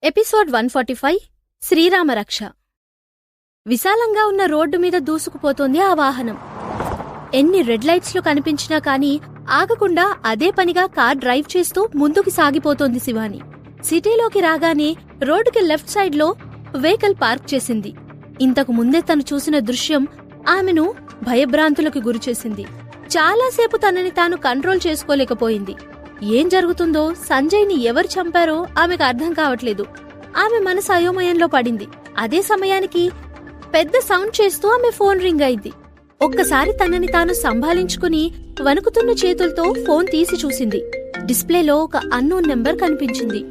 Episode 145 శ్రీరామరక్ష. విశాలంగా ఉన్న road మీద దూసుకుపోతోంది ఆ వాహనం. ఎన్ని రెడ్ లైట్స్లు కనిపించినా కానీ ఆగకుండా అదే పనిగా కార్ డ్రైవ్ చేస్తూ ముందుకు సాగిపోతోంది శివాని. సిటీలోకి రాగానే రోడ్డుకి లెఫ్ట్ సైడ్ లో వెహికల్ పార్క్ చేసింది. ఇంతకు ముందే తను చూసిన దృశ్యం ఆమెను భయభ్రాంతులకు గురిచేసింది. చాలాసేపు తనని తాను కంట్రోల్ చేసుకోలేకపోయింది. ఏం జరుగుతుందో, సంజయ్ని ఎవరు చంపారో ఆమెకు అర్థం కావట్లేదు. ఆమె మనసు అయోమయంలో పడింది. అదే సమయానికి పెద్ద సౌండ్ చేస్తూ ఆమె ఫోన్ రింగ్ అయింది. ఒక్కసారి తనని తాను సంభాళించుకుని వణుకుతున్న చేతులతో ఫోన్ తీసి చూసింది. డిస్ప్లేలో ఒక అన్నోన్ నెంబర్ కనిపించింది.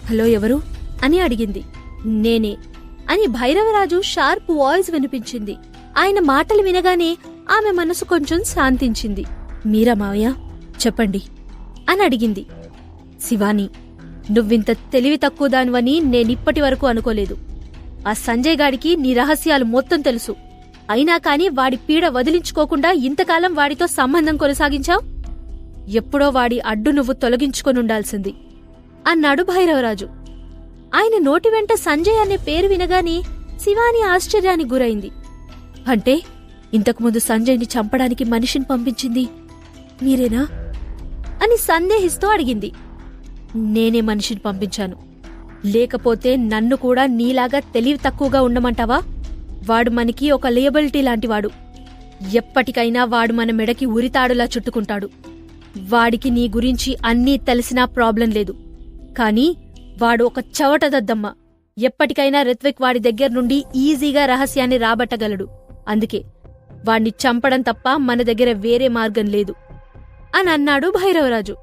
హలో, ఎవరు అని అడిగింది. నేనే అని భైరవరాజు షార్ప్ వాయిస్ వినిపించింది. ఆయన మాటలు వినగానే ఆమె మనసు కొంచెం శాంతించింది. మీరా మావయ్య, చెప్పండి అని అడిగింది. శివాని, నువ్వింత తెలివి తక్కువ దానివని నేనిప్పటి వరకు అనుకోలేదు. ఆ సంజయ్ గాడికి నీ రహస్యాలు మొత్తం తెలుసు. అయినా కాని వాడి పీడ వదిలించుకోకుండా ఇంతకాలం వాడితో సంబంధం కొనసాగించావు. ఎప్పుడో వాడి అడ్డు నువ్వు తొలగించుకొనుండాల్సింది అన్నాడు భైరవరాజు. ఆయన నోటి వెంట సంజయ్ అనే పేరు వినగానే శివాని ఆశ్చర్యానికి గురైంది. అంటే ఇంతకుముందు సంజయ్ని చంపడానికి మనిషిని పంపించింది మీరేనా అని సందేహిస్తూ అడిగింది. నేనే మనిషిని పంపించాను. లేకపోతే నన్ను కూడా నీలాగా తెలివి తక్కువగా ఉండమంటావా? వాడు మనకి ఒక లేబిలిటీ లాంటివాడు. ఎప్పటికైనా వాడు మన మెడకి ఉరితాడులా చుట్టుకుంటాడు. వాడికి నీ గురించి అన్నీ తెలిసినా ప్రాబ్లం లేదు. కాని వాడు ఒక చవటదద్దమ్మ. ఎప్పటికైనా రిత్విక్ వాడి దగ్గర్నుండి ఈజీగా రహస్యాన్ని రాబట్టగలడు. అందుకే వాణ్ణి చంపడం తప్ప మన దగ్గర వేరే మార్గం లేదు అని అన్నాడు భైరవరాజు.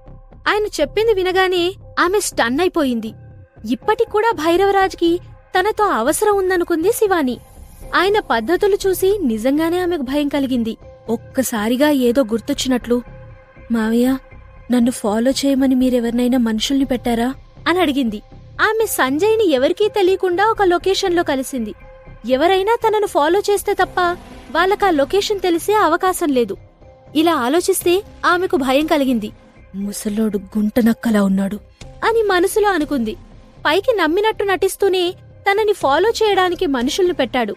ఆయన చెప్పింది వినగానే ఆమె స్టన్ అయిపోయింది. ఇప్పటికూడా భైరవరాజుకి తనతో అవసరం ఉందనుకుంది శివాని. ఆయన పద్ధతులు చూసి నిజంగానే ఆమెకు భయం కలిగింది. ఒక్కసారిగా ఏదో గుర్తొచ్చినట్లు, మావయ్య, నన్ను ఫాలో చేయమని మీరెవరినైనా మనుషుల్ని పెట్టారా అని అడిగింది. ఆమె సంజయ్ని ఎవరికీ తెలియకుండా ఒక లొకేషన్లో కలిసింది. ఎవరైనా తనను ఫాలో చేస్తే తప్ప వాళ్ళకా లొకేషన్ తెలిసే అవకాశం లేదు. ఇలా ఆలోచిస్తే ఆమెకు భయం కలిగింది. ముసలోడు గుంటనక్కలా ఉన్నాడు అని మనసులో అనుకుంది. పైకి నమ్మినట్టు నటిస్తూనే తనని ఫాలో చేయడానికి మనుషుల్ని పెట్టాడు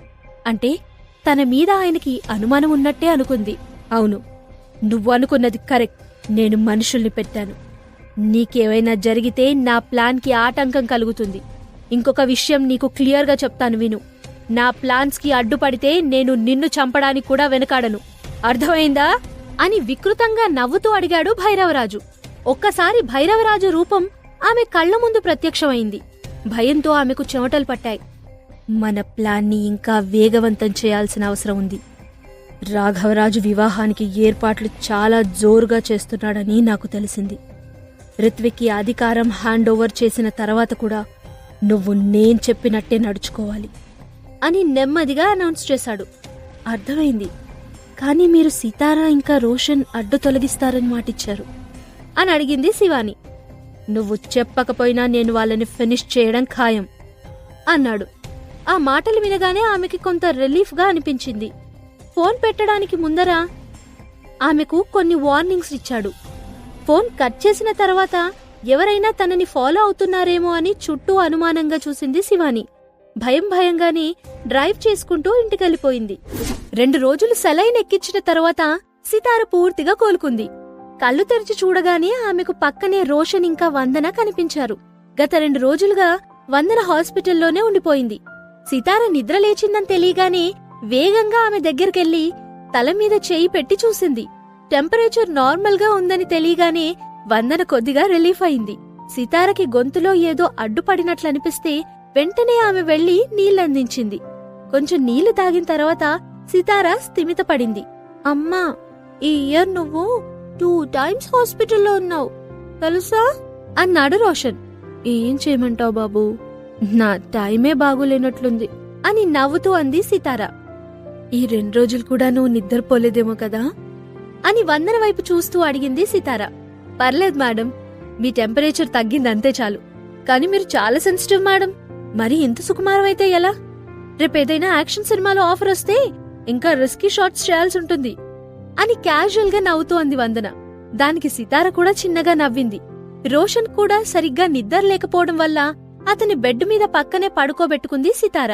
అంటే తన మీద ఆయనకి అనుమానం ఉన్నట్టే అనుకుంది. అవును, నువ్వు అనుకున్నది కరెక్ట్. నేను మనుషుల్ని పెట్టాను. నీకేవైనా జరిగితే నా ప్లాన్కి ఆటంకం కలుగుతుంది. ఇంకొక విషయం నీకు క్లియర్గా చెప్తాను విను. నా ప్లాన్స్కి అడ్డుపడితే నేను నిన్ను చంపడానికి కూడా వెనకాడను. అర్థమైందా అని వికృతంగా నవ్వుతూ అడిగాడు భైరవరాజు. ఒక్కసారి భైరవరాజు రూపం ఆమె కళ్ల ముందు ప్రత్యక్షమైంది. భయంతో ఆమెకు చెమటలు పట్టాయి. మన ప్లాన్ని ఇంకా వేగవంతం చేయాల్సిన అవసరం ఉంది. రాఘవరాజు వివాహానికి ఏర్పాట్లు చాలా జోరుగా చేస్తున్నాడని నాకు తెలిసింది. రిత్విక్కి అధికారం హ్యాండ్ ఓవర్ చేసిన తర్వాత కూడా నువ్వు నేను చెప్పినట్టే నడుచుకోవాలి అని నెమ్మదిగా అనౌన్స్ చేశాడు. అర్థమైంది, కానీ మీరు సితారా ఇంకా రోషన్ అడ్డు తొలగిస్తారని మాటిచ్చారు అని అడిగింది శివాని. నువ్వు చెప్పకపోయినా నేను వాళ్ళని ఫినిష్ చేయడం ఖాయం అన్నాడు. ఆ మాటలు వినగానే ఆమెకి కొంత రిలీఫ్గా అనిపించింది. ఫోన్ పెట్టడానికి ముందర ఆమెకు కొన్ని వార్నింగ్స్ ఇచ్చాడు. ఫోన్ కట్ చేసిన తర్వాత ఎవరైనా తనని ఫాలో అవుతున్నారేమో అని చుట్టూ అనుమానంగా చూసింది శివాని. భయంగానే డ్రైవ్ చేసుకుంటూ ఇంటికెళ్ళిపోయింది. 2 రోజులు సెలైన్ ఎక్కించిన తర్వాత సితార పూర్తిగా కోలుకుంది. కళ్ళు తెరిచి చూడగానే ఆమెకు పక్కనే రోషన్ ఇంకా వందన కనిపించారు. గత 2 రోజులుగా వందన హాస్పిటల్లోనే ఉండిపోయింది. సితార నిద్రలేచిందని తెలియగానే వేగంగా ఆమె దగ్గరికెళ్లి తల మీద చేయి పెట్టి చూసింది. టెంపరేచర్ నార్మల్గా ఉందని తెలియగానే వందన కొద్దిగా రిలీఫ్ అయింది. సితారకి గొంతులో ఏదో అడ్డుపడినట్లనిపిస్తే వెంటనే ఆమె వెళ్లి నీళ్లందించింది. కొంచెం నీళ్లు తాగిన తర్వాత సితార స్థిమితపడింది. అమ్మా, ఈ ఇయర్ నువ్వు 2 టైమ్స్ హాస్పిటల్లో ఉన్నావు తెలుసా అన్నాడు రోషన్. ఏం చేయమంటావు బాబూ, నా టైమే బాగులేనట్లుంది అని నవ్వుతూ అంది సితార. ఈ 2 రోజులు కూడా నువ్వు నిద్రపోలేదేమో కదా అని వందన వైపు చూస్తూ అడిగింది సితార. పర్లేదు మేడం, మీ టెంపరేచర్ తగ్గిందంతే చాలు. కానీ మీరు చాలా సెన్సిటివ్ మేడం. మరి ఇంత సుకుమారమైతే ఎలా? రేపేదైనా యాక్షన్ సినిమాలో ఆఫర్ వస్తే ఇంకా రిస్కీ షాట్స్ చేయాల్సి ఉంటుంది అని క్యాజువల్ గా నవ్వుతూ అంది వందన. దానికి సితార కూడా చిన్నగా నవ్వింది. రోషన్ కూడా సరిగ్గా నిద్ర లేకపోవడం వల్ల అతని బెడ్ మీద పక్కనే పడుకోబెట్టుకుంది సితార.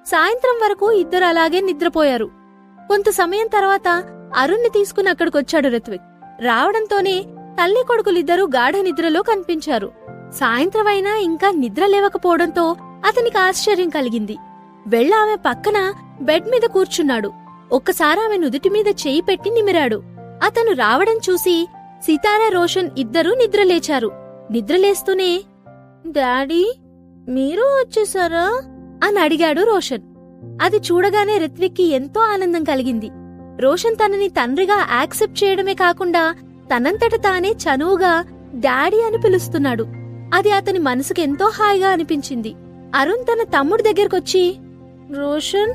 సాయంత్రం వరకు ఇద్దరు అలాగే నిద్రపోయారు. కొంత సమయం తర్వాత అరుణ్ని తీసుకుని అక్కడికొచ్చాడు రిత్విక్. రావడంతోనే తల్లి కొడుకులిద్దరూ గాఢ నిద్రలో కనిపించారు. సాయంత్రం అయినా ఇంకా నిద్ర లేవకపోవడంతో అతనికి ఆశ్చర్యం కలిగింది. ఆమె పక్కన బెడ్ మీద కూర్చున్నాడు. ఒక్కసారి ఆమె నుదుటి మీద చేయి పెట్టి నిమిరాడు. అతను రావడం చూసి సితార, రోషన్ ఇద్దరూ నిద్రలేచారు. నిద్రలేస్తూనే, డాడీ మీరు వచ్చేసారా అని అడిగాడు రోషన్. అది చూడగానే రిత్విక్కి ఎంతో ఆనందం కలిగింది. రోషన్ తనని తండ్రిగా యాక్సెప్ట్ చేయడమే కాకుండా తనంతట తానే చనువుగా డాడీ అని పిలుస్తున్నాడు. అది అతని మనసుకు ఎంతో హాయిగా అనిపించింది. అరుణ్ తన తమ్ముడి దగ్గరకొచ్చి, రోషన్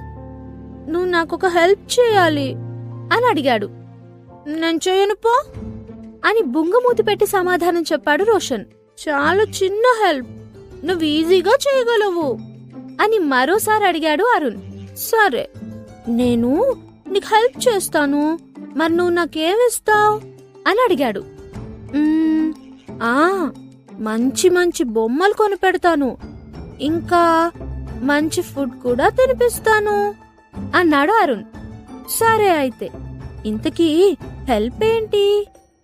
నువ్వు నాకొక హెల్ప్ చేయాలి అని అడిగాడు. నేను చేయను పో అని బుంగమూతి పెట్టి సమాధానం చెప్పాడు రోషన్. చాలా చిన్న హెల్ప్, నువ్వు ఈజీగా చేయగలవు అని మరోసారి అడిగాడు అరుణ్. సరే నేను నీకు హెల్ప్ చేస్తాను, మరి నువ్వు నాకేమిస్తావు అని అడిగాడు. మంచి మంచి బొమ్మలు కొని పెడతాను, ఇంకా మంచి ఫుడ్ కూడా తినిపిస్తాను అన్నాడు అరుణ్. సరే అయితే ఇంతకీ హెల్ప్ ఏంటి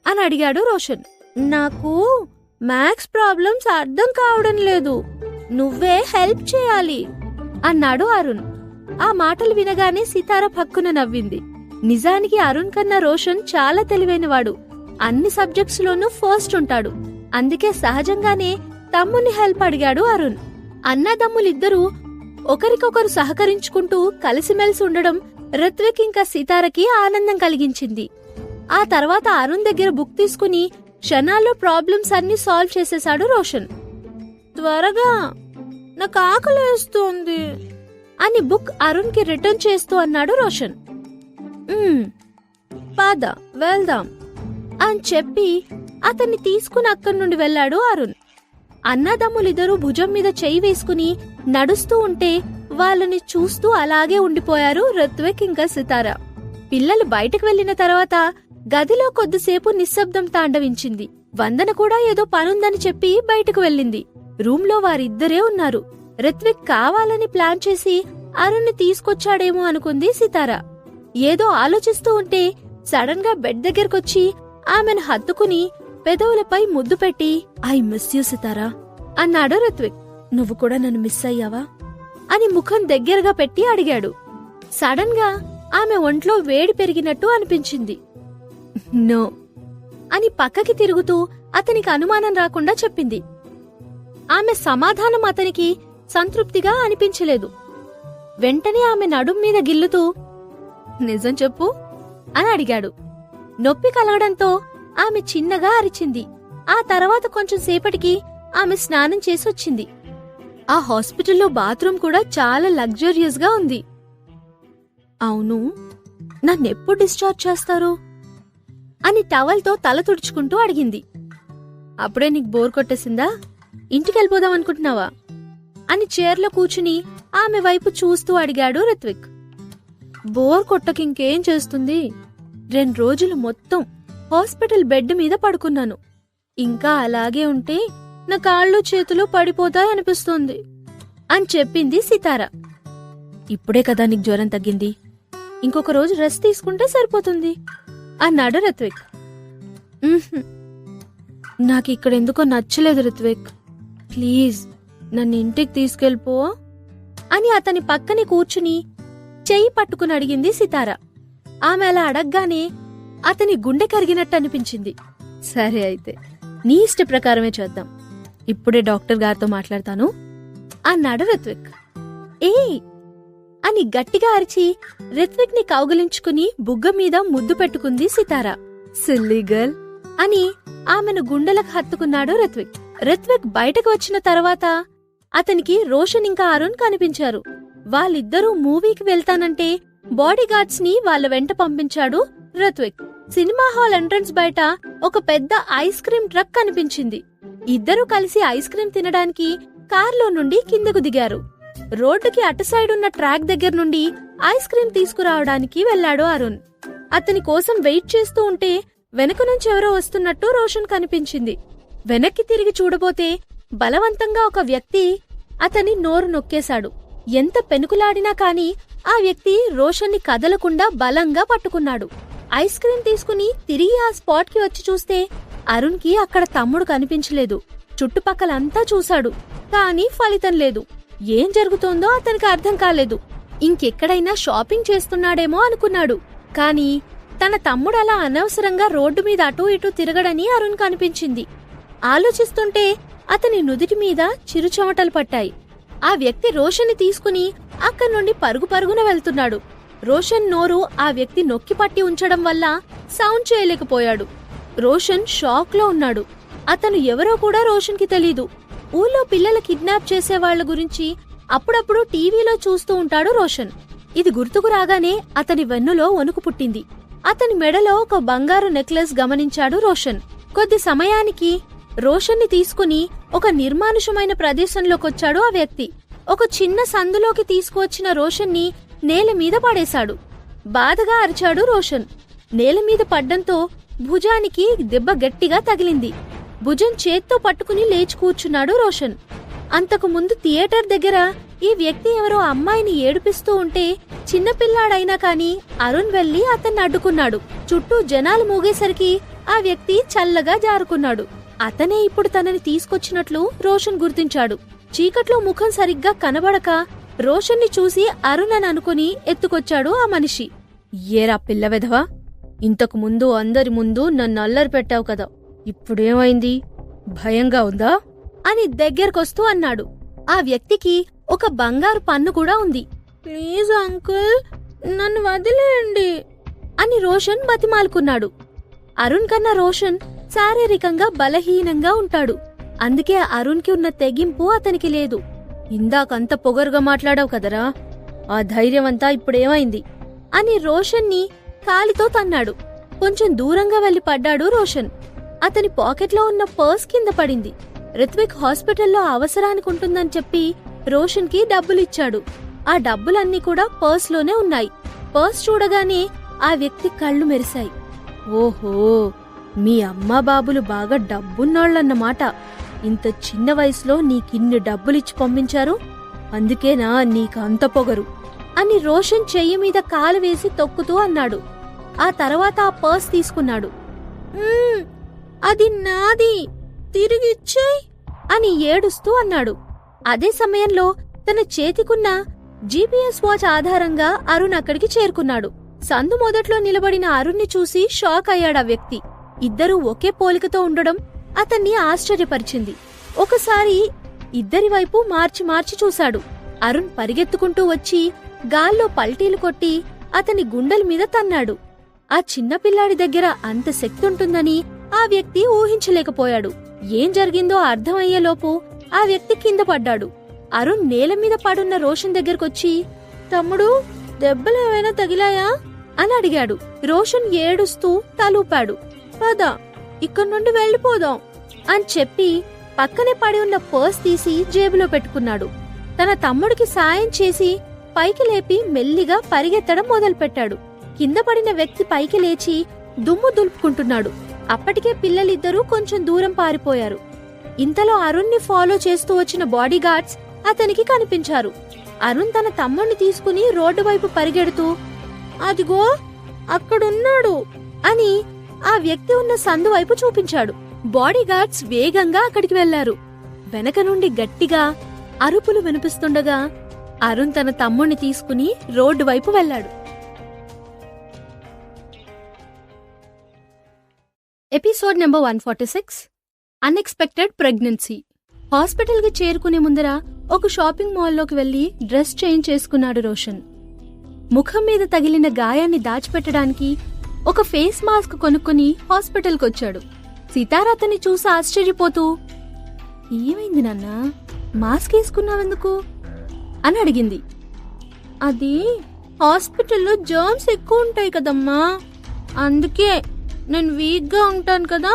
అని అడిగాడు రోషన్. నాకు మ్యాథ్స్ ప్రాబ్లమ్స్ అర్థం కావడం లేదు, నువ్వే హెల్ప్ చేయాలి అన్నాడు అరుణ్. ఆ మాటలు వినగానే సితార పక్కున నవ్వింది. నిజానికి అరుణ్ కన్నా రోషన్ చాలా తెలివైనవాడు. అన్ని సబ్జెక్ట్స్ లోనూ ఫస్ట్ ఉంటాడు. అందుకే సహజంగానే తమ్ముని హెల్ప్ అడిగాడు అరుణ్. అన్నదమ్ములిద్దరూ ఒకరికొకరు సహకరించుకుంటూ కలిసిమెలిసి ఉండడం రిత్విక్ ఇంకా సితారకి ఆనందం కలిగించింది. ఆ తర్వాత అరుణ్ దగ్గర బుక్ తీసుకుని క్షణాల్లో ప్రాబ్లమ్స్ అన్ని సాల్వ్ చేసేశాడు రోషన్. త్వరగా నాకు ఆకలేస్తోంది అని బుక్ అరుణ్ కి రిటర్న్ చేస్తూ అన్నాడు రోషన్. పద వెళ్దాం అని చెప్పి అతన్ని తీసుకుని అక్కడి నుండి వెళ్లాడు అరుణ్. అన్నదమ్ములిద్దరూ భుజం మీద చెయ్యి వేసుకుని నడుస్తూ ఉంటే వాళ్ళని చూస్తూ అలాగే ఉండిపోయారు రిత్విక్ ఇంకా సితార. పిల్లలు బయటకు వెళ్లిన తర్వాత గదిలో కొద్దిసేపు నిశ్శబ్దం తాండవించింది. వందన కూడా ఏదో పనుందని చెప్పి బయటకు వెళ్ళింది. రూమ్ లో వారిద్దరే ఉన్నారు. రిత్విక్ కావాలని ప్లాన్ చేసి అరుణ్ని తీసుకొచ్చాడేమో అనుకుంది సితార. ఏదో ఆలోచిస్తూ ఉంటే సడన్ గా బెడ్ దగ్గరకొచ్చి ఆమెను హత్తుకుని పెదవులపై ముద్దు పెట్టి, ఐ మిస్ యూ సితారా అన్నాడు రిత్విక్. నువ్వు కూడా నన్ను మిస్ అయ్యావా అని ముఖం దగ్గరగా పెట్టి అడిగాడు. సడన్ గా ఆమె ఒంట్లో వేడి పెరిగినట్టు అనిపించింది. నో అని పక్కకి తిరుగుతూ అతనికి అనుమానం రాకుండా చెప్పింది. ఆమె సమాధానం అతనికి సంతృప్తిగా అనిపించలేదు. వెంటనే ఆమె నడుం మీద గిల్లుతూ, నిజం చెప్పు అని అడిగాడు. నొప్పి కలగడంతో ఆమె చిన్నగా అరిచింది. ఆ తర్వాత కొంచెం సేపటికి ఆమె స్నానం చేసొచ్చింది. ఆ హాస్పిటల్లో బాత్రూమ్ కూడా చాలా లగ్జరియస్ గా ఉంది. అవును, నన్నెప్పుడు డిశ్చార్జ్ చేస్తారు అని టవల్తో తల తుడుచుకుంటూ అడిగింది. అప్పుడే నీకు బోర్ కొట్టేసిందా, ఇంటికెళ్ళిపోదాం అనుకుంటున్నావా అని చైర్లో కూర్చుని ఆమె వైపు చూస్తూ అడిగాడు రిత్విక్. బోర్ కొట్టకింకేం చేస్తుంది, 2 రోజులు మొత్తం హాస్పిటల్ బెడ్ మీద పడుకున్నాను. ఇంకా అలాగే ఉంటే నా కాళ్ళు చేతులు పడిపోతాయనిపిస్తోంది అని చెప్పింది సితార. ఇప్పుడే కదా నీకు జ్వరం తగ్గింది, ఇంకొక రోజు రెస్ట్ తీసుకుంటే సరిపోతుంది అన్నాడు రిత్విక్. నాకిక్కడెందుకో నచ్చలేదు రిత్విక్, ప్లీజ్ నన్ను ఇంటికి తీసుకెళ్ళిపో అని అతని పక్కనే కూర్చుని చెయ్యి పట్టుకుని అడిగింది సితార. ఆమె అలా అడగ్గానే అతని గుండె కరిగినట్టు అనిపించింది. సరే అయితే నీ ఇష్ట ప్రకారమే చేద్దాం, ఇప్పుడే డాక్టర్ గారితో మాట్లాడతాను అన్నాడు రిత్విక్. ఏ అని గట్టిగా అరిచి రిత్విక్ ని కౌగిలించుకుని బుగ్గ మీద ముద్దు పెట్టుకుంది సితార. సిల్లీ గర్ల్ అని ఆమెను గుండెలకు హత్తుకున్నాడు రిత్విక్. రిత్విక్ బయటకు వచ్చిన తర్వాత అతనికి రోషన్ ఇంకా అరుణ్ కనిపించారు. వాళ్ళిద్దరూ మూవీకి వెళ్తానంటే బాడీగార్డ్స్ ని వాళ్ళ వెంట పంపించాడు రిత్విక్. సినిమా హాల్ ఎంట్రన్స్ బయట ఒక పెద్ద ఐస్ క్రీం ట్రక్ కనిపించింది. ఇద్దరూ కలిసి ఐస్ క్రీం తినడానికి కార్లో నుండి కిందకు దిగారు. రోడ్డుకి అటు సైడ్ ఉన్న ట్రాక్ దగ్గర నుండి ఐస్ క్రీం తీసుకురావడానికి వెళ్లాడు అరుణ్. అతని కోసం వెయిట్ చేస్తూ ఉంటే వెనక నుంచి ఎవరో వస్తున్నట్టు రోషన్ కనిపించింది. వెనక్కి తిరిగి చూడబోతే బలవంతంగా ఒక వ్యక్తి అతని నోరు నొక్కేశాడు. ఎంత పెనుకులాడినా కాని ఆ వ్యక్తి రోషన్ని కదలకుండా బలంగా పట్టుకున్నాడు. ఐస్ క్రీం తీసుకుని తిరిగి ఆ స్పాట్కి వచ్చి చూస్తే అరుణ్కి అక్కడ తమ్ముడు కనిపించలేదు. చుట్టుపక్కలంతా చూశాడు, కానీ ఫలితం లేదు. ఏం జరుగుతోందో అతనికి అర్థం కాలేదు. ఇంకెక్కడైనా షాపింగ్ చేస్తున్నాడేమో అనుకున్నాడు. కాని తన తమ్ముడు అలా అనవసరంగా రోడ్డు మీద అటూ ఇటూ తిరగడని అరుణ్ కనిపించింది. ఆలోచిస్తుంటే అతని నుదిటి మీద చిరుచెమటలు పట్టాయి. ఆ వ్యక్తి రోషన్ని తీసుకుని అక్కడి నుండి పరుగు పరుగున వెళ్తున్నాడు. రోషన్ నోరు ఆ వ్యక్తి నొక్కిపట్టి ఉంచడం వల్ల సౌండ్ చేయలేకపోయాడు. రోషన్ షాక్ లో ఉన్నాడు. అతను ఎవరో కూడా రోషన్కి తెలీదు. ఊళ్ళో పిల్లల కిడ్నాప్ చేసేవాళ్ల గురించి అప్పుడప్పుడు టీవీలో చూస్తూ ఉంటాడు రోషన్. ఇది గుర్తుకు రాగానే అతని వెన్నులో వణుకు పుట్టింది. అతని మెడలో ఒక బంగారు నెక్లెస్ గమనించాడు రోషన్. కొద్ది సమయానికి రోషన్ని తీసుకుని ఒక నిర్మానుషమైన ప్రదేశంలోకొచ్చాడు ఆ వ్యక్తి. ఒక చిన్న సందులోకి తీసుకువచ్చిన రోషన్ని నేల మీద పడేశాడు. బాధగా అరిచాడు రోషన్. నేల మీద పడ్డంతో భుజానికి దెబ్బ గట్టిగా తగిలింది. భుజం చేత్తో పట్టుకుని లేచి కూర్చున్నాడు రోషన్. అంతకు ముందు థియేటర్ దగ్గర ఈ వ్యక్తి ఎవరో అమ్మాయిని ఏడిపిస్తూ ఉంటే చిన్నపిల్లాడైనా కాని అరుణ్ వెళ్లి అతన్ని అడ్డుకున్నాడు. చుట్టూ జనాలు మూగేసరికి ఆ వ్యక్తి చల్లగా జారుకున్నాడు. అతనే ఇప్పుడు తనని తీసుకొచ్చినట్లు రోషన్ గుర్తించాడు. చీకట్లో ముఖం సరిగ్గా కనబడక రోషన్ని చూసి అరుణ్ అని అనుకుని ఎత్తుకొచ్చాడు ఆ మనిషి. ఏరా పిల్ల వెధవా, ఇంతకు ముందు అందరి ముందు నన్ను అల్లరి పెట్టావు కదా, ఇప్పుడేమైంది? భయంగా ఉందా అని దగ్గరకొస్తూ అన్నాడు. ఆ వ్యక్తికి ఒక బంగారు పన్ను కూడా ఉంది. ప్లీజ్ అంకుల్, నన్ను వదిలేయండి అని రోషన్ బతిమాలుకున్నాడు. అరుణ్ కన్నా రోషన్ శారీరకంగా బలహీనంగా ఉంటాడు. అందుకే అరుణ్కి ఉన్న తెగింపు అతనికి లేదు. ఇందాకంత పొగరుగా మాట్లాడావు కదరా, ఆ ధైర్యమంతా ఇప్పుడేమైంది అని రోషన్ని కాలితో తన్నాడు. కొంచెం దూరంగా వెళ్లి పడ్డాడు రోషన్. అతని పాకెట్లో ఉన్న పర్స్ కింద పడింది. రిత్విక్ హాస్పిటల్లో అవసరానికుంటుందని చెప్పి రోషన్కి డబ్బులిచ్చాడు. ఆ డబ్బులన్నీ కూడా పర్స్లోనే ఉన్నాయి. పర్స్ చూడగానే ఆ వ్యక్తి కళ్ళు మెరిశాయి. ఓహో, మీ అమ్మా బాబులు బాగా డబ్బున్నోళ్లన్నమాట. ఇంత చిన్న వయసులో నీకిన్ని డబ్బులిచ్చి పంపించారు, అందుకేనా నీకంత పొగరు అని రోషన్ చెయ్యి మీద కాలు వేసి తొక్కుతూ అన్నాడు. ఆ తర్వాత ఆ పర్స్ తీసుకున్నాడు. అది నాది, తిరిగిచ్చేయ్ అని ఏడుస్తూ అన్నాడు. అదే సమయంలో తన చేతికున్న జీపీఎస్ వాచ్ ఆధారంగా అరుణ్ అక్కడికి చేరుకున్నాడు. సందు మొదట్లో నిలబడిన అరుణ్ని చూసి షాక్ అయ్యాడా వ్యక్తి. ఇద్దరూ ఒకే పోలికతో ఉండడం అతన్ని ఆశ్చర్యపరిచింది. ఒకసారి ఇద్దరి వైపు మార్చి మార్చి చూశాడు. అరుణ్ పరిగెత్తుకుంటూ వచ్చి గాల్లో పల్టీలు కొట్టి అతని గుండెల మీద తన్నాడు. ఆ చిన్నపిల్లాడి దగ్గర అంత శక్తి ఉంటుందని ఆ వ్యక్తి ఊహించలేకపోయాడు. ఏం జరిగిందో అర్థమయ్యేలోపు ఆ వ్యక్తి కింద పడ్డాడు. అరుణ్ నేల మీద పడున్న రోషన్ దగ్గరకొచ్చి, తమ్ముడు, దెబ్బలేమైనా తగిలాయా అని అడిగాడు. రోషన్ ఏడుస్తూ తలూపాడు. పద, ఇక్కడి నుండి వెళ్ళిపోదాం అని చెప్పి పక్కనే పడి ఉన్న పర్స్ తీసి జేబులో పెట్టుకున్నాడు. తన తమ్ముడికి సాయం చేసి పైకి లేపి మెల్లిగా పరిగెత్తడం మొదలుపెట్టాడు. కింద పడిన వ్యక్తి పైకి లేచి దుమ్ము దులుపుకుంటున్నాడు. అప్పటికే పిల్లలిద్దరూ కొంచెం దూరం పారిపోయారు. ఇంతలో అరుణ్ని ఫాలో చేస్తూ వచ్చిన బాడీగార్డ్స్ అతనికి కనిపించారు. అరుణ్ తన తమ్ముణ్ణి తీసుకుని రోడ్డు వైపు పరిగెడుతూ, అదిగో అక్కడున్నాడు అని ఆ వ్యక్తి ఉన్న సందు వైపు చూపించాడు. బాడీగార్డ్స్ వేగంగా అక్కడికి వెళ్లారు. వెనక నుండి గట్టిగా అరుపులు వినిపిస్తుండగా అరుణ్ తన తమ్ముణ్ణి తీసుకుని రోడ్డు వైపు వెళ్లాడు. Episode number 146, unexpected pregnancy. Hospital కి చేరుకునే ముందర ఒక షాపింగ్ మాల్లోకి వెళ్లి డ్రెస్ చేంజ్ చేసుకున్నాడు రోషన్. ముఖం మీద తగిలిన గాయాన్ని దాచిపెట్టడానికి ఒక ఫేస్ మాస్క్ కొనుక్కుని హాస్పిటల్కి వచ్చాడు. సితార అతన్ని చూసి ఆశ్చర్యపోతూ, ఏమైంది నాన్నా, మాస్క్ వేసుకున్నావెందుకు అని అడిగింది. అది హాస్పిటల్లో జర్మ్స్ ఎక్కువ ఉంటాయి కదమ్మా, అందుకే. నేను వీక్గా ఉంటాను కదా,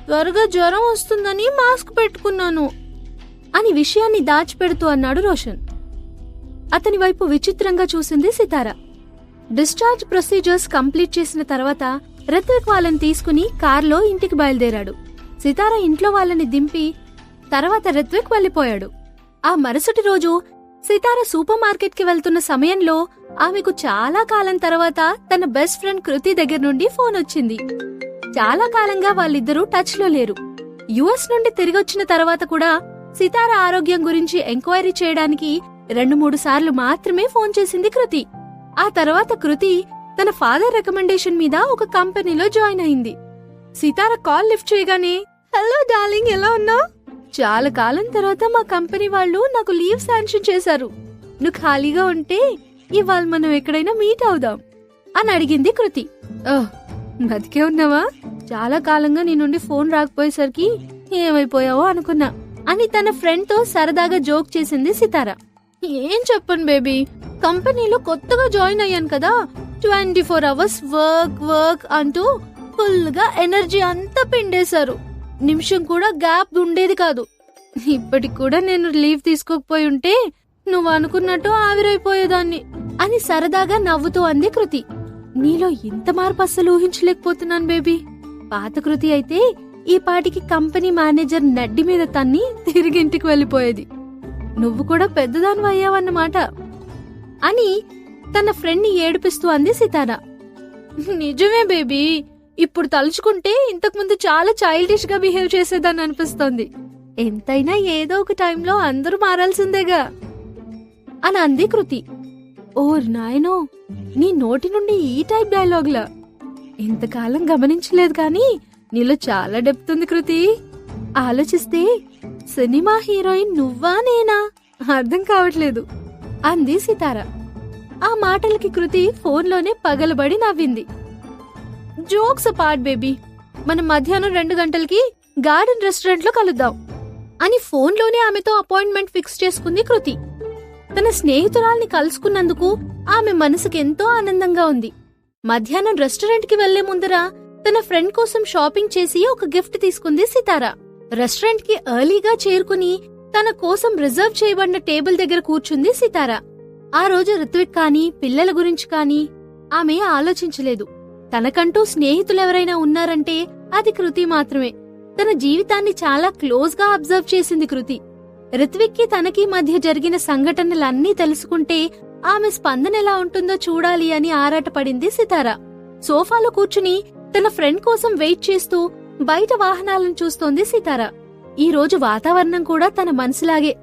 త్వరగా జ్వరం వస్తుందని మాస్క్ పెట్టుకున్నాను అని విషయాన్ని దాచిపెడుతూ అన్నాడు రోషన్. అతని వైపు విచిత్రంగా చూసింది సితార. డిశ్చార్జ్ ప్రొసీజర్స్ కంప్లీట్ చేసిన తర్వాత రిత్విక్ వాళ్ళని తీసుకుని కార్లో ఇంటికి బయలుదేరాడు. సితార ఇంట్లో వాళ్ళని దింపి తర్వాత రిత్విక్ వెళ్లిపోయాడు. ఆ మరుసటి రోజు సితార సూపర్ మార్కెట్ కి వెళ్తున్న సమయంలో ఆమెకు చాలా కాలం తర్వాత తన బెస్ట్ ఫ్రెండ్ కృతి దగ్గర నుండి ఫోన్ వచ్చింది. చాలా కాలంగా వాళ్ళిద్దరూ టచ్ లో లేరు. యుఎస్ నుండి తిరిగొచ్చిన తర్వాత కూడా సితార ఆరోగ్యం గురించి ఎంక్వైరీ చేయడానికి 2-3 సార్లు మాత్రమే ఫోన్ చేసింది కృతి. ఆ తర్వాత కృతి తన ఫాదర్ రికమెండేషన్ మీద ఒక కంపెనీలో జాయిన్ అయింది. సితార కాల్ లిఫ్ట్ చేయగానే, హలో డార్లింగ్, ఎలా ఉన్నావ్? చాలా కాలం తర్వాత మా కంపెనీ వాళ్ళు నాకు లీవ్ శాంక్షన్ చేశారు. నువ్వు ఖాళీగా ఉంటే ఇవాళ మనం ఎక్కడైనా మీట్ అవుదాం అని అడిగింది కృతి. బతికే ఉన్నావా? చాలా కాలంగా నీ నుండి ఫోన్ రాకపోయేసరికి ఏమైపోయావో అనుకున్నా అని తన ఫ్రెండ్ తో సరదాగా జోక్ చేసింది సితార. ఏం చెప్పను బేబీ, కంపెనీలో కొత్తగా జాయిన్ అయ్యాను కదా, 24 అవర్స్ వర్క్ వర్క్ అంటూ ఫుల్ గా ఎనర్జీ అంతా పిండేశారు. నిమిషం కూడా గ్యాప్ ఉండేది కాదు. ఇప్పటికి కూడా నేను లీవ్ తీసుకోకపోయి ఉంటే నువ్వు అనుకున్నట్టు ఆవిరైపోయేదాన్ని అని సరదాగా నవ్వుతూ అంది కృతి. నీలో ఇంత మార్పు అస్సలు ఊహించలేకపోతున్నాను బేబీ. పాత కృతి అయితే ఈ పాటికి కంపెనీ మేనేజర్ నడ్డి మీద తన్ని తిరిగి ఇంటికి వెళ్లిపోయేది. నువ్వు కూడా పెద్దదానివి అయ్యావన్నమాట అని తన ఫ్రెండ్ ని ఏడిపిస్తూ అంది సితార. నిజమే బేబీ, ఇప్పుడు తలుచుకుంటే ఇంతకుముందు చాలా చైల్డిష్ గా బిహేవ్ చేసేదాన్ని అనిపిస్తోంది. ఎంతైనా ఏదో ఒక టైంలో అందరూ మారాల్సిందేగా అని అంది కృతి. ఓర్ నాయనో, నీ నోటి నుండి ఈ టైప్ డైలాగ్లా ఇంతకాలం గమనించలేదు కానీ నీలో చాలా డెప్త్ ఉంది కృతి. ఆలోచిస్తే సినిమా హీరోయిన్ నువ్వా నేనా అర్థం కావట్లేదు అంది సితార. ఆ మాటలకి కృతి ఫోన్లోనే పగలబడి నవ్వింది. జోక్స్ అపార్ట్ బేబీ, మనం మధ్యాహ్నం 2 గంటలకి గార్డెన్ రెస్టారెంట్ లో కలుద్దాం అని ఫోన్లోనే ఆమెతో అపాయింట్మెంట్ ఫిక్స్ చేసుకుంది కృతి. తన స్నేహితురాల్ని కలుసుకున్నందుకు ఆమె మనసుకెంతో ఆనందంగా ఉంది. మధ్యాహ్నం రెస్టారెంట్ కి వెళ్లే ముందర తన ఫ్రెండ్ కోసం షాపింగ్ చేసి ఒక గిఫ్ట్ తీసుకుంది సితార. రెస్టారెంట్ కి ఎర్లీగా చేరుకుని తన కోసం రిజర్వ్ చేయబడిన టేబుల్ దగ్గర కూర్చుంది సితార. ఆ రోజు రిత్విక్ కానీ పిల్లల గురించి కానీ ఆమె ఆలోచించలేదు. తనకంటూ స్నేహితులెవరైనా ఉన్నారంటే అది కృతి మాత్రమే. తన జీవితాన్ని చాలా క్లోజ్ గా అబ్జర్వ్ చేసింది కృతి. రిత్విక్ కి తనకి మధ్య జరిగిన సంఘటనలన్నీ తెలుసుకుంటే ఆమె స్పందన ఎలా ఉంటుందో చూడాలి అని ఆరాటపడింది సితార. సోఫాలో కూర్చుని తన ఫ్రెండ్ కోసం వెయిట్ చేస్తూ బయట వాహనాలను చూస్తోంది సితార. ఈ రోజు వాతావరణం కూడా తన మనసులాగే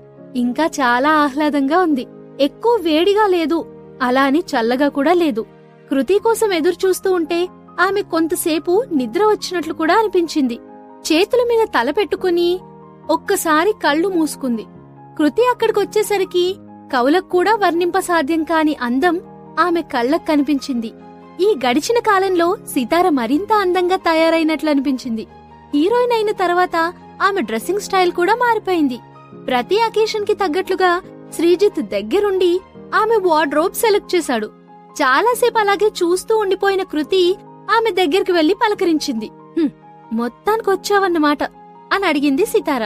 ఇంకా చాలా ఆహ్లాదంగా ఉంది. ఎక్కువ వేడిగా లేదు, అలా అని చల్లగా కూడా లేదు. కృతి కోసం ఎదురు చూస్తూ ఉంటే ఆమె కొంతసేపు నిద్ర వచ్చినట్లు కూడా అనిపించింది. చేతుల మీద తల పెట్టుకుని ఒక్కసారి కళ్ళు మూసుకుంది. కృతి అక్కడికొచ్చేసరికి కవులకు కూడా వర్ణింపసాధ్యం కాని అందం ఆమె కళ్ళకు కనిపించింది. ఈ గడిచిన కాలంలో సితార మరింత అందంగా తయారైనట్లు అనిపించింది. హీరోయిన్ అయిన తర్వాత ఆమె డ్రెస్సింగ్ స్టైల్ కూడా మారిపోయింది. ప్రతి అకేషన్ కి తగ్గట్లుగా శ్రీజిత్ దగ్గరుండి ఆమె వార్డ్రోబ్ సెలెక్ట్ చేశాడు. చాలాసేపు అలాగే చూస్తూ ఉండిపోయిన కృతి ఆమె దగ్గరికి వెళ్లి పలకరించింది. మొత్తానికొచ్చావన్నమాట అని అడిగింది సితార.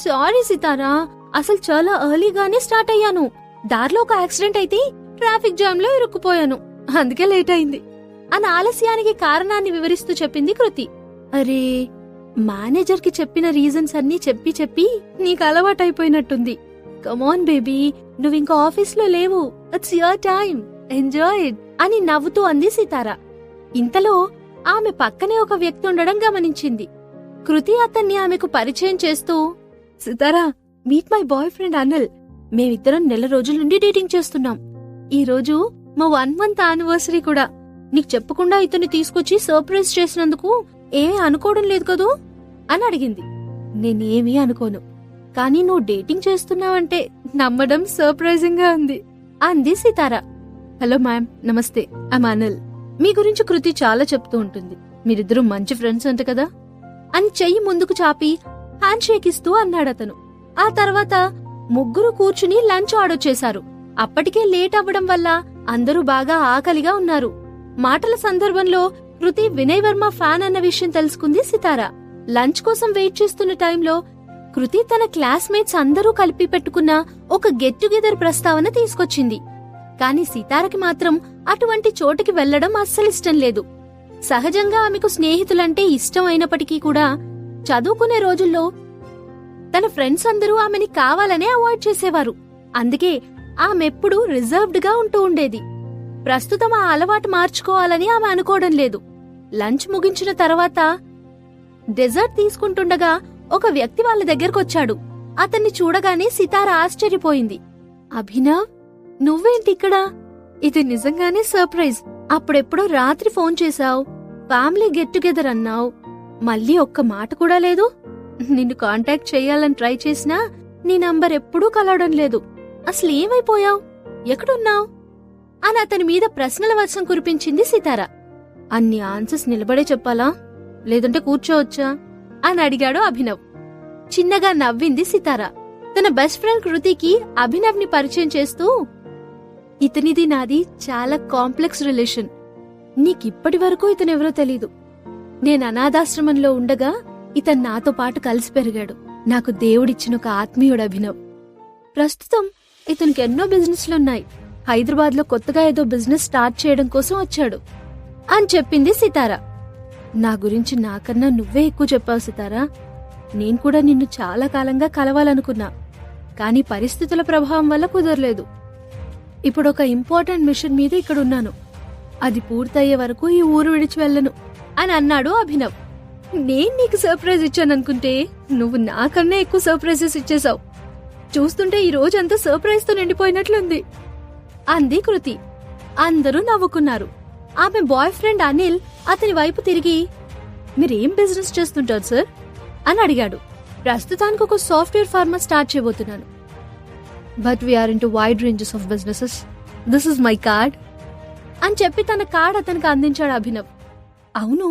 సారీ సితారా, అసలు చాలా ఎర్లీగానే స్టార్ట్ అయ్యాను. దారిలో ఒక యాక్సిడెంట్ అయితే ట్రాఫిక్ జామ్ లో ఇరుక్కుపోయాను, అందుకే లేట్ అయింది అని ఆలస్యానికి కారణాన్ని వివరిస్తూ చెప్పింది కృతి. అరే, మేనేజర్ కి చెప్పిన రీజన్స్ అన్నీ చెప్పి చెప్పి నీకు అలవాటైపోయినట్టుంది. కమాన్ బేబీ, నువ్వింకా ఆఫీస్లో లేవు, it's your time, enjoy it అని నవ్వుతూ అంది సితార. ఇంతలో ఆమె పక్కనే ఒక వ్యక్తి ఉండడం గమనించింది. కృతి అతన్ని ఆమెకు పరిచయం చేస్తూ, Sitara, meet my boyfriend Anil. మేమిద్దరం నెల రోజుల నుండి డేటింగ్ చేస్తున్నాం. ఈ రోజు మా 1 month యానివర్సరీ కూడా. నీకు చెప్పకుండా ఇతన్ని తీసుకొచ్చి సర్ప్రైజ్ చేసినందుకు ఏమీ అనుకోవడం లేదు కదూ అని అడిగింది. నేనేమీ అనుకోను, కానీ నువ్వు డేటింగ్ చేస్తున్నావంటే నమ్మడం సర్ప్రైజింగ్ గా ఉంది అంది సితార. హలో మ్యామ్, నమస్తే, ఐమ్ అనిల్. మీ గురించి కృతి చాలా చెప్తూ ఉంటుంది. మీరిద్దరూ మంచి ఫ్రెండ్స్ అంట కదా అని చెయ్యి ముందుకు చాపి హ్యాండ్ షేక్ ఇస్తూ అన్నాడతను. ఆ తర్వాత ముగ్గురు కూర్చుని లంచ్ ఆర్డర్ చేశారు. అప్పటికే లేట్ అవ్వడం వల్ల అందరూ బాగా ఆకలిగా ఉన్నారు. మాటల సందర్భంలో కృతి వినయ్ వర్మ ఫ్యాన్ అన్న విషయం తెలుసుకుంది సితార. లంచ్ కోసం వెయిట్ చేస్తున్న టైంలో కృతి తన క్లాస్మేట్స్ అందరూ కలిపి పెట్టుకున్న ఒక గెట్ టుగెదర్ ప్రస్తావన తీసుకొచ్చింది. కాని సితారకి మాత్రం అటువంటి చోటుకి వెళ్లడం అస్సలిష్టం లేదు. సహజంగా ఆమెకు స్నేహితులంటే ఇష్టం అయినప్పటికీ కూడా చదువుకునే రోజుల్లో తన ఫ్రెండ్స్ అందరూ ఆమెని కావాలనే అవాయిడ్ చేసేవారు. అందుకే ఆమెప్పుడు రిజర్వ్డ్ గా ఉంటూ ఉండేది. ప్రస్తుతం ఆ అలవాటు మార్చుకోవాలని ఆమె అనుకోవడం లేదు. లంచ్ ముగించిన తర్వాత డెజర్ట్ తీసుకుంటుండగా ఒక వ్యక్తి వాళ్ళ దగ్గరకొచ్చాడు. అతన్ని చూడగానే సితార ఆశ్చర్యపోయింది. అభినవ్, నువ్వేంటి ఇక్కడ? ఇది నిజంగానే సర్ప్రైజ్. అప్పుడెప్పుడో రాత్రి ఫోన్ చేశావు, ఫ్యామిలీ గెట్ టుగెదర్ అన్నావు, మళ్ళీ ఒక్క మాట కూడా లేదు. నిన్ను కాంటాక్ట్ చెయ్యాలని ట్రై చేసినా నీ నంబర్ ఎప్పుడూ కలవడం లేదు. అసలు ఏమైపోయావు? ఎక్కడున్నావు? అని అతని మీద ప్రశ్నల వర్షం కురిపించింది సితార. అన్ని ఆన్సర్స్ నిలబడే చెప్పాలా, లేదంటే కూర్చోవచ్చా అని అడిగాడు అభినవ్. చిన్నగా నవ్వింది సితార. తన బెస్ట్ ఫ్రెండ్ కృతికి అభినవ్ ని పరిచయం చేస్తూ, ఇతనిది నాది చాలా కాంప్లెక్స్ రిలేషన్. నీకిప్పటి వరకు ఇతనెవరో తెలీదు. నేను అనాథాశ్రమంలో ఉండగా ఇతను నాతో పాటు కలిసి పెరిగాడు. నాకు దేవుడిచ్చిన ఒక ఆత్మీయుడు అభినవ్. ప్రస్తుతం ఇతనికి ఎన్నో బిజినెస్లున్నాయి. హైదరాబాద్ లో కొత్తగా ఏదో బిజినెస్ స్టార్ట్ చేయడం కోసం వచ్చాడు అని చెప్పింది సితార. నా గురించి నాకన్నా నువ్వే ఎక్కువ చెప్పావు సితారా. నేను కూడా నిన్ను చాలా కాలంగా కలవాలనుకున్నా, కానీ పరిస్థితుల ప్రభావం వల్ల కుదరలేదు. ఇప్పుడొక ఇంపార్టెంట్ మిషన్ మీద ఇక్కడున్నాను. అది పూర్తయ్యే వరకు ఈ ఊరు విడిచి వెళ్ళను అని అన్నాడు అభినవ్. నేను నీకు సర్ప్రైజ్ ఇచ్చాననుకుంటే నువ్వు నాకన్నా ఎక్కువ సర్ప్రైజెస్ ఇచ్చేశావు. చూస్తుంటే ఈ రోజంతా సర్ప్రైజ్ తో నిండిపోయినట్లుంది అంది కృతి. అందరూ నవ్వుకున్నారు. ఆమె బాయ్ ఫ్రెండ్ అనిల్ అతని వైపు తిరిగి, మీరేం బిజినెస్ చేస్తుంటారు సార్ అని అడిగాడు. ప్రస్తుతానికి ఒక సాఫ్ట్వేర్ ఫార్మా స్టార్ట్ చేయబోతున్నాను. But we are into wide ranges of businesses. This is my card అని చెప్పి తన కార్డ్ అతనికి అందించాడు అభినవ్. అవును,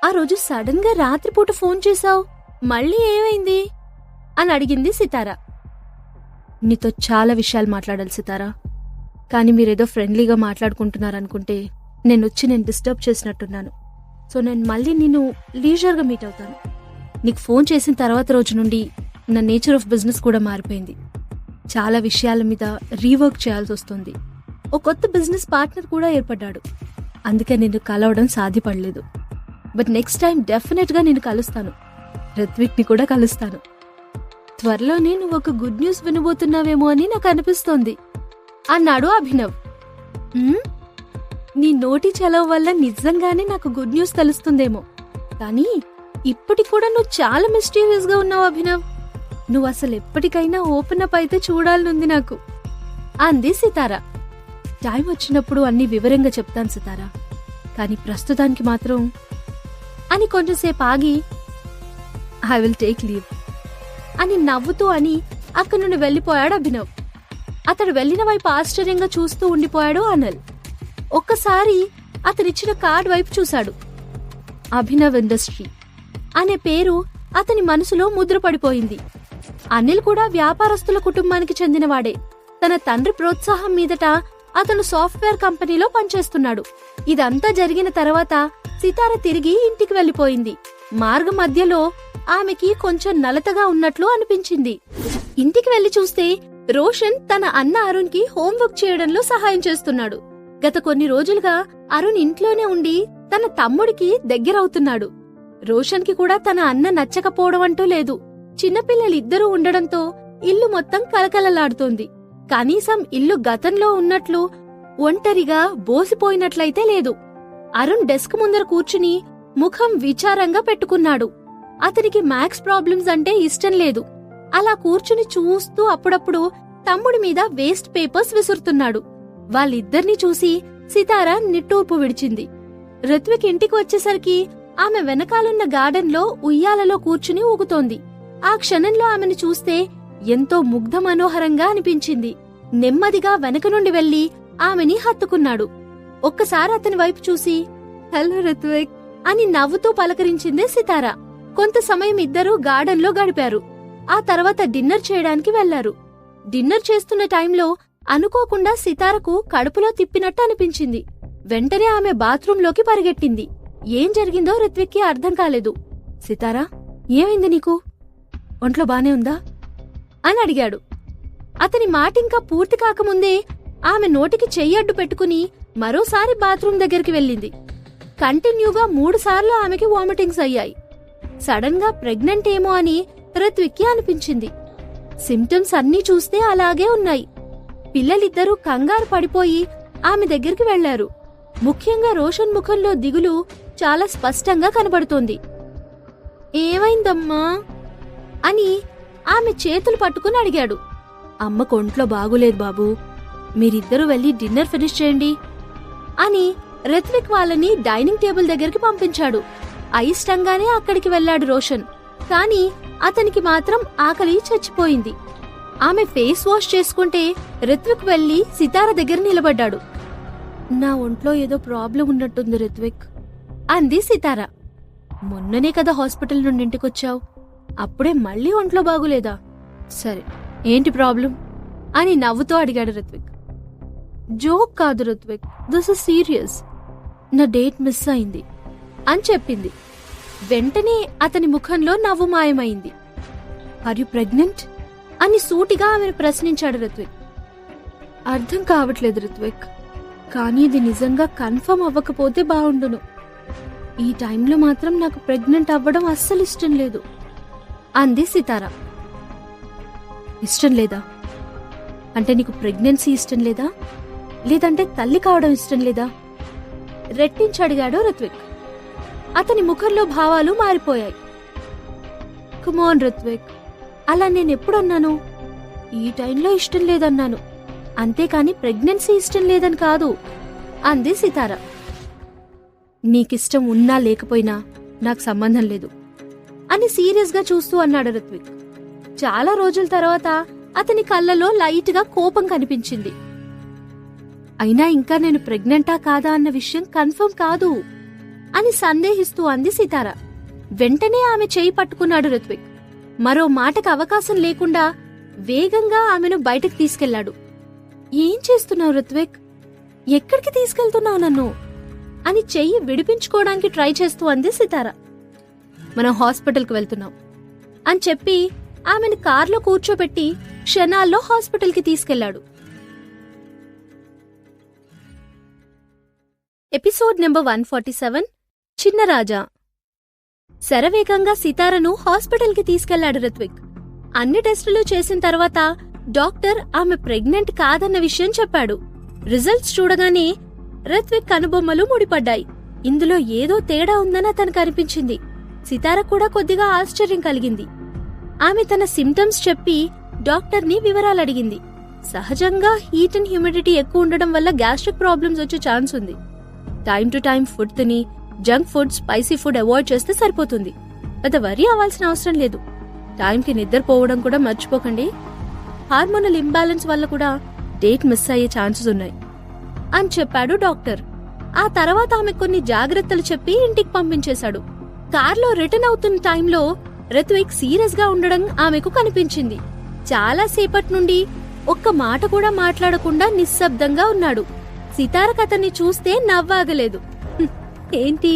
ఆ రోజు సడన్ గా రాత్రిపూట ఫోన్ చేశావు, మళ్ళీ ఏమైంది అని అడిగింది సితార. నీతో చాలా విషయాలు మాట్లాడాలి సితారా, కానీ మీరేదో ఫ్రెండ్లీగా మాట్లాడుకుంటున్నారనుకుంటే నేను డిస్టర్బ్ చేసినట్టున్నాను. సో నేను మళ్ళీ నిన్ను లీజర్గా మీట్ అవుతాను. నీకు ఫోన్ చేసిన తర్వాత రోజు నుండి నా నేచర్ ఆఫ్ బిజినెస్ కూడా మారిపోయింది. చాలా విషయాల మీద రీవర్క్ చేయాల్సి వస్తుంది. ఓ కొత్త బిజినెస్ పార్ట్నర్ కూడా ఏర్పడ్డాడు. అందుకే నిన్ను కలవడం సాధ్యపడలేదు. బట్ నెక్స్ట్ టైం డెఫినెట్ గా నిన్ను కలుస్తాను. రిత్విక్ ని కూడా కలుస్తాను. త్వరలోనే నువ్వు ఒక గుడ్ న్యూస్ వినబోతున్నావేమో అని నాకు అనిపిస్తోంది అన్నాడు అభినవ్. నీ నోటి చలవ వల్ల నిజంగానే నాకు గుడ్ న్యూస్ తెలుస్తుందేమో, కానీ ఇప్పటికి కూడా నువ్వు చాలా మిస్టీరియస్ గా ఉన్నావు అభినవ్. నువ్వు అసలు ఎప్పటికైనా ఓపెన్ అప్ అయితే చూడాలనుంది నాకు అంది సితార. టైం వచ్చినప్పుడు అన్ని వివరంగా చెప్తాను సితారా, కానీ ప్రస్తుతానికి మాత్రం అని కొంచెంసేపు ఆగి, ఐ విల్ టేక్ లీవ్ అని నవ్వుతూ అని అక్కడి నుండి వెళ్లిపోయాడు అభినవ్. అతడు వెళ్లిన వైపు ఆశ్చర్యంగా చూస్తూ ఉండిపోయాడు అనిల్. ఒక్కసారి అతనిచ్చిన కార్డ్ వైపు చూశాడు. అభినవ్ ఇండస్ట్రీ అనే పేరు అతని మనసులో ముద్రపడిపోయింది. అనిల్ కూడా వ్యాపారస్తుల కుటుంబానికి చెందినవాడే. తన తండ్రి ప్రోత్సాహం మీదట అతను సాఫ్ట్వేర్ కంపెనీలో పనిచేస్తున్నాడు. ఇదంతా జరిగిన తర్వాత సితార తిరిగి ఇంటికి వెళ్లిపోయింది. మార్గ మధ్యలో ఆమెకి కొంచెం నలతగా ఉన్నట్లు అనిపించింది. ఇంటికి వెళ్లి చూస్తే రోషన్ తన అన్న అరుణ్ కి హోంవర్క్ చేయడంలో సహాయం చేస్తున్నాడు. గత కొన్ని రోజులుగా అరుణ్ ఇంట్లోనే ఉండి తన తమ్ముడికి దగ్గరవుతున్నాడు. రోషన్ కి కూడా తన అన్న నచ్చకపోవడం అంటూ లేదు. చిన్నపిల్లలిద్దరూ ఉండడంతో ఇల్లు మొత్తం కలకలలాడుతోంది. కనీసం ఇల్లు గతంలో ఉన్నట్లు ఒంటరిగా బోసిపోయినట్లయితే లేదు. అరుణ్ డెస్క్ ముందర కూర్చుని ముఖం విచారంగా పెట్టుకున్నాడు. అతనికి మ్యాథ్స్ ప్రాబ్లమ్స్ అంటే ఇష్టం లేదు. అలా కూర్చుని చూస్తూ అప్పుడప్పుడు తమ్ముడి మీద వేస్ట్ పేపర్స్ విసురుతున్నాడు. వాళ్ళిద్దర్నీ చూసి సితార నిట్టూర్పు విడిచింది. రిత్విక్ ఇంటికి వచ్చేసరికి ఆమె వెనకాలన్న గార్డెన్లో ఉయ్యాలలో కూర్చుని ఊగుతోంది. ఆ క్షణంలో ఆమెను చూస్తే ఎంతో ముగ్ధ మనోహరంగా అనిపించింది. నెమ్మదిగా వెనక నుండి వెళ్లి ఆమెని హత్తుకున్నాడు. ఒక్కసారి అతని వైపు చూసి, హలో రిత్విక్ అని నవ్వుతూ పలకరించింది సితార. కొంత సమయం ఇద్దరూ గార్డెన్లో గడిపారు. ఆ తర్వాత డిన్నర్ చేయడానికి వెళ్లారు. డిన్నర్ చేస్తున్న టైంలో అనుకోకుండా సితారకు కడుపులో తిప్పినట్టు అనిపించింది. వెంటనే ఆమె బాత్రూంలోకి పరిగెట్టింది. ఏం జరిగిందో రిత్విక్ కి అర్థం కాలేదు. సితారా, ఏమైంది నీకు? ఒంట్లో బానే ఉందా అని అడిగాడు. అతని మాటింకా పూర్తి కాకముందే ఆమె నోటికి చెయ్యడ్డు పెట్టుకుని మరోసారి బాత్రూం దగ్గరికి వెళ్ళింది. కంటిన్యూగా 3 సార్లు ఆమెకి వామిటింగ్స్ అయ్యాయి. సడన్ గా ప్రెగ్నెంట్ ఏమో అని రిత్విక్కి అనిపించింది. సిమ్టమ్స్ అన్నీ చూస్తే అలాగే ఉన్నాయి. పిల్లలిద్దరూ కంగారు పడిపోయి ఆమె దగ్గరికి వెళ్లారు. ముఖ్యంగా రోషన్ ముఖంలో దిగులు చాలా స్పష్టంగా కనబడుతోంది. ఏమైందమ్మా అని ఆమె చేతులు పట్టుకుని అడిగాడు. అమ్మకు ఒంట్లో బాగులేదు బాబూ, మీరిద్దరూ వెళ్లి డిన్నర్ ఫినిష్ చేయండి అని రిత్విక్ వాళ్ళని డైనింగ్ టేబుల్ దగ్గరికి పంపించాడు. అయిష్టంగానే అక్కడికి వెళ్లాడు రోషన్. కాని అతనికి మాత్రం ఆకలి చచ్చిపోయింది. ఆమె ఫేస్ వాష్ చేసుకుంటే రిత్విక్ వెళ్లి సితార దగ్గర నిలబడ్డాడు. నా ఒంట్లో ఏదో ప్రాబ్లం ఉన్నట్టుంది రిత్విక్ అంది సితార. మొన్ననే కదా హాస్పిటల్ నుండి ఇంటికొచ్చావు, అప్పుడే మళ్ళీ ఒంట్లో బాగులేదా? సరే, ఏంటి ప్రాబ్లం అని నవ్వుతో అడిగాడు రిత్విక్. జోక్ కాదు రిత్విక్, దిస్ ఇస్ సీరియస్. నా డేట్ మిస్ అయింది అని చెప్పింది. వెంటనే అతని ముఖంలో నవ్వు మాయమైంది. ఆర్ యు ప్రెగ్నెంట్ అని సూటిగా ఆమెను ప్రశ్నించాడు రిత్విక్. అర్థం కావట్లేదు రిత్విక్, కానీ ఇది నిజంగా కన్ఫర్మ్ అవ్వకపోతే బాగుండును. ఈ టైంలో మాత్రం నాకు ప్రెగ్నెంట్ అవ్వడం అస్సలు ఇష్టం లేదు అంది సితార. ఇష్టం లేదా అంటే నీకు ప్రెగ్నెన్సీ ఇష్టం లేదా, లేదంటే తల్లి కావడం ఇష్టం లేదా? రెట్టించడిగాడు రిత్విక్. అతని ముఖంలో భావాలు మారిపోయాయి. కమాన్ రిత్విక్, అలా నేనెప్పుడన్నాను? ఈ టైంలో ఇష్టం లేదన్నాను, అంతేకాని ప్రెగ్నెన్సీ ఇష్టం లేదని కాదు అంది సితార. నీకిష్టం ఉన్నా లేకపోయినా నాకు సంబంధం లేదు అని సీరియస్ గా చూస్తూ అన్నాడు రిత్విక్. చాలా రోజుల తర్వాత అతని కళ్ళలో లైట్ గా కోపం కనిపించింది. అయినా ఇంకా నేను ప్రెగ్నెంటా కాదా అన్న విషయం కన్ఫర్మ్ కాదు అని సందేహిస్తూ అంది సితార. వెంటనే ఆమె చేయి పట్టుకున్నాడు రిత్విక్. మరో మాటకు అవకాశం లేకుండా వేగంగా ఆమెను బయటకు తీసుకెళ్లాడు. ఏం చేస్తున్నావు రిత్విక్? ఎక్కడికి తీసుకెళ్తున్నావు నన్ను అని చెయ్యి విడిపించుకోవడానికి ట్రై చేస్తూ అంది సితార. మనం హాస్పిటల్కి వెళ్తున్నాం అని చెప్పి ఆమెను కార్లో కూర్చోబెట్టి క్షణాల్లో హాస్పిటల్కి తీసుకెళ్లాడు. Episode number 147 Chinnaraja. శరవేగంగా సితారను హాస్పిటల్కి తీసుకెళ్లాడు రిత్విక్. అన్ని టెస్టులు చేసిన తర్వాత డాక్టర్ ఆమె ప్రెగ్నెంట్ కాదన్న విషయం చెప్పాడు. రిజల్ట్స్ చూడగానే రిత్విక్ కనుబొమ్మలు ముడిపడ్డాయి. ఇందులో ఏదో తేడా ఉందని అతనికి అనిపించింది. సితార కూడా కొద్దిగా ఆశ్చర్యం కలిగింది. ఆమె తన సిమ్టమ్స్ చెప్పి డాక్టర్ని వివరాలడిగింది. సహజంగా హీట్ అండ్ హ్యూమిడిటీ ఎక్కువ ఉండడం వల్ల గ్యాస్ట్రిక్ ప్రాబ్లమ్స్ వచ్చే ఛాన్స్ ఉంది. టైం టు టైం ఫుడ్ తిని junk food, spicy food avoid చేస్తే సరిపోతుంది. పెద్ద వరీ అవ్వాల్సిన అవసరం లేదు. టైంకి నిద్రపోవడం కూడా మర్చిపోకండి. హార్మోనల్ ఇంబ్యాలెన్స్ వల్ల కూడా డేట్ మిస్ అయ్యే ఛాన్సెస్ ఉన్నాయి అని చెప్పాడు డాక్టర్. ఆ తర్వాత ఆమె కొన్ని జాగ్రత్తలు చెప్పి ఇంటికి పంపించేశాడు. కార్లో రిటర్న్ అవుతున్న టైంలో రిత్విక్ సీరియస్ గా ఉండడం ఆమెకు కనిపించింది. చాలా సేపటి నుండి ఒక్క మాట కూడా మాట్లాడకుండా నిశ్శబ్దంగా ఉన్నాడు. సితారకు అతన్ని చూస్తే నవ్వాగలేదు. ఏంటి,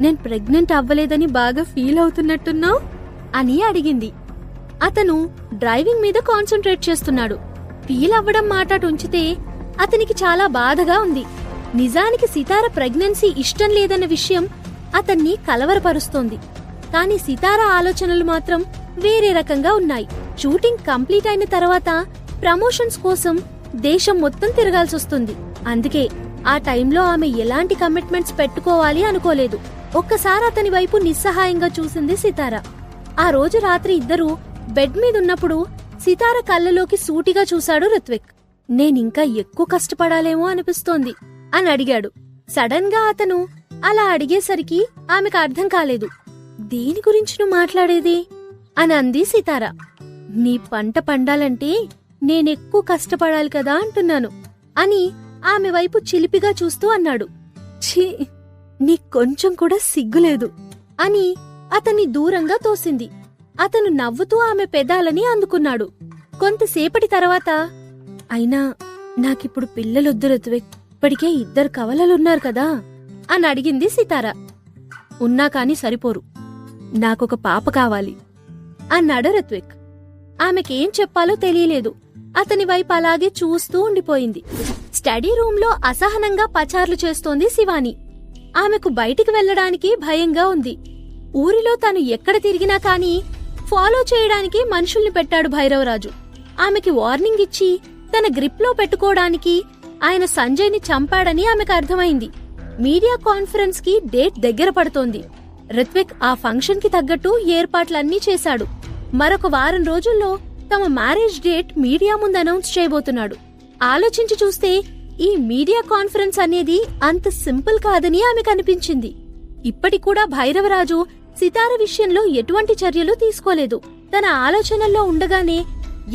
నేను ప్రెగ్నెంట్ అవ్వలేదని బాగా ఫీల్ అవుతున్నట్టున్నావు అని అడిగింది. అతను డ్రైవింగ్ మీద కాన్సంట్రేట్ చేస్తున్నాడు. ఫీల్ అవ్వడం మాట ఉంచితే అతనికి చాలా బాధగా ఉంది. నిజానికి సితార ప్రెగ్నెన్సీ ఇష్టం లేదన్న విషయం అతన్ని కలవరపరుస్తోంది. కాని సితార ఆలోచనలు మాత్రం వేరే రకంగా ఉన్నాయి. షూటింగ్ కంప్లీట్ అయిన తర్వాత ప్రమోషన్స్ కోసం దేశం మొత్తం తిరగాల్సొస్తుంది. అందుకే ఆ టైంలో ఆమె ఎలాంటి కమిట్మెంట్స్ పెట్టుకోవాలి అనుకోలేదు. ఒక్కసారి అతని వైపు నిస్సహాయంగా చూసింది సితార. ఆ రోజు రాత్రి ఇద్దరూ బెడ్ మీదున్నప్పుడు సితార కళ్ళలోకి సూటిగా చూశాడు రిత్విక్. నేనింకా ఎక్కువ కష్టపడాలేమో అనిపిస్తోంది అని అడిగాడు. సడన్ గా అతను అలా అడిగేసరికి ఆమెకు అర్థం కాలేదు. దేని గురించి నువ్వు మాట్లాడేది అని అంది సితార. నీ పంట పండాలంటే నేనెక్కువ కష్టపడాలి కదా అంటున్నాను అని ఆమె వైపు చిలిపిగా చూస్తూ అన్నాడు. ఛీ, నీకొంచెం కూడా సిగ్గులేదు అని అతన్ని దూరంగా తోసింది. అతను నవ్వుతూ ఆమె పెదాలని అందుకున్నాడు. కొంతసేపటి తర్వాత, అయినా నాకిప్పుడు పిల్లలొద్దు రిత్విక్, ఇప్పటికే 2 కవలలున్నారు కదా అని అడిగింది సితార. ఉన్నా కాని సరిపోరు, నాకొక పాప కావాలి అన్నాడు రిత్విక్. ఆమెకేం చెప్పాలో తెలియలేదు. అతని వైపు అలాగే చూస్తూ ఉండిపోయింది. స్టడీ రూంలో అసహనంగా పచార్లు చేస్తోంది శివాని. ఆమెకు బయటికి వెళ్లడానికి భయంగా ఉంది. ఊరిలో తను ఎక్కడ తిరిగినా కాని ఫాలో చేయడానికి మనుషుల్ని పెట్టాడు భైరవరాజు. ఆమెకి వార్నింగ్ ఇచ్చి తన గ్రిప్లో పెట్టుకోవడానికి ఆయన సంజయ్ని చంపాడని ఆమెకు అర్థమైంది. మీడియా కాన్ఫరెన్స్ కి డేట్ దగ్గర పడుతోంది. రిత్విక్ ఆ ఫంక్షన్ కి తగ్గట్టు ఏర్పాట్లన్నీ చేశాడు. మరొక వారం రోజుల్లో తమ మ్యారేజ్ డేట్ మీడియా ముందు అనౌన్స్ చేయబోతున్నాడు. ఆలోచించి చూస్తే ఈ మీడియా కాన్ఫరెన్స్ అనేది అంత సింపుల్ కాదని ఆమెకు అనిపించింది. ఇప్పటికూడా భైరవరాజు సితార విషయంలో ఎటువంటి చర్యలు తీసుకోలేదు. తన ఆలోచనల్లో ఉండగానే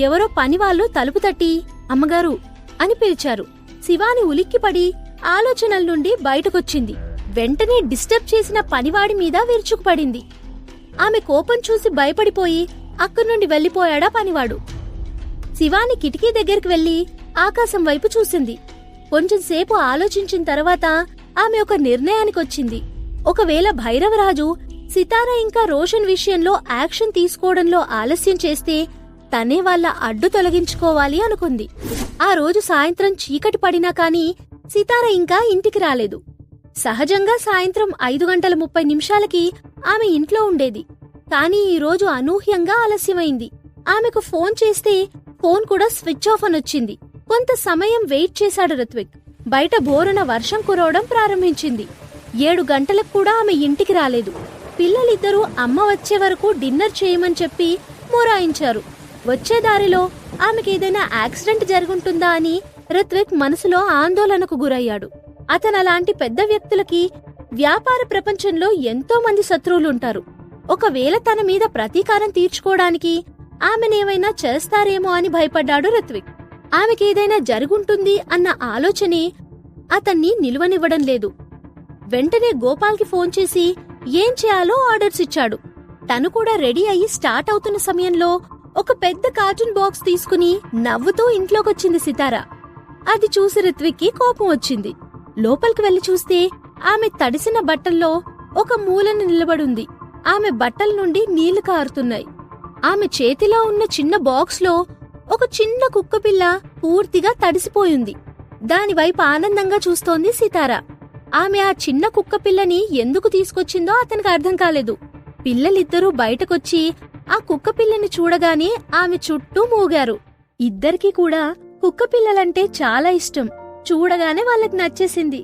ఎవరో పనివాళ్లు తలుపు తట్టి అమ్మగారు అని పిలిచారు. శివాని ఉలిక్కిపడి ఆలోచనల నుండి బయటకొచ్చింది. వెంటనే డిస్టర్బ్ చేసిన పనివాడి మీద విరుచుకుపడింది. ఆమె కోపం చూసి భయపడిపోయి అక్కడి నుండి వెళ్లిపోయాడా పనివాడు. శివాని కిటికీ దగ్గరికి వెళ్లి ఆకాశం వైపు చూసింది. కొంచెంసేపు ఆలోచించిన తర్వాత ఆమె ఒక నిర్ణయానికొచ్చింది. ఒకవేళ భైరవరాజు సితార ఇంకా రోషన్ విషయంలో యాక్షన్ తీసుకోవడంలో ఆలస్యం చేస్తే తనే వాళ్ళ అడ్డు తొలగించుకోవాలి అనుకుంది. ఆ రోజు సాయంత్రం చీకటి పడినా కాని సితార ఇంకా ఇంటికి రాలేదు. సహజంగా సాయంత్రం 5:30 ఆమె ఇంట్లో ఉండేది. కాని ఈరోజు అనూహ్యంగా ఆలస్యమైంది. ఆమెకు ఫోన్ చేస్తే ఫోన్ కూడా స్విచ్ ఆఫ్ అనొచ్చింది. కొంత సమయం వెయిట్ చేశాడు రిత్విక్. బయట బోరున వర్షం కురవడం ప్రారంభించింది. 7 గంటలకు కూడా ఆమె ఇంటికి రాలేదు. పిల్లలిద్దరూ అమ్మ వచ్చే వరకు డిన్నర్ చేయమని చెప్పి మొరాయించారు. వచ్చే దారిలో ఆమెకేదైనా యాక్సిడెంట్ జరుగుంటుందా అని రిత్విక్ మనసులో ఆందోళనకు గురయ్యాడు. అతనలాంటి పెద్ద వ్యక్తులకి వ్యాపార ప్రపంచంలో ఎంతో మంది శత్రువులుంటారు. ఒకవేళ తన మీద ప్రతీకారం తీర్చుకోవడానికి ఆమెనేమైనా చేస్తారేమో అని భయపడ్డాడు రిత్విక్. ఆమెకేదైనా జరుగుంటుంది అన్న ఆలోచనే అతన్ని నిలువనివ్వడం లేదు. వెంటనే గోపాల్కి ఫోన్ చేసి ఏం చేయాలో ఆర్డర్స్ ఇచ్చాడు. తను కూడా రెడీ అయ్యి స్టార్ట్ అవుతున్న సమయంలో ఒక పెద్ద కార్టూన్ బాక్స్ తీసుకుని నవ్వుతూ ఇంట్లోకొచ్చింది సితార. అది చూసి రిత్విక్కి కోపం వచ్చింది. లోపలికి వెళ్లి చూస్తే ఆమె తడిసిన బట్టల్లో ఒక మూలన నిలబడుంది. ఆమె బట్టల నుండి నీళ్లు కారుతున్నాయి. ఆమె చేతిలో ఉన్న చిన్న బాక్స్లో ఒక చిన్న కుక్కపిల్ల పూర్తిగా తడిసిపోయింది. దానివైపు ఆనందంగా చూస్తోంది సితార. ఆమె ఆ చిన్న కుక్కపిల్లని ఎందుకు తీసుకొచ్చిందో అతనికి అర్థం కాలేదు. పిల్లలిద్దరూ బయటకొచ్చి ఆ కుక్కపిల్లని చూడగానే ఆమె చుట్టూ మూగారు. ఇద్దరికీ కూడా కుక్కపిల్లలంటే చాలా ఇష్టం. చూడగానే వాళ్ళకి నచ్చేసింది.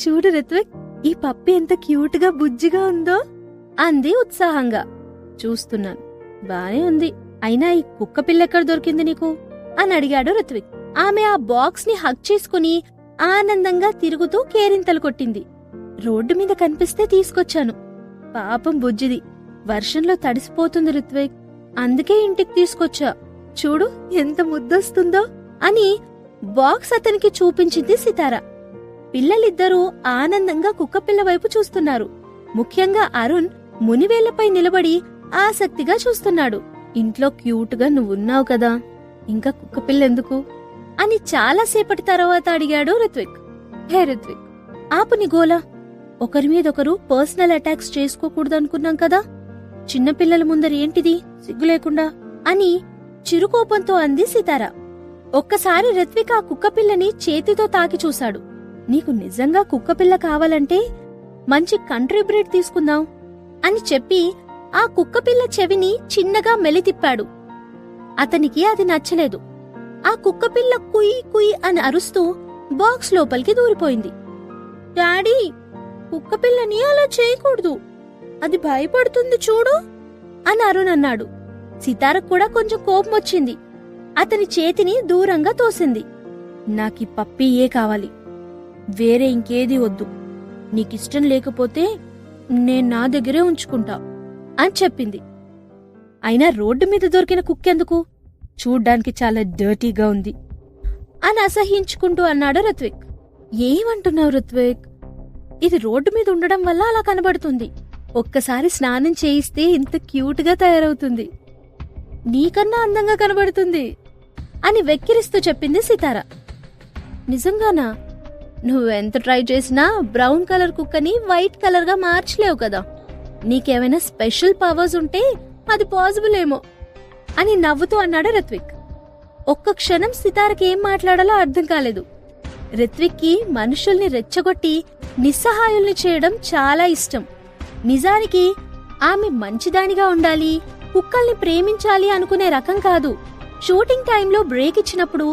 చూడు రిత్విక్, ఈ పప్పి ఎంత క్యూట్గా బుజ్జిగా ఉందో అంది ఉత్సాహంగా. చూస్తున్నాను, బానే ఉంది. అయినా ఈ కుక్కపిల్లెక్కడ దొరికింది నీకు అని అడిగాడు రిత్విక్. ఆమె ఆ బాక్స్ ని హగ్ చేసుకుని ఆనందంగా తిరుగుతూ కేరింతలు కొట్టింది. రోడ్డు మీద కనిపిస్తే తీసుకొచ్చాను. పాపం బుజ్జిది వర్షంలో తడిసిపోతుంది రిత్విక్, అందుకే ఇంటికి తీసుకొచ్చా. చూడు ఎంత ముద్దొస్తుందో అని బాక్స్ అతనికి చూపించింది సితార. పిల్లలిద్దరూ ఆనందంగా కుక్కపిల్ల వైపు చూస్తున్నారు. ముఖ్యంగా అరుణ్ మునివేళ్లపై నిలబడి ఆసక్తిగా చూస్తున్నాడు. ఇంట్లో క్యూట్గా నువ్వున్నావు కదా, ఇంకా కుక్కపిల్లెందుకు అని చాలాసేపటి తర్వాత అడిగాడు రిత్విక్. హే రిత్విక్, ఆపుని గోలా. ఒకరి మీదొకరు పర్సనల్ అటాక్స్ చేసుకోకూడదనుకున్నాం కదా, చిన్నపిల్లల ముందర ఏంటిది సిగ్గు లేకుండా అని చిరుకోపంతో అంది సితార. ఒక్కసారి రిత్విక్ ఆ కుక్కపిల్లని చేతితో తాకి చూశాడు. నీకు నిజంగా కుక్కపిల్ల కావాలంటే మంచి కంట్రీ బ్రీడ్ తీసుకుందాం అని చెప్పి ఆ కుక్కపిల్ల చెవిని చిన్నగా మెలితిప్పాడు. అతనికి అది నచ్చలేదు. ఆ కుక్కపిల్ల కుయ్ కుయ్ అని అరుస్తూ బాక్స్ లోపలికి దూరిపోయింది. డాడీ, కుక్కపిల్లని అలా చేయకూడదు, అది భయపడుతుంది చూడు అని అరుణ్ అన్నాడు. సితారకు కూడా కొంచెం కోపం వచ్చింది. అతని చేతిని దూరంగా తోసింది. నాకీ పప్పీయే కావాలి, వేరే ఇంకేదీ వద్దు. నీకిష్టం లేకపోతే నేను నా దగ్గరే ఉంచుకుంటా అని చెప్పింది. అయినా రోడ్డు మీద దొరికిన కుక్కెందుకు, చూడ్డానికి చాలా డర్టీగా ఉంది అని అసహించుకుంటూ అన్నాడు రిత్విక్. ఏమంటున్నావు రిత్విక్, ఇది రోడ్డు మీద ఉండడం వల్ల అలా కనబడుతుంది. ఒక్కసారి స్నానం చేయిస్తే ఇంత క్యూట్గా తయారవుతుంది, నీకన్నా అందంగా కనబడుతుంది అని వెక్కిరిస్తూ చెప్పింది సితార. నిజంగానా? నువ్వెంత ట్రై చేసినా బ్రౌన్ కలర్ కుక్కని వైట్ కలర్ గా మార్చలేవు కదా, నీకేమైనా స్పెషల్ పవర్స్ ఉంటే అది పాసిబుల్ ఏమో అని నవ్వుతూ అన్నాడు రిత్విక్. ఒక్క క్షణం సితారకి ఏం మాట్లాడాలో అర్థం కాలేదు. రిత్విక్ కి మనుషుల్ని రెచ్చగొట్టి నిస్సహాయుల్ని చేయడం చాలా ఇష్టం. నిజానికి ఆమె మంచిదానిగా ఉండాలి, కుక్కల్ని ప్రేమించాలి అనుకునే రకం కాదు. షూటింగ్ టైంలో బ్రేక్ ఇచ్చినప్పుడు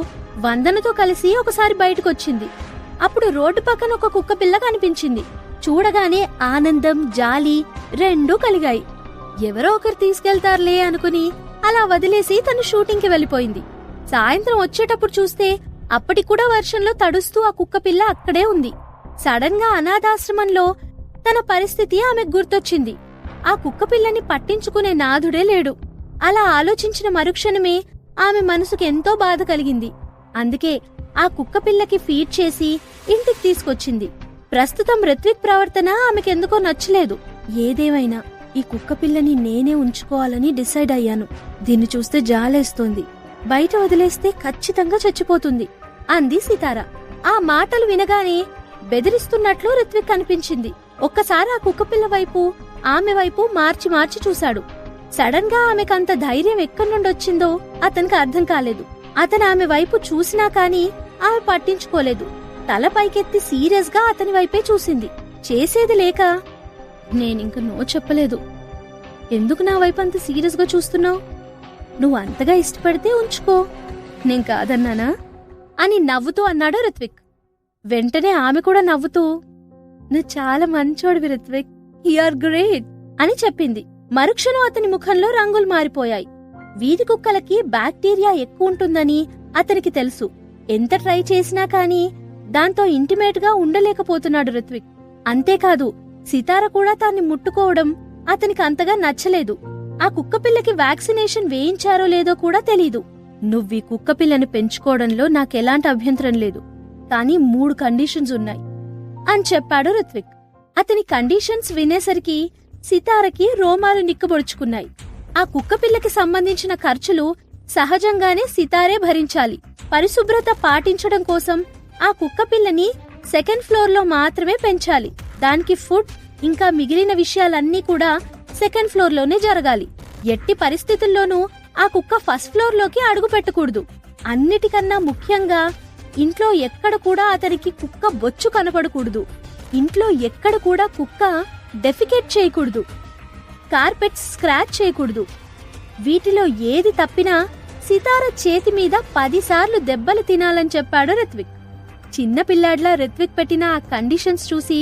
వందనతో కలిసి ఒకసారి బయటకొచ్చింది. అప్పుడు రోడ్డు పక్కన ఒక కుక్క పిల్ల కనిపించింది. చూడగానే ఆనందం, జాలి రెండూ కలిగాయి. ఎవరో ఒకరు తీసుకెళ్తారులే అనుకుని అలా వదిలేసి తను షూటింగ్కి వెళ్ళిపోయింది. సాయంత్రం వచ్చేటప్పుడు చూస్తే అప్పటికి కూడా వర్షంలో తడుస్తూ ఆ కుక్క పిల్ల అక్కడే ఉంది. సడన్ గా అనాథాశ్రమంలో తన పరిస్థితి ఆమెకు గుర్తొచ్చింది. ఆ కుక్క పిల్లని పట్టించుకునే నాథుడే లేడు. అలా ఆలోచించిన మరుక్షణమే ఆమె మనసుకు ఎంతో బాధ కలిగింది. అందుకే ఆ కుక్క పిల్లకి ఫీడ్ చేసి ఇంటికి తీసుకొచ్చింది. ప్రస్తుతం రిత్విక్ ప్రవర్తన ఆమెకెందుకో నచ్చలేదు. ఏదేమైనా ఈ కుక్క పిల్లని నేనే ఉంచుకోవాలని డిసైడ్ అయ్యాను. దీన్ని చూస్తే జాలేస్తోంది. బయట వదిలేస్తే ఖచ్చితంగా చచ్చిపోతుంది అంది సితార. ఆ మాటలు వినగానే బెదిరిస్తున్నట్లు రిత్విక్ కనిపించింది. ఒక్కసారి ఆ కుక్కపిల్ల వైపు ఆమె వైపు మార్చి మార్చి చూశాడు. సడన్ గా ఆమెకంత ధైర్యం ఎక్కడి నుండొచ్చిందో అతనికి అర్థం కాలేదు. అతను ఆమె వైపు చూసినా కాని ఆమె పట్టించుకోలేదు. తల పైకెత్తి సీరియస్ గా అతని వైపే చూసింది. చేసేది లేక, నేనింక నో చెప్పలేదు. ఎందుకు నా వైపు అంత సీరియస్ గా చూస్తున్నావు? నువ్వు అంతగా ఇష్టపడితే ఉంచుకో, నేను కాదన్నానా అని నవ్వుతూ అన్నాడు రిత్విక్. వెంటనే ఆమె కూడా నవ్వుతూ, నువ్వు చాలా మంచోడివి రిత్విక్, యు ఆర్ గ్రేట్ అని చెప్పింది. మరుక్షణం అతని ముఖంలో రంగులు మారిపోయాయి. వీధి కుక్కలకి బ్యాక్టీరియా ఎక్కువ ఉంటుందని అతనికి తెలుసు. ఎంత ట్రై చేసినా కాని దాంతో ఇంటిమేట్ గా ఉండలేకపోతున్నాడు రిత్విక్. అంతేకాదు, సితార కూడా తాన్ని ముట్టుకోవడం అతనికి అంతగా నచ్చలేదు. ఆ కుక్కపిల్లకి వ్యాక్సినేషన్ వేయించారో లేదో కూడా తెలీదు. నువ్వీ కుక్కపిల్లని పెంచుకోవడంలో నాకెలాంటి అభ్యంతరం లేదు, కానీ 3 కండిషన్స్ ఉన్నాయి అని చెప్పాడు రిత్విక్. అతని కండిషన్స్ వినేసరికి సితారకి రోమాలు నిక్కబొడుచుకున్నాయి. ఆ కుక్కపిల్లకి సంబంధించిన ఖర్చులు సహజంగానే సితారే భరించాలి. పరిశుభ్రత పాటించడం కోసం ఆ కుక్కపిల్లని 2nd ఫ్లోర్లో మాత్రమే పెంచాలి. దానికి ఫుడ్ ఇంకా మిగిలిన విషయాలన్నీ కూడా 2nd ఫ్లోర్లోనే జరగాలి. ఎట్టి పరిస్థితుల్లోనూ ఆ కుక్క 1st ఫ్లోర్లోకి అడుగు పెట్టకూడదు. అన్నిటికన్నా ముఖ్యంగా ఇంట్లో ఎక్కడ కూడా అతనికి కుక్క బొచ్చు కనపడకూడదు. ఇంట్లో ఎక్కడ కూడా కుక్క డెఫికేట్ చేయకూడదు. కార్పెట్స్ స్క్రాచ్ చేయకూడదు. వీటిలో ఏది తప్పినా సితార చేతి మీద 10 సార్లు దెబ్బలు తినాలని చెప్పాడు రిత్విక్. చిన్న పిల్లాడ్లా రిత్విక్ పెట్టిన ఆ కండిషన్స్ చూసి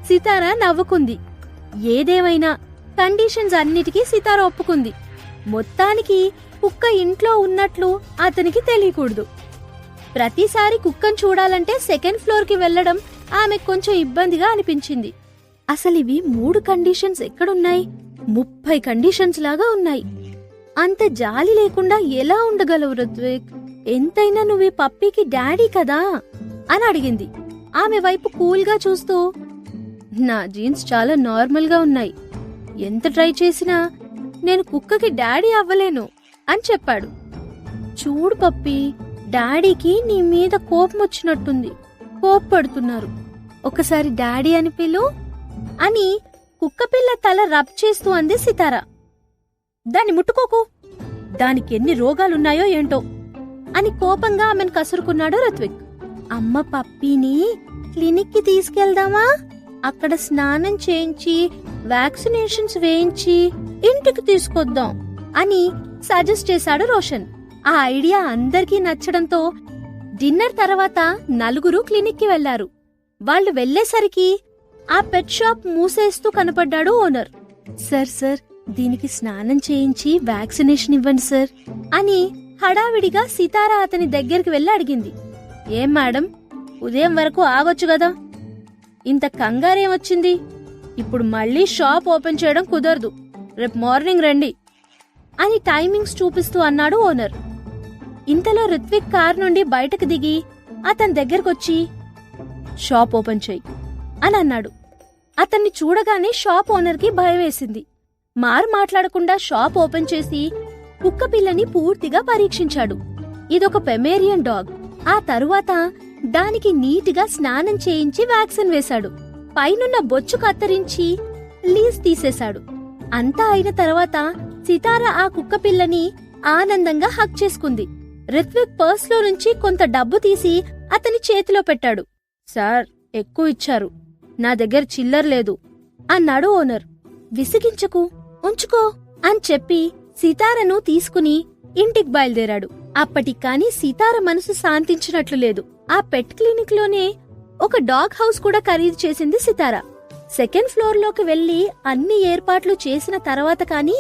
సితార నవ్వుకుంది. ఏదేమైనా కండిషన్స్ అన్నిటికీ సితార ఒప్పుకుంది. మొత్తానికి కుక్క ఇంట్లో ఉన్నట్లు అతనికి తెలియకూడదు. ప్రతిసారి కుక్కను చూడాలంటే 2nd ఫ్లోర్కి వెళ్లడం ఆమె కొంచెం ఇబ్బందిగా అనిపించింది. అసలివి 3 కండిషన్స్ ఎక్కడున్నాయి? 30 కండిషన్స్ లాగా ఉన్నాయి. అంత జాలి లేకుండా ఎలా ఉండగలవు రిత్విక్? ఎంతైనా నువ్వు పప్పీకి డాడీ కదా అని అడిగింది. ఆమె వైపు కూల్గా చూస్తూ, నా జీన్స్ చాలా నార్మల్ గా ఉన్నాయి. ఎంత ట్రై చేసినా నేను కుక్కకి డాడీ అవ్వలేను అని చెప్పాడు. చూడు పప్పీ, డాడీకి నీ మీద కోపం వచ్చినట్టుంది, కోప్పడుతున్నారు. ఒకసారి డాడీ అని పిలు అని కుక్కపిల్ల తల రబ్ చేస్తూ అంది సితార. దాన్ని ముట్టుకోకు, దానికి ఎన్ని రోగాలున్నాయో ఏంటో అని కోపంగా ఆమెను కసురుకున్నాడు రిత్విక్. అమ్మ, పప్పీని క్లినిక్ కి తీసుకెళ్దామా? అక్కడ స్నానం చేయించి వ్యాక్సినేషన్స్ వేయించి ఇంటికి తీసుకొద్దాం అని సజెస్ట్ చేశాడు రోషన్. ఆ ఐడియా అందరికీ నచ్చడంతో డిన్నర్ తర్వాత 4 క్లినిక్ కి వెళ్లారు. వాళ్లు వెళ్లేసరికి ఆ పెట్ షాప్ మూసేస్తూ కనపడ్డాడు ఓనర్. సార్, దీనికి స్నానం చేయించి వ్యాక్సినేషన్ ఇవ్వండి సార్ అని హడావిడిగా సితార అతని దగ్గరికి వెళ్లి అడిగింది. ఏం మేడం, ఉదయం వరకు ఆగొచ్చు కదా, ఇంత కంగారేమొచ్చింది? ఇప్పుడు మళ్ళీ షాప్ ఓపెన్ చేయడం కుదరదు, రేపు మార్నింగ్ రండి అని టైమింగ్స్ చూపిస్తూ అన్నాడు ఓనర్. ఇంతలో రిత్విక్ కార్ నుండి బయటకు దిగి అతని దగ్గరకొచ్చి, షాప్ ఓపెన్ చెయ్యి అని అన్నాడు. అతన్ని చూడగానే షాప్ ఓనర్కి భయం వేసింది. మాట్లాడకుండా షాప్ ఓపెన్ చేసి కుక్కపిల్లని పూర్తిగా పరీక్షించాడు. ఇదొక పెమేరియన్ డాగ్. ఆ తరువాత దానికి నీటిగా స్నానం చేయించి వ్యాక్సిన్ వేశాడు. పైనున్న బొచ్చు కత్తిరించి లీజ్ తీసేశాడు. అంతా అయిన తర్వాత సితార ఆ కుక్కపిల్లని ఆనందంగా హగ్ చేసుకుంది. రిత్విక్ పర్స్లో నుంచి కొంత డబ్బు తీసి అతని చేతిలో పెట్టాడు. సార్, ఎక్కువ ఇచ్చారు, నా దగ్గర చిల్లర లేదు అన్నాడు ఓనర్. విసిగించకు, ఉంచుకో అని చెప్పి సితారను తీసుకుని ఇంటికి బయలుదేరాడు. అప్పటికాని సితార మనసు శాంతించినట్లు లేదు. ఆ పెట్ క్లినిక్ లోనే ఒక డాగ్ హౌస్ కూడా ఖరీదు చేసింది సితార. సెకండ్ ఫ్లోర్ లోకి వెళ్లి అన్ని ఏర్పాట్లు చేసిన తర్వాత కానీ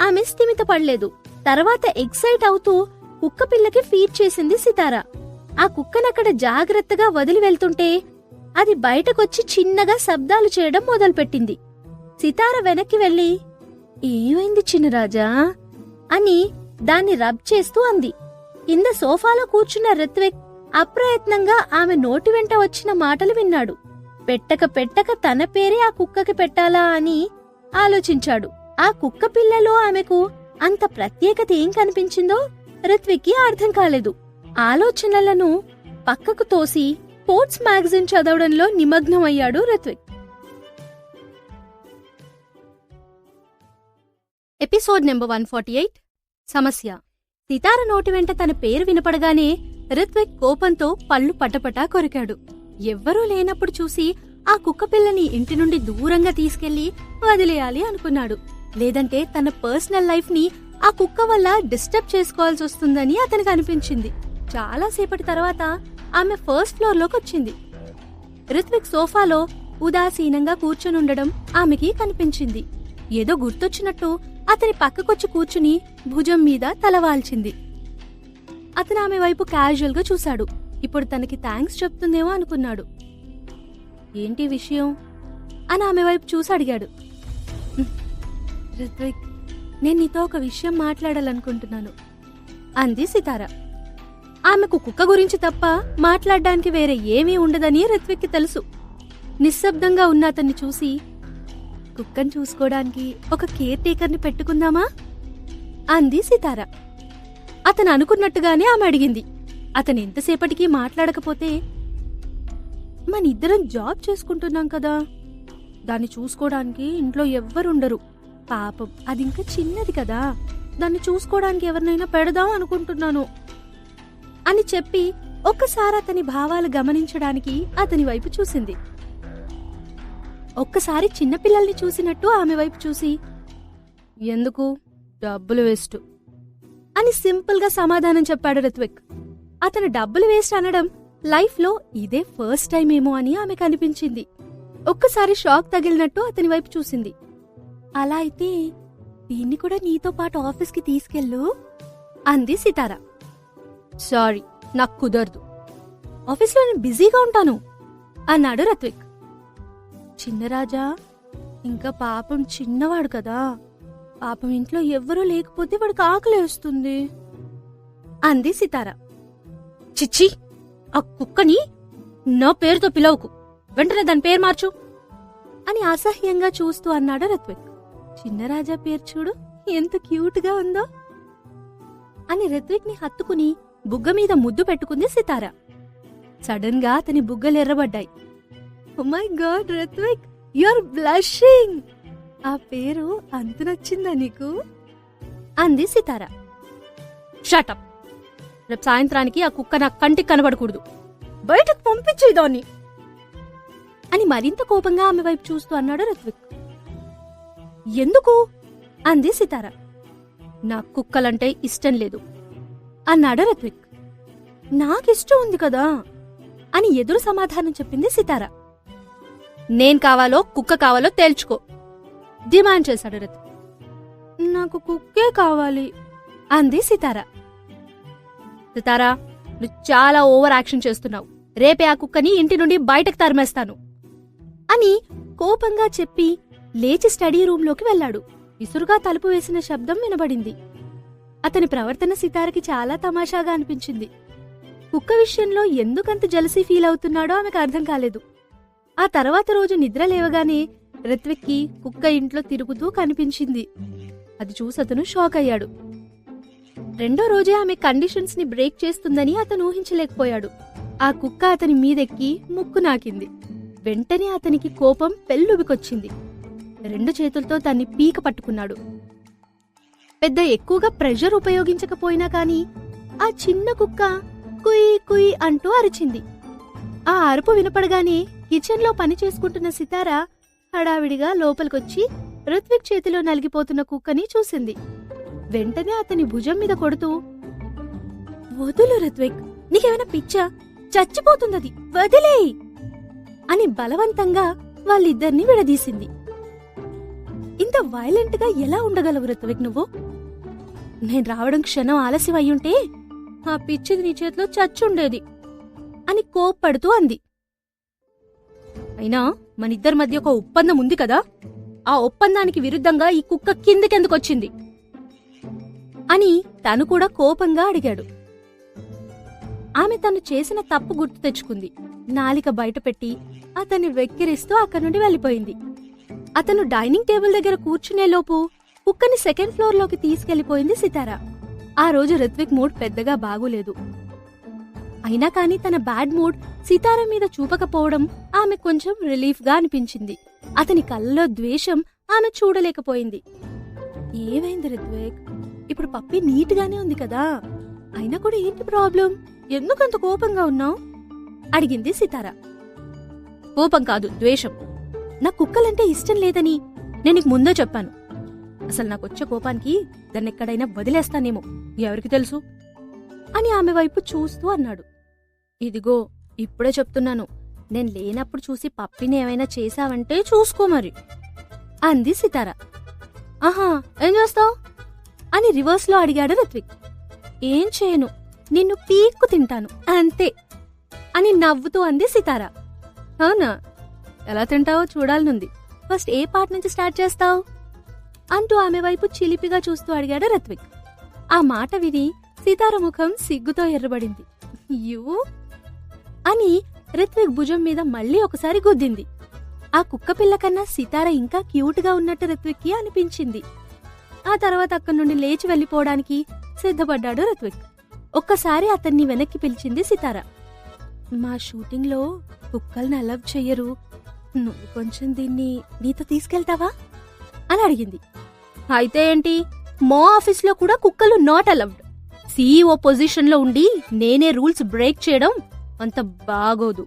ఆమె స్థిమిత పడలేదు. తర్వాత ఎక్సైట్ అవుతూ కుక్క పిల్లకి ఫీడ్ చేసింది సితార. ఆ కుక్కనక్కడ జాగ్రత్తగా వదిలి వెళ్తుంటే అది బయటకొచ్చి చిన్నగా శబ్దాలు చేయడం మొదలుపెట్టింది. సితార వెనక్కి వెళ్లి, ఏమైంది చిన్నరాజా అని దాన్ని రబ్ చేస్తూ అంది. కింద సోఫాలో కూర్చున్న రిత్విక్ అప్రయత్నంగా ఆమె నోటి వెంట వచ్చిన మాటలు విన్నాడు. పెట్టక తన పేరే ఆ కుక్కకి పెట్టాలా అని ఆలోచించాడు. ఆ కుక్క పిల్లలో ఆమెకు అంత ప్రత్యేకత ఏం కనిపించిందో రిత్విక్కి అర్థం కాలేదు. ఆలోచనలను పక్కకు తోసి స్పోర్ట్స్ మ్యాగజైన్ చదవడంలో నిమగ్నమయ్యాడు రిత్విక్. ఎపిసోడ్ నెంబర్ 148 సమస్య. సితార నోటి వెంట తన పేరు వినపడగానే రిత్విక్ కోపంతో పళ్ళు పటపటా కొరికాడు. ఎవ్వరూ లేనప్పుడు చూసి ఆ కుక్కపిల్లని ఇంటి నుండి దూరంగా తీసుకెళ్లి వదిలేయాలి అనుకున్నాడు. లేదంటే తన పర్సనల్ లైఫ్ ని ఆ కుక్క వల్ల డిస్టర్బ్ చేసుకోవాల్సి వస్తుందని అతనికి అనిపించింది. చాలాసేపటి తర్వాత ఆమె ఫస్ట్ ఫ్లోర్ లోకి వచ్చింది. రిత్విక్ సోఫాలో ఉదాసీనంగా కూర్చొనుండడం ఆమెకి కనిపించింది. ఏదో గుర్తొచ్చినట్టు అతని పక్కకొచ్చి కూర్చుని భుజం మీద తలవాల్చింది. అతను ఆమె వైపు క్యాజువల్ గా చూశాడు. ఇప్పుడు తనకి థ్యాంక్స్ చెప్తుందేమో అనుకున్నాడు. ఏంటి విషయం అని ఆమె వైపు చూసి అడిగాడు. రిత్విక్, నేను నీతో ఒక విషయం మాట్లాడాలనుకుంటున్నాను అంది సితార. ఆమెకు కుక్క గురించి తప్ప మాట్లాడడానికి వేరే ఏమీ ఉండదని రిత్విక్ కి తెలుసు. నిశ్శబ్దంగా ఉన్న అతన్ని చూసి, కుక్కను చూసుకోవడానికి ఒక కేర్ టేకర్ని పెట్టుకుందామా అంది సితార. అతను అనుకున్నట్టుగానే ఆమె అడిగింది. అతను ఎంతసేపటికి మాట్లాడకపోతే, మనిద్దరం జాబ్ చేసుకుంటున్నాం కదా, దాన్ని చూసుకోవడానికి ఇంట్లో ఎవ్వరుండరు, పాపం అదింకా చిన్నది కదా, దాన్ని చూసుకోవడానికి ఎవరినైనా పెడదాం అనుకుంటున్నాను అని చెప్పి ఒక్కసారి అతని భావాలు గమనించడానికి అతని వైపు చూసింది. ఒక్కసారి చిన్నపిల్లల్ని చూసినట్టు ఆమె వైపు చూసి, ఎందుకు, డబ్బులు వేస్ట్ అని సింపుల్ గా సమాధానం చెప్పాడు రిత్విక్. అతను డబ్బులు వేస్ట్ అనడం లైఫ్ లో ఇదే ఫస్ట్ టైం ఏమో అని ఆమెకు అనిపించింది. ఒక్కసారి షాక్ తగిలినట్టు అతని వైపు చూసింది. అలా అయితే దీన్ని కూడా నీతో పాటు ఆఫీస్కి తీసుకెళ్ళు అంది సితార. సారీ, నాకు కుదరదు, ఆఫీస్లో నేను బిజీగా ఉంటాను అన్నాడు రిత్విక్. చిన్నరాజా, ఇంకా పాపం చిన్నవాడు కదా, పాపం ఇంట్లో ఎవ్వరూ లేకపోతే వాడికి ఆకలేస్తుంది అంది సితార. చిచ్చి, ఆ కుక్కని నా పేరుతో పిలవకు, వెంటనే దాని పేరు మార్చు అని అసహ్యంగా చూస్తూ అన్నాడు రిత్విక్. చిన్నరాజా పేరు చూడు ఎంత క్యూట్గా ఉందో అని రిత్విక్ ని హత్తుకుని బుగ్గ మీద ముద్దు పెట్టుకుంది సితార. సడన్ గా అతని బుగ్గలు ఎర్రబడ్డాయి. Oh my god Ritvik, you are blushing. ఆ పేరు అంత నచ్చిందా నీకు అంది సితార. షటప్, రేపు సాయంత్రానికి ఆ కుక్క నా కంటికి కనబడకూడదు, బయటకు పంపించేదాన్ని అని మరింత కోపంగా ఆమె వైపు చూస్తూ అన్నాడు రిత్విక్. ఎందుకు అంది సితార. నా కుక్కలంటే ఇష్టం లేదు అన్నాడు రిత్విక్. నాకిష్టం ఉంది కదా అని ఎదురు సమాధానం చెప్పింది సితార. నేను కావాలో కుక్క కావాలో తేల్చుకో డిమాండ్ చేశాడు రిత్విక్. నాకు కుక్కే కావాలి అంది సితార. సితారా, నువ్వు చాలా ఓవర్ యాక్షన్ చేస్తున్నావు, రేపే ఆ కుక్కని ఇంటి నుండి బయటకు తరిమేస్తాను అని కోపంగా చెప్పి లేచి స్టడీ రూంలోకి వెళ్లాడు. విసురుగా తలుపు వేసిన శబ్దం వినబడింది. అతని ప్రవర్తన సితారకి చాలా తమాషాగా అనిపించింది. కుక్క విషయంలో ఎందుకంత జలసీ ఫీల్ అవుతున్నాడో ఆమెకు అర్థం కాలేదు. ఆ తర్వాత రోజు నిద్ర లేవగానే రిత్విక్ కి కుక్క ఇంట్లో తిరుగుతూ కనిపించింది. అది చూసి అతను షాక్ అయ్యాడు. రెండో రోజే ఆమె కండిషన్స్ ని బ్రేక్ చేస్తుందని అతను ఊహించలేకపోయాడు. ఆ కుక్క అతని మీదెక్కి ముక్కు నాకింది. వెంటనే అతనికి కోపం పెల్లుబికొచ్చింది. రెండు చేతులతో దాన్ని పీక పట్టుకున్నాడు. పెద్ద ఎక్కువగా ప్రెషర్ ఉపయోగించకపోయినా కాని ఆ చిన్న కుక్క కుయ్ కుయ్ అంటూ అరిచింది. ఆ అరుపు వినపడగానే కిచెన్లో పని చేసుకుంటున్న సితార హడావిడిగా లోపలికొచ్చి రిత్విక్ చేతిలో నలిగిపోతున్న కుక్కని చూసింది. వెంటనే అతని భుజం మీద కొడుతూ, వదులు రిత్విక్, నీకేమైనా పిచ్చా? చచ్చిపోతుందది, వదిలేయ్ అని బలవంతంగా వాళ్ళిద్దరినీ విడదీసింది. ఇంత వైలెంట్ గా ఎలా ఉండగలవు రిత్విక్ నువ్వు? నేను రావడం క్షణం ఆలస్యం అయ్యుంటే ఆ పిచ్చిది నీ చేతిలో చచ్చుండేది అని కోప్పడుతూ అంది. అయినా మనిద్దరి మధ్య ఒక ఒప్పందం ఉంది కదా, ఆ ఒప్పందానికి విరుద్ధంగా ఈ కుక్క కిందకెందుకొచ్చింది అని తను కూడా కోపంగా అడిగాడు. ఆమె తను చేసిన తప్పు గుర్తు తెచ్చుకుంది. నాలిక బయటపెట్టి అతన్ని వెక్కిరిస్తూ అక్కడి నుండి వెళ్ళిపోయింది. అతను డైనింగ్ టేబుల్ దగ్గర కూర్చునేలోపు కుక్కని సెకండ్ ఫ్లోర్ లోకి తీసుకెళ్లిపోయింది సితార. ఆ రోజు రిత్విక్ మూడ్ పెద్దగా బాగోలేదు. అయినా కాని తన బ్యాడ్ మూడ్ సితార మీద చూపకపోవడం ఆమె కొంచెం రిలీఫ్ గా అనిపించింది. అతని కళ్ళలో ద్వేషం ఆమె చూడలేకపోయింది. ఏమైంది రిత్విక్? ఇప్పుడు పప్పి నీట్ గానే ఉంది కదా, అయినా కూడా ఏంటి ప్రాబ్లం? ఎందుకంత కోపంగా ఉన్నావు అడిగింది సితార. కోపం కాదు, ద్వేషం. నా కుక్కలంటే ఇష్టం లేదని నేను నీకు ముందే చెప్పాను. అసలు నాకొచ్చే కోపానికి దాన్నెక్కడైనా వదిలేస్తానేమో, ఎవరికి తెలుసు అని ఆమె వైపు చూస్తూ అన్నాడు. ఇదిగో ఇప్పుడే చెప్తున్నాను, నేను లేనప్పుడు చూసి పప్పిని ఏమైనా చేశావంటే చూసుకో మరి అంది సితార. ఆహా, ఏం చేస్తావు అని రివర్స్ లో అడిగాడు రిత్విక్. ఏం చేయను, నిన్ను పీక్కు తింటాను అంతే అని నవ్వుతూ అంది సితార. అవునా, ఎలా తింటావో చూడాలనుంది. ఫస్ట్ ఏ పార్ట్ నుంచి స్టార్ట్ చేస్తావు అంటూ ఆమె వైపు చిలిపిగా చూస్తూ అడిగాడు రిత్విక్. ఆ మాట విని సితార ముఖం సిగ్గుతో ఎర్రబడింది. యూ అని రిత్విక్ భుజం మీద మళ్లీ ఒకసారి గుద్దింది. ఆ కుక్కపిల్ల కన్నా సితార ఇంకా క్యూట్ గా ఉన్నట్టు రిత్విక్ కి అనిపించింది. ఆ తర్వాత అక్కడి నుండి లేచి వెళ్లిపోవడానికి సిద్ధపడ్డాడు రిత్విక్. ఒక్కసారి అతన్ని వెనక్కి పిలిచింది సితార. మా షూటింగ్ లో కుక్కల్ని అలవ్ చెయ్యరు, నువ్వు కొంచెం దీన్ని నీతో తీసుకెళ్తావా అని అడిగింది. అయితే ఏంటి, మా ఆఫీస్లో కూడా కుక్కలు నాట్ అలవ్డ్. సీఈఓ పొజిషన్ లో ఉండి నేనే రూల్స్ బ్రేక్ చేయడం అంత బాగోదు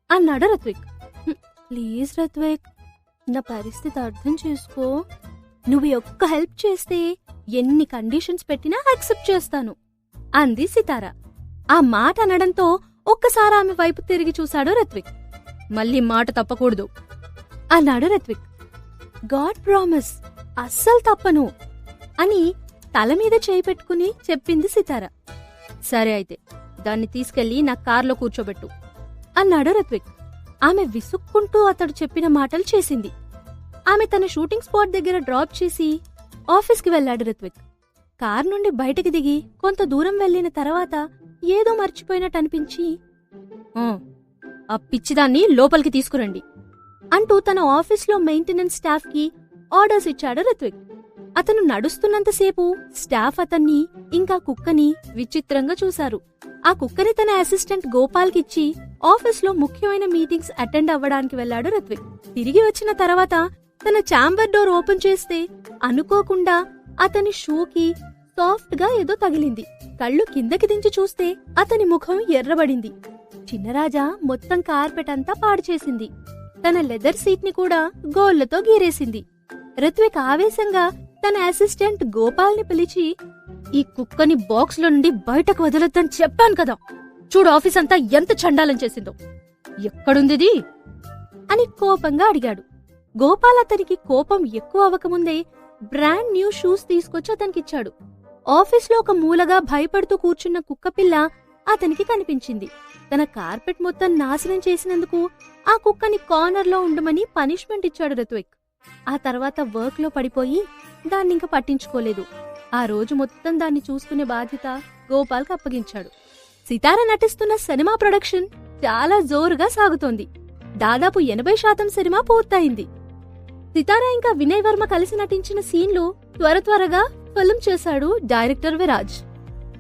అన్నాడు రిత్విక్. ప్లీజ్ రిత్విక్, నా పరిస్థితి అర్థం చేసుకో. నువ్వు ఒక్క హెల్ప్ చేస్తే ఎన్ని కండిషన్స్ పెట్టినా యాక్సెప్ట్ చేస్తాను అంది సితార. ఆ మాట అనడంతో ఒక్కసారి ఆమె వైపు తిరిగి చూశాడు రిత్విక్. మళ్ళీ మాట తప్పకూడదు అన్నాడు రిత్విక్. గాడ్ ప్రామిస్, అస్సలు తప్పను అని తల మీద చేయి పెట్టుకుని చెప్పింది సితార. సరే అయితే దాన్ని తీసుకెళ్లి నా కార్లో కూర్చోబెట్టు అన్నాడు రిత్విక్. ఆమె విసుక్కుంటూ అతడు చెప్పిన మాటలు చేసింది. ఆమె తన షూటింగ్ స్పాట్ దగ్గర డ్రాప్ చేసి ఆఫీస్కి వెళ్లాడు రిత్విక్. కార్ నుండి బయటికి దిగి కొంత దూరం వెళ్లిన తర్వాత ఏదో మర్చిపోయినట్టు అనిపించి, ఆ పిచ్చిదాన్ని లోపలికి తీసుకురండి అంటూ తన ఆఫీస్లో మెయింటెనెన్స్ స్టాఫ్ కి ఆర్డర్స్ ఇచ్చాడు రిత్విక్. అతను నడుస్తున్నంతసేపు స్టాఫ్ అతన్ని ఇంకా కుక్కని విచిత్రంగా చూశారు. ఆ కుక్కని తన అసిస్టెంట్ గోపాల్కిచ్చి ఆఫీస్లో ముఖ్యమైన మీటింగ్స్ అటెండ్ అవ్వడానికి వెళ్లాడు రిత్విక్. తిరిగి వచ్చిన తర్వాత తన ఛాంబర్ డోర్ ఓపెన్ చేస్తే అనుకోకుండా అతని షూకి సాఫ్ట్ గా ఏదో తగిలింది. కళ్ళు కిందకి దించి చూస్తే అతని ముఖం ఎర్రబడింది. చిన్నరాజా మొత్తం కార్పెట్ అంతా పాడు చేసింది. తన లెదర్ సీట్ ని కూడా గోళ్లతో గీరేసింది. రిత్విక్ ఆవేశంగా తన అసిస్టెంట్ గోపాల్ని పిలిచి, ఈ కుక్కని బాక్స్ లో నుండి బయటకు వదలొద్దని చెప్పాను కదా, చూడు ఆఫీస్ అంతా ఎంత చండాలం చేసిందో, ఎక్కడుందిది అని కోపంగా అడిగాడు. గోపాల్ అతనికి కోపం ఎక్కువ అవ్వకముందే బ్రాండ్ న్యూ షూస్ తీసుకొచ్చి అతనికిచ్చాడు. ఆఫీస్లో ఒక మూలగా భయపడుతూ కూర్చున్న కుక్కపిల్ల అతనికి కనిపించింది. తన కార్పెట్ మొత్తం నాశనం చేసినందుకు ఆ కుక్కని కార్నర్లో ఉండమని పనిష్మెంట్ ఇచ్చాడు రిత్విక్. ఆ తర్వాత వర్క్ లో పడిపోయి దాన్నింక పట్టించుకోలేదు. ఆ రోజు మొత్తం దాన్ని చూసుకునే బాధ్యత గోపాల్కి అప్పగించాడు. సితార నటిస్తున్న సినిమా ప్రొడక్షన్ చాలా జోరుగా సాగుతోంది. దాదాపు 80% సినిమా పూర్తయింది. సితార ఇంకా వినయ్ వర్మ కలిసి నటించిన సీన్లు త్వరగా ఫిల్మ్ చేశాడు డైరెక్టర్ విరాజ్.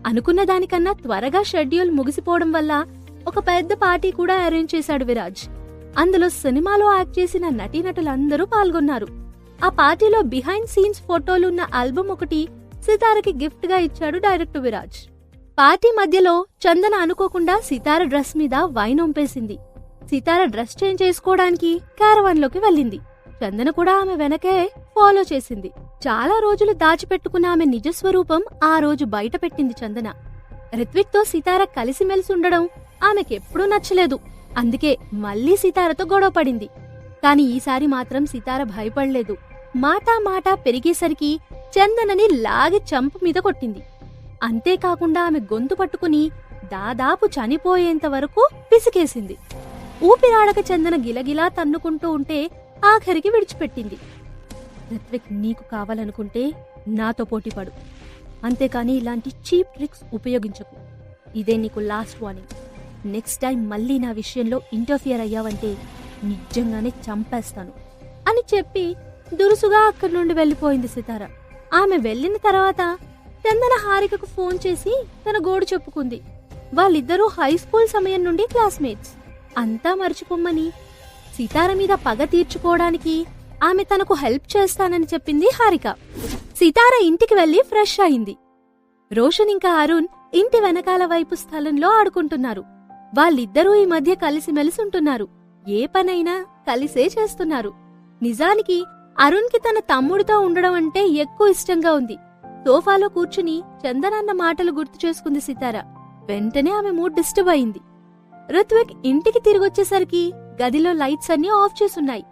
అనుకున్న దానికన్నా త్వరగా షెడ్యూల్ ముగిసిపోవడం వల్ల ఒక పెద్ద పార్టీ కూడా అరేంజ్ చేశాడు విరాజ్. అందులో సినిమాలో యాక్ట్ చేసిన నటీనటులందరూ పాల్గొన్నారు. ఆ పార్టీలో బిహైండ్ సీన్స్ ఫోటోలున్న ఆల్బమ్ ఒకటి సితారకి గిఫ్ట్ గా ఇచ్చాడు డైరెక్టర్ విరాజ్. పార్టీ మధ్యలో చందన అనుకోకుండా సితార డ్రెస్ మీద వైన్ ఒంపేసింది. సితార డ్రెస్ చేంజ్ చేసుకోవడానికి క్యారవాన్ లోకి వెళ్ళింది. చందన కూడా ఆమె వెనకే ఫాలో చేసింది. చాలా రోజులు దాచిపెట్టుకున్న ఆమె నిజస్వరూపం ఆ రోజు బయట పెట్టింది చందన. రిత్విక్ తో సితార కలిసిమెలిసి ఉండడం ఆమెకెప్పుడూ నచ్చలేదు. అందుకే మళ్లీ సితారతో గొడవ పడింది. కాని ఈసారి మాత్రం సితార భయపడలేదు. మాటా పెరిగేసరికి చందనని లాగి చంపు మీద కొట్టింది. అంతేకాకుండా ఆమె గొంతు పట్టుకుని దాదాపు చనిపోయేంత వరకు పిసికేసింది. ఊపిరాడక చందన గిలగిలా తన్నుకుంటూ ఉంటే ఆఖరికి విడిచిపెట్టింది. రిత్విక్, నీకు కావాలనుకుంటే నాతో పోటీపడు, అంతేకాని ఇలాంటి చీప్ ట్రిక్స్ ఉపయోగించకు. ఇదే నీకు లాస్ట్ వార్నింగ్. నెక్స్ట్ టైం మళ్ళీ నా విషయంలో ఇంటర్ఫియర్ అయ్యావంటే నిజంగానే చంపేస్తాను అని చెప్పి దురుసుగా అక్కడి నుండి వెళ్లిపోయింది సితార. ఆమె వెళ్లిన తర్వాత చందన హారికకు ఫోన్ చేసి తన గోడు చెప్పుకుంది. వాళ్ళిద్దరూ హైస్కూల్ సమయం నుండి క్లాస్మేట్స్. అంతా మర్చిపోమ్మని, సితార మీద పగ తీర్చుకోవడానికి ఆమె తనకు హెల్ప్ చేస్తానని చెప్పింది హారిక. సితార ఇంటికి వెళ్లి ఫ్రెష్ అయింది. రోషన్ ఇంకా అరుణ్ ఇంటి వెనకాల వైపు స్థలంలో ఆడుకుంటున్నారు. వాళ్ళిద్దరూ ఈ మధ్య కలిసిమెలిసి ఉంటున్నారు. ఏ పనైనా కలిసే చేస్తున్నారు. నిజానికి అరుణ్కి తన తమ్ముడితో ఉండడం అంటే ఎక్కువ ఇష్టంగా ఉంది. సోఫాలో కూర్చుని చందనన్న మాటలు గుర్తు చేసుకుంది సితార. వెంటనే ఆమె మూడ్ డిస్టర్బ్ అయింది. రుత్విక్ ఇంటికి తిరిగొచ్చేసరికి గదిలో లైట్స్ అన్నీ ఆఫ్ చేసున్నాయి.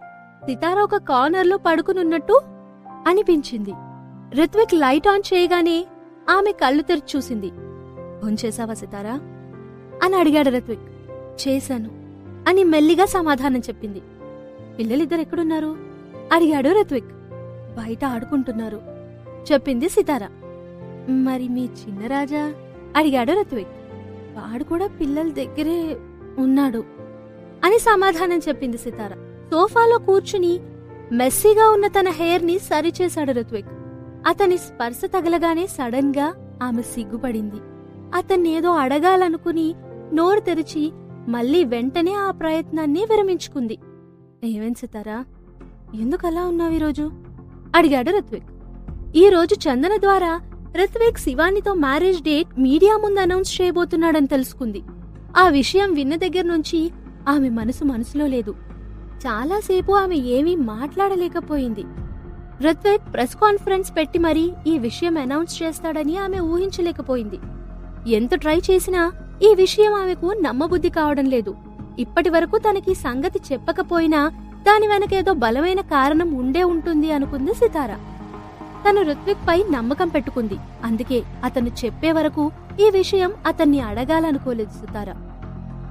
సితార ఒక కార్నర్లో పడుకునున్నట్టు అనిపించింది. రుత్విక్ లైట్ ఆన్ చేయగానే ఆమె కళ్ళు తెరిచి చూసింది. భోంచేశావా సితారా అని అడిగాడు రుత్విక్. చేశాను అని మెల్లిగా సమాధానం చెప్పింది. పిల్లలిద్దరెక్కడున్నారు అడిగాడు రుత్విక్. బయట ఆడుకుంటున్నారు చెప్పింది సితార. మరి మీ చిన్నరాజా అడిగాడు రుత్విక్. వాడు కూడా పిల్లల దగ్గరే ఉన్నాడు అని సమాధానం చెప్పింది సితార. సోఫాలో కూర్చుని మెస్సీగా ఉన్న తన హెయిర్ ని సరిచేశాడు రుత్విక్. అతని స్పర్శ తగలగానే సడన్ గా ఆమె సిగ్గుపడింది. అతన్నేదో అడగాలనుకుని నోరు తెరిచి మళ్లీ వెంటనే ఆ ప్రయత్నాన్ని విరమించుకుంది. ఏమేం సితారా, ఎందుకలా ఉన్నావు ఈరోజు అడిగాడు రుత్విక్. ఈరోజు చందన ద్వారా రుత్విక్ శివానితో మ్యారేజ్ డేట్ మీడియా ముందు అనౌన్స్ చేయబోతున్నాడని తెలుసుకుంది. ఆ విషయం విన్న దగ్గర నుంచి ఆమె మనసులో లేదు. చాలాసేపు ఆమె ఏమీ మాట్లాడలేకపోయింది. రుత్విక్ ప్రెస్ కాన్ఫరెన్స్ పెట్టి మరీ ఈ విషయం అనౌన్స్ చేస్తాడని ఆమె ఊహించలేకపోయింది. ఎంత ట్రై చేసినా ఈ విషయం ఆమెకు నమ్మబుద్ధి కావడం లేదు. ఇప్పటి వరకు తనకి సంగతి చెప్పకపోయినా దాని వెనకేదో బలమైన కారణం ఉండే ఉంటుంది అనుకుంది సితార. తను రుత్విక్ పై నమ్మకం పెట్టుకుంది. అందుకే అతను చెప్పే వరకు ఈ విషయం అతన్ని అడగాలనుకోలేదు సితార.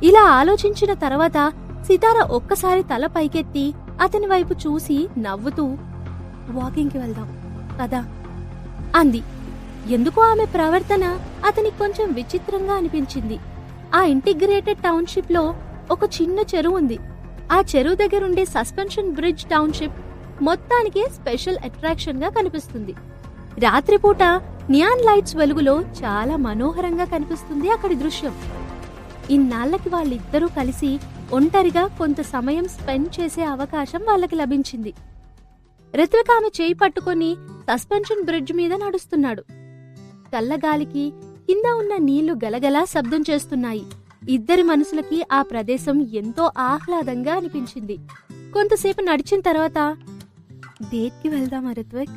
ఇలా ఆలోచించిన తర్వాత సితార ఒక్కసారి తల పైకెత్తి అతని వైపు చూసి నవ్వుతూ, వాకింగ్కి వెళ్దాం కదా అంది. ఎందుకో ఆమె ప్రవర్తన అతనికి కొంచెం విచిత్రంగా అనిపించింది. ఆ ఇంటిగ్రేటెడ్ టౌన్షిప్ లో ఒక చిన్న చెరువు ఉంది. ఆ చెరువు దగ్గరుండే సస్పెన్షన్ బ్రిడ్జ్ టౌన్షిప్ మొత్తానికి స్పెషల్ అట్రాక్షన్ గా కనిపిస్తుంది. రాత్రిపూట నియాన్ లైట్స్ వెలుగులో చాలా మనోహరంగా కనిపిస్తుంది అక్కడి దృశ్యం. ఇన్నాళ్లకి వాళ్ళిద్దరూ కలిసి ఒంటరిగా కొంత సమయం స్పెండ్ చేసే అవకాశం వాళ్ళకి లభించింది. రుత్విక్ ఆమె చేయి పట్టుకుని సస్పెన్షన్ బ్రిడ్జ్ మీద నడుస్తున్నాడు. చల్లగాలికి కింద ఉన్న నీళ్లు గలగలా శబ్దం చేస్తున్నాయి. ఇద్దరి మనసులకి ఆ ప్రదేశం ఎంతో ఆహ్లాదంగా అనిపించింది. కొంతసేపు నడిచిన తర్వాత, డేట్కి వెళ్దామా రుత్విక్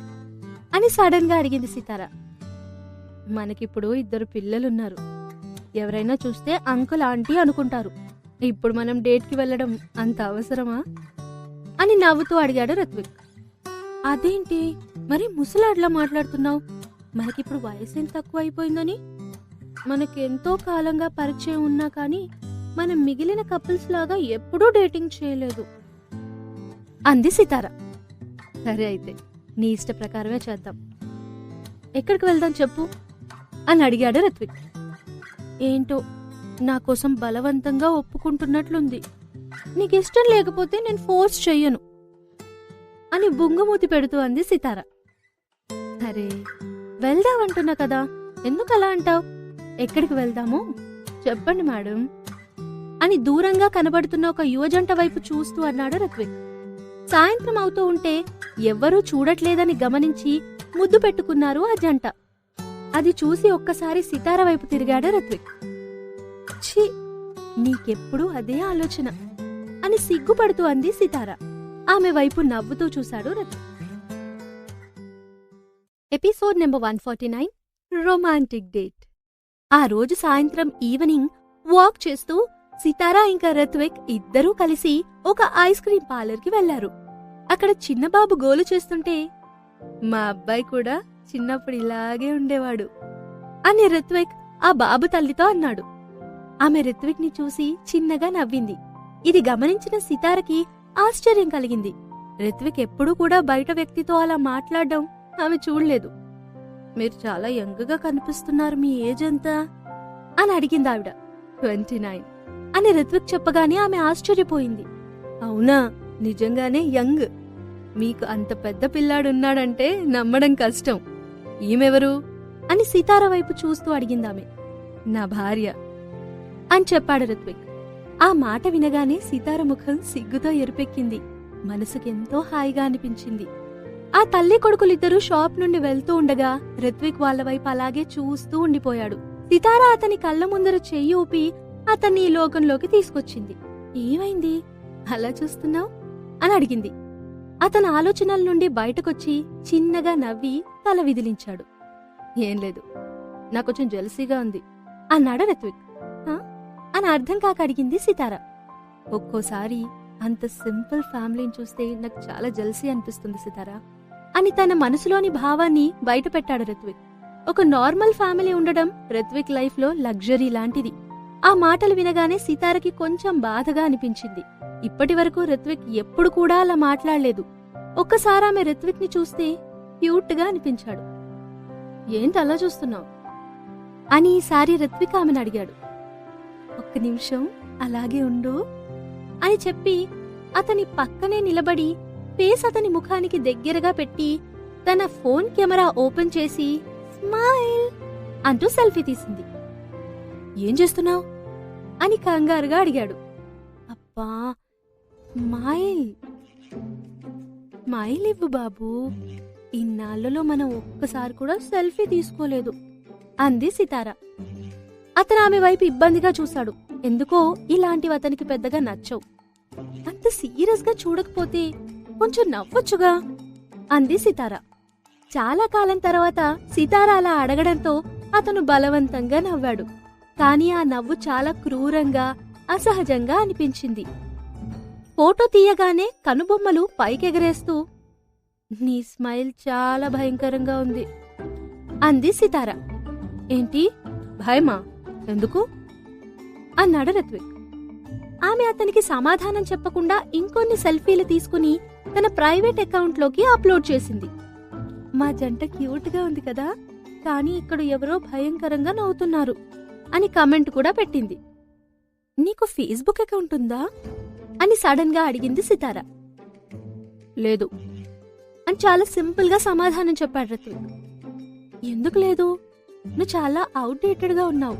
అని సడన్ గా అడిగింది సితార. మనకిప్పుడు 2 పిల్లలున్నారు. ఎవరైనా చూస్తే అంకుల్ ఆంటీ అనుకుంటారు. ఇప్పుడు మనం డేట్కి వెళ్ళడం అంత అవసరమా అని నవ్వుతూ అడిగాడు రుత్విక్. అదేంటి మరి ముసలాడ్లా మాట్లాడుతున్నావు? మనకిప్పుడు వయసేం తక్కువ అయిపోయిందని? మనకెంతో కాలంగా పరిచయం ఉన్నా కానీ మనం మిగిలిన కపుల్స్ లాగా ఎప్పుడూ డేటింగ్ చేయలేదు అంది సితార. సరే అయితే నీ ఇష్ట ప్రకారమే చేద్దాం. ఎక్కడికి వెళ్దాం చెప్పు అని అడిగాడు రుత్విక్. ఏంటో నా కోసం బలవంతంగా ఒప్పుకుంటున్నట్లుంది. నీకిష్టం లేకపోతే నేను ఫోర్స్ చెయ్యను అని బుంగమూతి పెడుతూ అంది సితార. సరే వెళ్దామంటున్నా కదా, ఎందుకలా అంటావు? ఎక్కడికి వెళ్దాము చెప్పండి మేడం అని దూరంగా కనబడుతున్న ఒక యువజంట వైపు చూస్తూ అన్నాడు రుత్విక్. సాయంత్రం అవుతూ ఉంటే ఎవ్వరూ చూడట్లేదని గమనించి ముద్దు పెట్టుకున్నారు ఆ జంట. అది చూసి ఒక్కసారి సితార వైపు తిరిగాడు రుత్విక్. ఛీ, నీకెప్పుడూ అదే ఆలోచన అని సిగ్గుపడుతూ అంది సితార. ఆమె వైపు నవ్వుతూ చూశాడు Ritvik. Episode number 149 romantic date. ఆ రోజు సాయంత్రం ఈవినింగ్ వాక్ చేస్తూ సితారా ఇంకా రిత్విక్ ఇద్దరూ కలిసి ఒక ఐస్ క్రీం పార్లర్ కి వెళ్లారు. అక్కడ చిన్నబాబు గోలు చేస్తుంటే, మా అబ్బాయి కూడా చిన్నప్పుడు ఇలాగే ఉండేవాడు అని రిత్విక్ ఆ బాబు తల్లితో అన్నాడు. ఆమె రిత్విక్ ని చూసి చిన్నగా నవ్వింది. ఇది గమనించిన సితారకి ఆశ్చర్యం కలిగింది. రిత్విక్ ఎప్పుడూ కూడా బయట వ్యక్తితో అలా మాట్లాడడం ఆమె చూడలేదు. మీరు చాలా యంగ్గా కనిపిస్తున్నారు, మీ ఏజ్ ఎంత అని అడిగింది ఆవిడ. 29 అని రిత్విక్ చెప్పగానే ఆమె ఆశ్చర్యపోయింది. అవునా, నిజంగానే యంగ్. మీకు అంత పెద్ద పిల్లాడున్నాడంటే నమ్మడం కష్టం. ఈమెవరు అని సితార వైపు చూస్తూ అడిగిందామె. నా భార్య అని చెప్పాడు రిత్విక్. ఆ మాట వినగానే సితార ముఖం సిగ్గుతో ఎరుపెక్కింది. మనసుకెంతో హాయిగా అనిపించింది. ఆ తల్లి కొడుకులిద్దరూ షాప్ నుండి వెళ్తూ ఉండగా రిత్విక్ వాళ్ల వైపు అలాగే చూస్తూ ఉండిపోయాడు. సితార అతని కళ్ల ముందర చెయ్యి ఊపి అతన్ని ఈ లోకంలోకి తీసుకొచ్చింది. ఏమైంది, అలా చూస్తున్నావు అని అడిగింది. అతని ఆలోచనల నుండి బయటకొచ్చి చిన్నగా నవ్వి తల విదిలించాడు. ఏం లేదు, నాకొంచెం జెలసీగా ఉంది అన్నాడు రిత్విక్. అని అర్థం కాక అడిగింది సితార. ఒక్కోసారి అంత సింపుల్ ఫ్యామిలీని చూస్తే నాకు చాలా జెలసీ అనిపిస్తుంది సితారా అని తన మనసులోని భావాన్ని బయట పెట్టాడు రిత్విక్. ఒక నార్మల్ ఫ్యామిలీ ఉండడం రిత్విక్ లైఫ్ లో లగ్జరీ లాంటిది. ఆ మాటలు వినగానే సితారకి కొంచెం బాధగా అనిపించింది. ఇప్పటి వరకు రిత్విక్ ఎప్పుడు కూడా అలా మాట్లాడలేదు. ఒక్కసారి ఆమె రిత్విక్ ని చూస్తే క్యూట్ గా అనిపించాడు. ఏంటి అలా చూస్తున్నావు అని ఈసారి రిత్విక్ ఆమెను అడిగాడు. ఒక్క నిమిషం అలాగే ఉండు అని చెప్పి అతని పక్కనే నిలబడి ఫేస్ అతని ముఖానికి దగ్గరగా పెట్టి తన ఫోన్ కెమెరా ఓపెన్ చేసి స్మైల్ అంటూ సెల్ఫీ తీసింది. ఏం చేస్తున్నావు అని కంగారుగా అడిగాడు. అబ్బా, స్మైల్ స్మైల్ ఇవ్వు బాబూ, ఇన్నాళ్లలో మనం ఒక్కసారి కూడా సెల్ఫీ తీసుకోలేదు అంది సితార. అతను ఆమె వైపు ఇబ్బందిగా చూశాడు. ఎందుకో ఇలాంటివి అతనికి పెద్దగా నచ్చవు. అంత సీరియస్ గా చూడకపోతే కొంచెం నవ్వొచ్చుగా అంది సితార. చాలా కాలం తర్వాత సితార అలా అడగడంతో అతను బలవంతంగా నవ్వాడు. కాని ఆ నవ్వు చాలా క్రూరంగా, అసహజంగా అనిపించింది. ఫోటో తీయగానే కనుబొమ్మలు పైకెగరేస్తూ, నీ స్మైల్ చాలా భయంకరంగా ఉంది అంది సితార. ఏంటి, భయమా? ఎందుకు అన్నాడు రిత్విక్. ఆమె అతనికి సమాధానం చెప్పకుండా ఇంకొన్ని సెల్ఫీలు తీసుకుని తన ప్రైవేట్ అకౌంట్లోకి అప్లోడ్ చేసింది. మా జంట క్యూట్ గా ఉంది కదా, కానీ ఇక్కడ ఎవరో భయంకరంగా నవ్వుతున్నారు అని కమెంట్ కూడా పెట్టింది. నీకు ఫేస్బుక్ అకౌంట్ ఉందా అని సడన్ గా అడిగింది సితార. లేదు అని చాలా సింపుల్ గా సమాధానం చెప్పాడు రిత్విక్. ఎందుకు లేదు? నువ్వు చాలా అవుట్డేటెడ్ గా ఉన్నావు.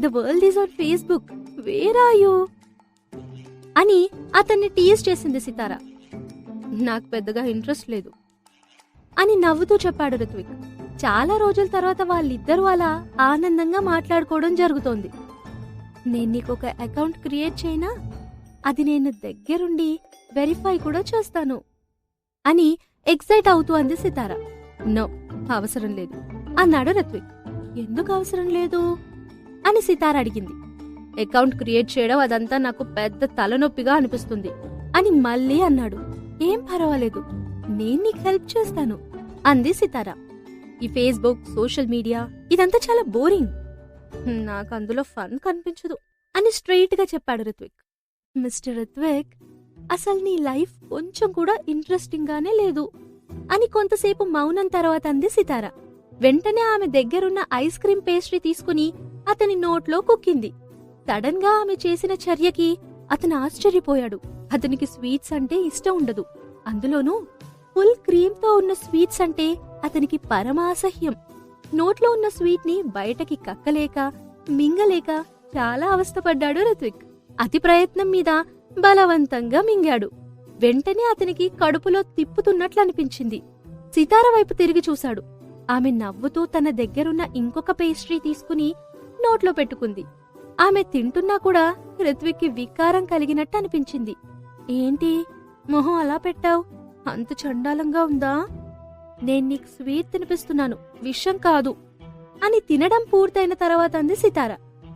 The world is on Facebook, where are you అని అతన్ని టీజ్ చేసింది సితార. నాకు పెద్దగా ఇంట్రెస్ట్ లేదు అని నవ్వుతూ చెప్పాడు రిత్విక్. చాలా రోజుల తర్వాత వాళ్ళిద్దరూ అలా ఆనందంగా మాట్లాడుకోవడం జరుగుతోంది. నేను నీకొక అకౌంట్ క్రియేట్ చేయనా? అది నేను దగ్గరుండి వెరిఫై కూడా చేస్తాను అని ఎక్సైట్ అవుతూ అంది సితార. నో, అవసరం లేదు అన్నాడు రిత్విక్. ఎందుకు అవసరం లేదు అని సితార అడిగింది. అకౌంట్ క్రియేట్ చేయడం అదంతా నాకు పెద్ద తలనొప్పిగా అనిపిస్తుంది అని మళ్ళీ అన్నాడు. ఏం పర్వాలేదు, నేను నీకు హెల్ప్ చేస్తాను అంది సితార. ఈ ఫేస్బుక్, సోషల్ మీడియా ఇదంతా చాలా బోరింగ్, నాకు అందులో ఫన్ కనిపించదు అని స్ట్రెయిట్ గా చెప్పాడు రిత్విక్. మిస్టర్ రిత్విక్, అసలు నీ లైఫ్ కొంచెం కూడా ఇంట్రెస్టింగ్ గానే లేదు అని కొంతసేపు మౌనం తర్వాత అంది సితార. వెంటనే ఆమె దగ్గరున్న ఐస్ క్రీం పేస్ట్రీ తీసుకుని అతని నోట్లో కుక్కింది. సడన్ గా ఆమె చేసిన చర్యకి అతను ఆశ్చర్యపోయాడు. అతనికి స్వీట్స్ అంటే ఇష్టం ఉండదు, అందులోనూ ఫుల్ క్రీమ్ తో ఉన్న స్వీట్స్ అంటే అతనికి పరమాసహ్యం. నోట్లో ఉన్న స్వీట్ ని బయటకి కక్కలేక, మింగలేక చాలా అవస్థపడ్డాడు రిత్విక్. అతి ప్రయత్నం మీద బలవంతంగా మింగాడు. వెంటనే అతనికి కడుపులో తిప్పుతున్నట్లు అనిపించింది. సితార వైపు తిరిగి చూశాడు. ఆమె నవ్వుతూ తన దగ్గరున్న ఇంకొక పేస్ట్రీ తీసుకుని నోట్లో పెట్టుకుంది. ఆమె తింటున్నా కూడా రిత్విక్ కి వికారం కలిగినట్టు అనిపించింది. ఏంటి, మొహం అలా పెట్టావు? అంత చండాలంగా ఉందా? నేను నీకు స్వీట్ తినిపిస్తున్నాను, విషం కాదు అని తినడం పూర్తయిన తర్వాత అంది సితార.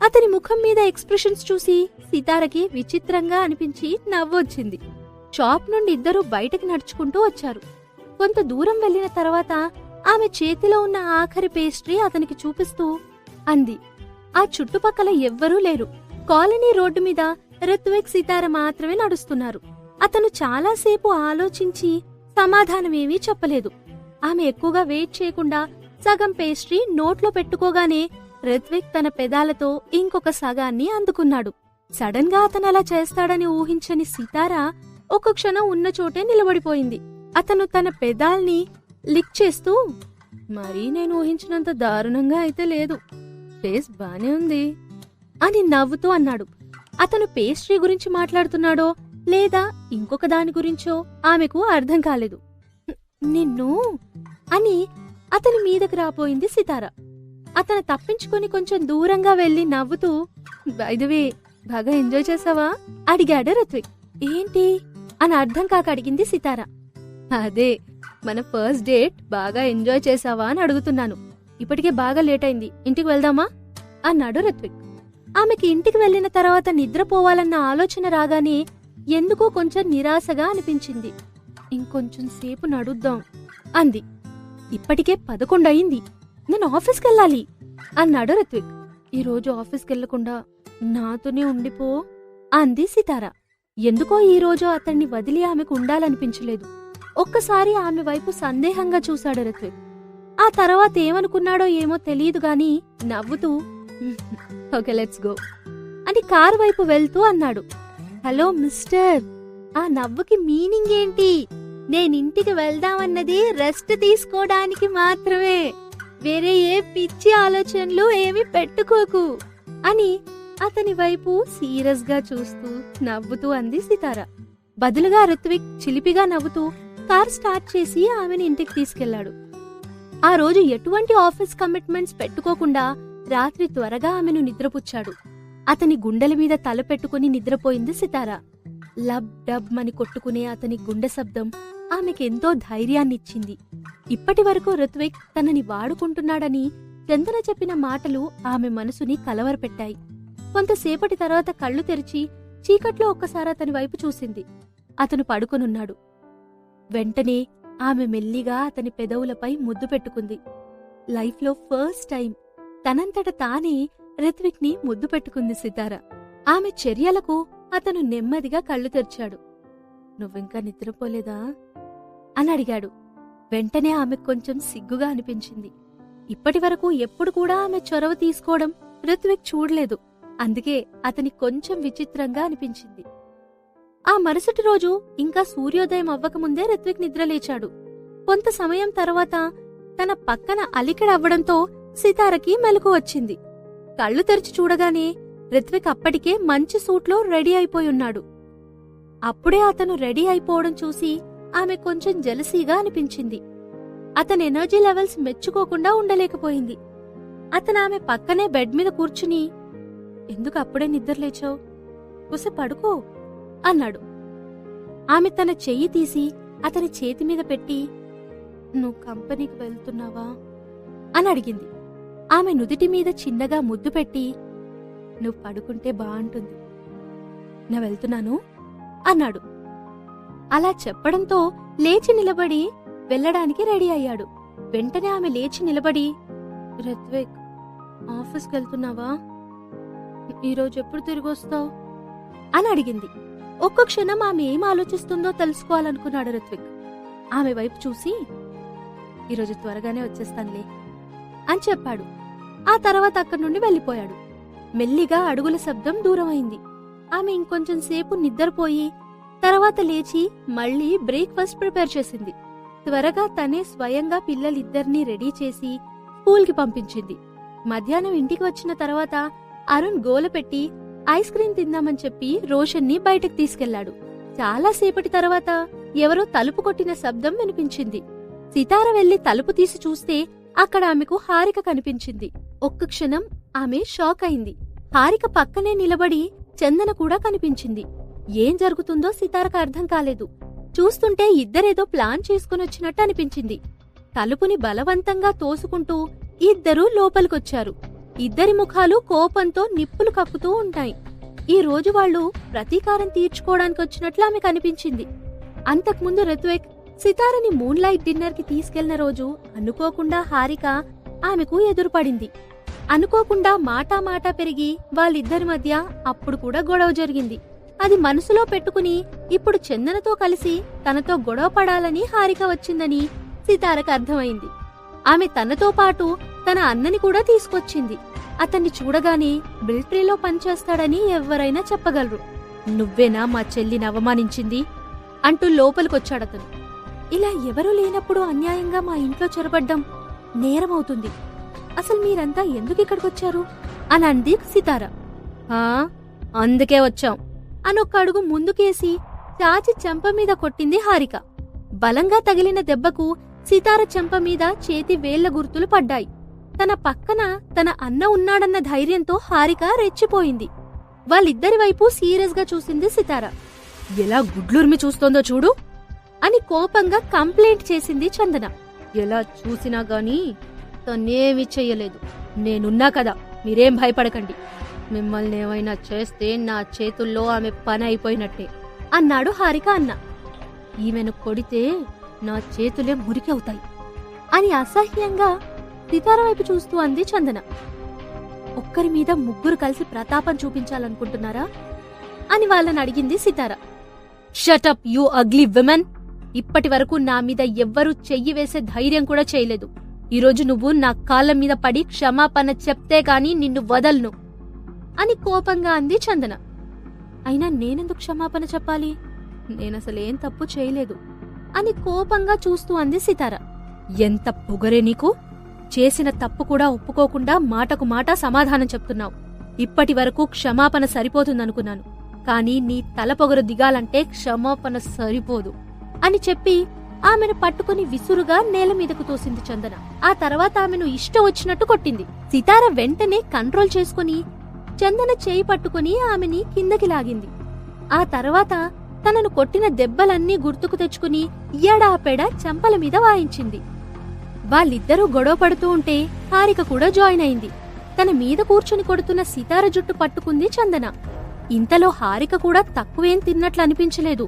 అతని ముఖం మీద ఎక్స్ప్రెషన్స్ చూసి సితారకి విచిత్రంగా అనిపించి నవ్వొచ్చింది. షాప్ నుండి ఇద్దరూ బయటకి నడుచుకుంటూ వచ్చారు. కొంత దూరం వెళ్లిన తర్వాత ఆమె చేతిలో ఉన్న ఆఖరి పేస్ట్రీ అతనికి చూపిస్తూ అంది. ఆ చుట్టుపక్కల ఎవ్వరూ లేరు. కాలనీ రోడ్డు మీద రిత్విక్, సితార మాత్రమే నడుస్తున్నారు. అతను చాలాసేపు ఆలోచించి సమాధానమేమీ చెప్పలేదు. ఆమె ఎక్కువగా వెయిట్ చేయకుండా సగం పేస్ట్రీ నోట్లో పెట్టుకోగానే రిత్విక్ తన పెదాలతో ఇంకొక సగాన్ని అందుకున్నాడు. సడన్ గా అతను అలా చేస్తాడని ఊహించని సితార ఒక క్షణం ఉన్న చోటే నిలబడిపోయింది. అతను తన పెదాల్ని లిక్ చేస్తూ, మరీ నేను ఊహించినంత దారుణంగా అయితే లేదు, టేస్ట్ బానే ఉంది అని నవ్వుతూ అన్నాడు. అతను పేస్ట్రీ గురించి మాట్లాడుతున్నాడో లేదా ఇంకొక దాని గురించో ఆమెకు అర్థం కాలేదు. నిన్ను అని అతని మీదకు రాపోయింది సితార. అతను తప్పించుకుని కొంచెం దూరంగా వెళ్లి నవ్వుతూ, బై ది వే, బాగా ఎంజాయ్ చేసావా అడిగాడు రిత్విక్. ఏంటి అని అర్థం కాక అడిగింది సితార. అదే, మన ఫస్ట్ డేట్ బాగా ఎంజాయ్ చేసావా అని అడుగుతున్నాను. ఇప్పటికే బాగా లేట్ అయింది, ఇంటికి వెళ్దామా అన్నాడు రిత్విక్. ఆమెకి ఇంటికి వెళ్లిన తర్వాత నిద్రపోవాలన్న ఆలోచన రాగానే ఎందుకో కొంచెం నిరాశగా అనిపించింది. ఇంకొంచెం సేపు నడుద్దాం అంది. ఇప్పటికే 11 అయింది, నేను ఆఫీస్కెళ్ళాలి అన్నాడు రిత్విక్. ఈరోజు ఆఫీస్కెళ్లకుండా నాతోనే ఉండిపో అంది సితార. ఎందుకో ఈరోజు అతన్ని వదిలి ఆమెకు ఉండాలనిపించలేదు. ఒక్కసారి ఆమె వైపు సందేహంగా చూశాడు రిత్విక్. ఆ తర్వాత ఏమనుకున్నాడో ఏమో తెలియదు గాని నవ్వుతూ, ఓకే లెట్స్ గో అని కారు వైపు వెళ్తూ అన్నాడు. Hello mister. ఆ నవ్వుకి మీనింగ్ ఏంటి? నేనింటికి వెళ్దామన్నది రెస్ట్ తీసుకోవడానికి మాత్రమే, వేరే ఏ పిచ్చి ఆలోచనలు ఏమి పెట్టుకోకు అని అతని వైపు సీరియస్ గా చూస్తూ నవ్వుతూ అంది సితార. బదులుగా రిత్విక్ చిలిపిగా నవ్వుతూ కార్ స్టార్ట్ చేసి ఆమెను ఇంటికి తీసుకెళ్లాడు. ఆ రోజు ఎటువంటి ఆఫీస్ కమిట్మెంట్స్ పెట్టుకోకుండా రాత్రి త్వరగా ఆమెను నిద్రపుచ్చాడు. అతని గుండెల మీద తల పెట్టుకుని నిద్రపోయింది సితార. లబ్ డబ్ మని కొట్టుకునే అతని గుండె శబ్దం ఆమెకెంతో ధైర్యాన్నిచ్చింది. ఇప్పటి వరకు రిత్విక్ తనని వాడుకుంటున్నాడని చందన చెప్పిన మాటలు ఆమె మనసుని కలవరపెట్టాయి. కొంతసేపటి తర్వాత కళ్ళు తెరిచి చీకట్లో ఒక్కసారి అతని వైపు చూసింది. అతను పడుకొనున్నాడు. వెంటనే ఆమె మెల్లిగా అతని పెదవులపై ముద్దు పెట్టుకుంది. లైఫ్లో ఫస్ట్ టైం తనంతట తానే రిత్విక్ ని ముద్దు పెట్టుకుంది సితార. ఆమె చర్యలకు అతను నెమ్మదిగా కళ్ళు తెరిచాడు. నువ్వింకా నిద్రపోలేదా అని అడిగాడు. వెంటనే ఆమెకు కొంచెం సిగ్గుగా అనిపించింది. ఇప్పటివరకు ఎప్పుడు కూడా ఆమె చొరవ తీసుకోవడం రిత్విక్ చూడలేదు. అందుకే అతని కొంచెం విచిత్రంగా అనిపించింది. ఆ మరుసటి రోజు ఇంకా సూర్యోదయం అవ్వకముందే రిత్విక్ నిద్రలేచాడు. కొంత సమయం తర్వాత తన పక్కన అలికిడవ్వడంతో సితారకి మెలకు వచ్చింది. కళ్ళు తెరిచి చూడగానే రిత్విక్ అప్పటికే మంచి సూట్లో రెడీ అయిపోయున్నాడు. అప్పుడే అతను రెడీ అయిపోవడం చూసి ఆమె కొంచెం జెలసీగా అనిపించింది. అతని ఎనర్జీ లెవెల్స్ మెచ్చుకోకుండా ఉండలేకపోయింది. అతను ఆమె పక్కనే బెడ్ మీద కూర్చుని, ఎందుకు అప్పుడే నిద్రలేచావు, కుస పడుకో అన్నాడు. ఆమె తన చెయ్యి తీసి అతని చేతి మీద పెట్టి, నువ్వు కంపెనీకి వెళ్తున్నావా అని అడిగింది. ఆమె నుదిటి మీద చిన్నగా ముద్దు పెట్టి, నువ్వు పడుకుంటే బాగుంటుంది, నా వెళ్తున్నాను అన్నాడు. అలా చెప్పడంతో లేచి నిలబడి వెళ్లడానికి రెడీ అయ్యాడు. వెంటనే ఆమె లేచి నిలబడి, రిత్విక్ ఆఫీస్కెళ్తున్నావా, ఈరోజు ఎప్పుడు తిరిగొస్తావు అని అడిగింది. ఒక్క క్షణం ఆమె ఏం ఆలోచిస్తుందో తెలుసుకోవాలనుకున్నాడు రిత్విక్. ఆమె వైపు చూసి, ఈరోజు త్వరగానే వచ్చేస్తానులే అని చెప్పాడు. ఆ తర్వాత అక్కడి నుండి వెళ్లిపోయాడు. మెల్లిగా అడుగుల శబ్దం దూరమైంది. ఆమె ఇంకొంచెం సేపు నిద్రపోయి తర్వాత లేచి మళ్లీ బ్రేక్ఫాస్ట్ ప్రిపేర్ చేసింది. త్వరగా తనే స్వయంగా పిల్లలిద్దరినీ రెడీ చేసి స్కూల్కి పంపించింది. మధ్యాహ్నం ఇంటికి వచ్చిన తర్వాత అరుణ్ గోల పెట్టి ఐస్ క్రీం తిందామని చెప్పి రోషన్ని బయటకు తీసుకెళ్లాడు. చాలాసేపటి తర్వాత ఎవరో తలుపు కొట్టిన శబ్దం వినిపించింది. సితార వెళ్లి తలుపు తీసి చూస్తే అక్కడ ఆమెకు హారిక కనిపించింది. ఒక్క క్షణం ఆమె షాక్ అయింది. హారిక పక్కనే నిలబడి చందన కూడా కనిపించింది. ఏం జరుగుతుందో సితారకు అర్థం కాలేదు. చూస్తుంటే ఇద్దరేదో ప్లాన్ చేసుకునొచ్చినట్టు అనిపించింది. తలుపుని బలవంతంగా తోసుకుంటూ ఇద్దరూ లోపలికొచ్చారు. ఇద్దరి ముఖాలు కోపంతో నిప్పులు కక్కుతూ ఉంటాయి. ఈ రోజు వాళ్లు ప్రతీకారం తీర్చుకోవడానికొచ్చినట్లు ఆమెకు అనిపించింది. అంతకుముందు రిత్విక్ సితారని మూన్లైట్ డిన్నర్ కి తీసుకెళ్లిన రోజు అనుకోకుండా హారిక ఆమెకు ఎదురుపడింది. అనుకోకుండా మాటా పెరిగి వాళ్ళిద్దరి మధ్య అప్పుడు కూడా గొడవ జరిగింది. అది మనసులో పెట్టుకుని ఇప్పుడు చందనతో కలిసి తనతో గొడవ పడాలని హారిక వచ్చిందని సితారకు అర్థమైంది. ఆమె తనతో పాటు తన అన్నని కూడా తీసుకొచ్చింది. అతన్ని చూడగానే మిలిటరీలో పనిచేస్తాడని ఎవ్వరైనా చెప్పగలరు. నువ్వేనా మా చెల్లిని అవమానించింది అంటూ లోపలికొచ్చాడతను. ఇలా ఎవరూ లేనప్పుడు అన్యాయంగా మా ఇంట్లో చొరబడ్డం నేరమవుతుంది. అసలు మీరంతా ఎందుకిక్కడికొచ్చారు అని అంది సితార. అందుకే వచ్చాం అనొక్క అడుగు ముందుకేసి చాచి చెంప మీద కొట్టింది హారిక. బలంగా తగిలిన దెబ్బకు సితార చెంప మీద చేతి వేళ్ల గుర్తులు పడ్డాయి. తన పక్కన తన అన్న ఉన్నాడన్న ధైర్యంతో హారిక రెచ్చిపోయింది. వాళ్ళిద్దరి వైపు సీరియస్ గా చూసింది సితార. ఎలా గుడ్లుర్మి చూస్తోందో చూడు అని కోపంగా కంప్లైంట్ చేసింది చందన. ఎలా చూసినా గానీ తనేమీ చెయ్యలేదు. నేనున్నా కదా, మీరేం భయపడకండి. మిమ్మల్ని ఏమైనా చేస్తే నా చేతుల్లో ఆమె పని అయిపోయినట్టే అన్నాడు హారిక అన్న. ఈమెను కొడితే నా చేతులే మురికవుతాయి అని అసహ్యంగా సితార వైపు చూస్తూ అంది చందన. ఒక్కరి మీద ముగ్గురు కలిసి ప్రతాపం చూపించాలనుకుంటున్నారా అని వాళ్ళని అడిగింది Sitara. Shut up you ugly women! ఇప్పటి వరకు నా మీద ఎవ్వరూ చెయ్యి వేసే ధైర్యం కూడా చేయలేదు. ఈరోజు నువ్వు నా కాళ్ళ మీద పడి క్షమాపణ చెప్తే గాని నిన్ను వదల్ను అని కోపంగా అంది చందన. అయినా నేనెందుకు క్షమాపణ చెప్పాలి? నేనసలేం తప్పు చేయలేదు అని కోపంగా చూస్తూ అంది సితార. ఎంత పొగరే నీకు! చేసిన తప్పు కూడా ఒప్పుకోకుండా మాటకు మాట సమాధానం చెప్తున్నావు. ఇప్పటి వరకు క్షమాపణ సరిపోతుందనుకున్నాను, కాని నీ తల పొగరు దిగాలంటే క్షమాపణ సరిపోదు అని చెప్పి ఆమెను పట్టుకుని విసురుగా నేల మీదకు తోసింది చందన. ఆ తర్వాత ఆమెను ఇష్టం వచ్చినట్టు కొట్టింది. సితార వెంటనే కంట్రోల్ చేసుకుని చందన చేయి పట్టుకుని ఆమెని కిందకి లాగింది. ఆ తర్వాత తనను కొట్టిన దెబ్బలన్నీ గుర్తుకు తెచ్చుకుని ఎడాపెడా చెంపల మీద వాయించింది. వాళ్ళిద్దరూ గొడవ పడుతూ ఉంటే హారిక కూడా జాయిన్ అయింది. తన మీద కూర్చుని కొడుతున్న సితార జుట్టు పట్టుకుంది చందన. ఇంతలో హారిక కూడా తక్కువేం తిన్నట్లు అనిపించలేదు.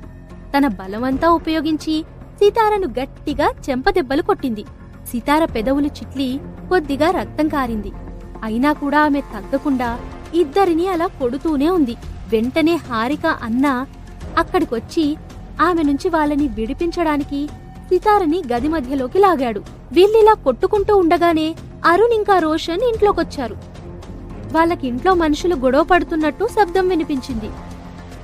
తన బలమంతా ఉపయోగించి సితారను గట్టిగా చెంపదెబ్బలు కొట్టింది. సితార పెదవులు చిట్లి కొద్దిగా రక్తం కారింది. అయినా కూడా ఆమె తగ్గకుండా ఇద్దరిని అలా కొడుతూనే ఉంది. వెంటనే హారిక అన్న అక్కడికొచ్చి ఆమె నుంచి వాళ్ళని విడిపించడానికి సితారని గది మధ్యలోకి లాగాడు. వీళ్ళిలా కొట్టుకుంటూ ఉండగానే అరుణ్ ఇంకా రోషన్ ఇంట్లోకొచ్చారు. వాళ్ళకింట్లో మనుషులు గొడవ పడుతున్నట్టు శబ్దం వినిపించింది.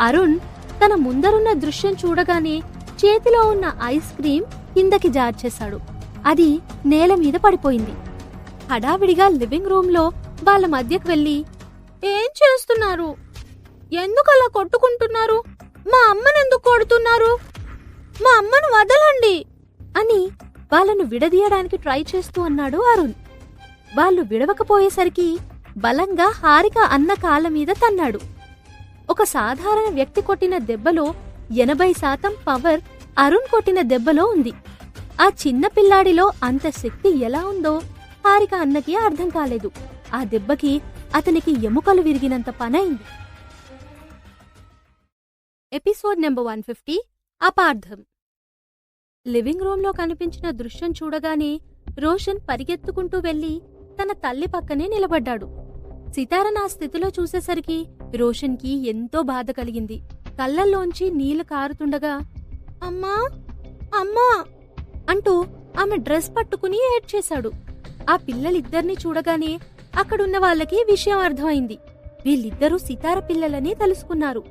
అరుణ్ తన ముందరున్న దృశ్యం చూడగానే చేతిలో ఉన్న ఐస్ క్రీం కిందకి జార్చేశాడు. అది నేల మీద పడిపోయింది. హడావిడిగా లివింగ్ రూంలో వాళ్ళ మధ్యకు వెళ్లి, ఏం చేస్తున్నారు? ఎందుకలా కొట్టుకుంటున్నారు? మా అమ్మనెందుకు కొడుతున్నారు? మా అమ్మను వదలండి అని వాళ్ళను విడదీయడానికి ట్రై చేస్తూ అన్నాడు అరుణ్. వాళ్ళు విడవకపోయేసరికి బలంగా హారిక అన్న కాళ్ళ మీద తన్నాడు. ఒక సాధారణ వ్యక్తి కొట్టిన దెబ్బలో 80% పవర్ అరుణ్ కొట్టిన దెబ్బలో ఉంది. ఆ చిన్న పిల్లాడిలో అంత శక్తి ఎలా ఉందో హారిక అన్నకి అర్థం కాలేదు. ఆ దెబ్బకి అతనికి ఎముకలు విరిగినంత పనైంది. ఎపిసోడ్ నెంబర్ 150 అపార్థం. లివింగ్ రూంలో కనిపించిన దృశ్యం చూడగానే రోషన్ పరిగెత్తుకుంటూ వెళ్లి తన తల్లి పక్కనే నిలబడ్డాడు. సితార నా స్థితిలో చూసేసరికి రోషన్కి ఎంతో బాధ కలిగింది. కళ్ళల్లోంచి నీళ్లు కారుతుండగా, అమ్మా అమ్మా అంటూ ఆమె డ్రెస్ పట్టుకుని ఏడ్చేశాడు. ఆ పిల్లలిద్దర్నీ చూడగానే అక్కడున్న వాళ్ళకి విషయం అర్థమైంది. వీళ్ళిద్దరూ సితార పిల్లలని తెలుసుకున్నారు.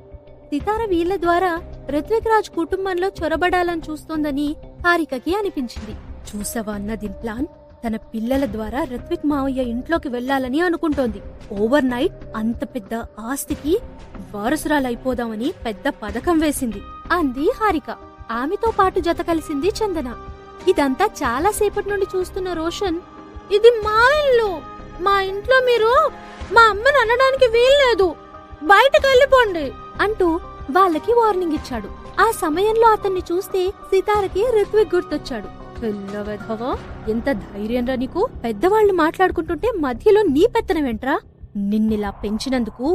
సితార వీళ్ల ద్వారా రిత్విక్ రాజ్ కుటుంబంలో చొరబడాలని చూస్తోందని హారికకి అనిపించింది. చూసావా అన్న దీని ప్లాన్? తన పిల్లల ద్వారా రిత్విక్ మావయ్య ఇంట్లోకి వెళ్లాలని అనుకుంటోంది. ఓవర్ నైట్ అంత పెద్ద ఆస్తికి వారసురాలైపోదామని పెద్ద పథకం వేసింది అంది హారిక. ఆమెతో పాటు జత కలిసింది చందన. ఇదంతా చాలా సేపటి నుండి చూస్తున్న రోషన్, ఇది మా ఇల్లు, మా ఇంట్లో మీరు మా అమ్మని అనడానికి వీల్లేదు, బయటకు వెళ్ళిపోండి అంటూ వాళ్ళకి వార్నింగ్ ఇచ్చాడు. ఆ సమయంలో అతన్ని చూస్తే సితారకి రిత్విక్ గుర్తొచ్చాడు. పిల్లవెధవా, ఎంత ధైర్యంరా నీకు? పెద్దవాళ్లు మాట్లాడుకుంటుంటే మధ్యలో నీ పెత్తనమేంట్రా? నిన్నిలా పెంచినందుకు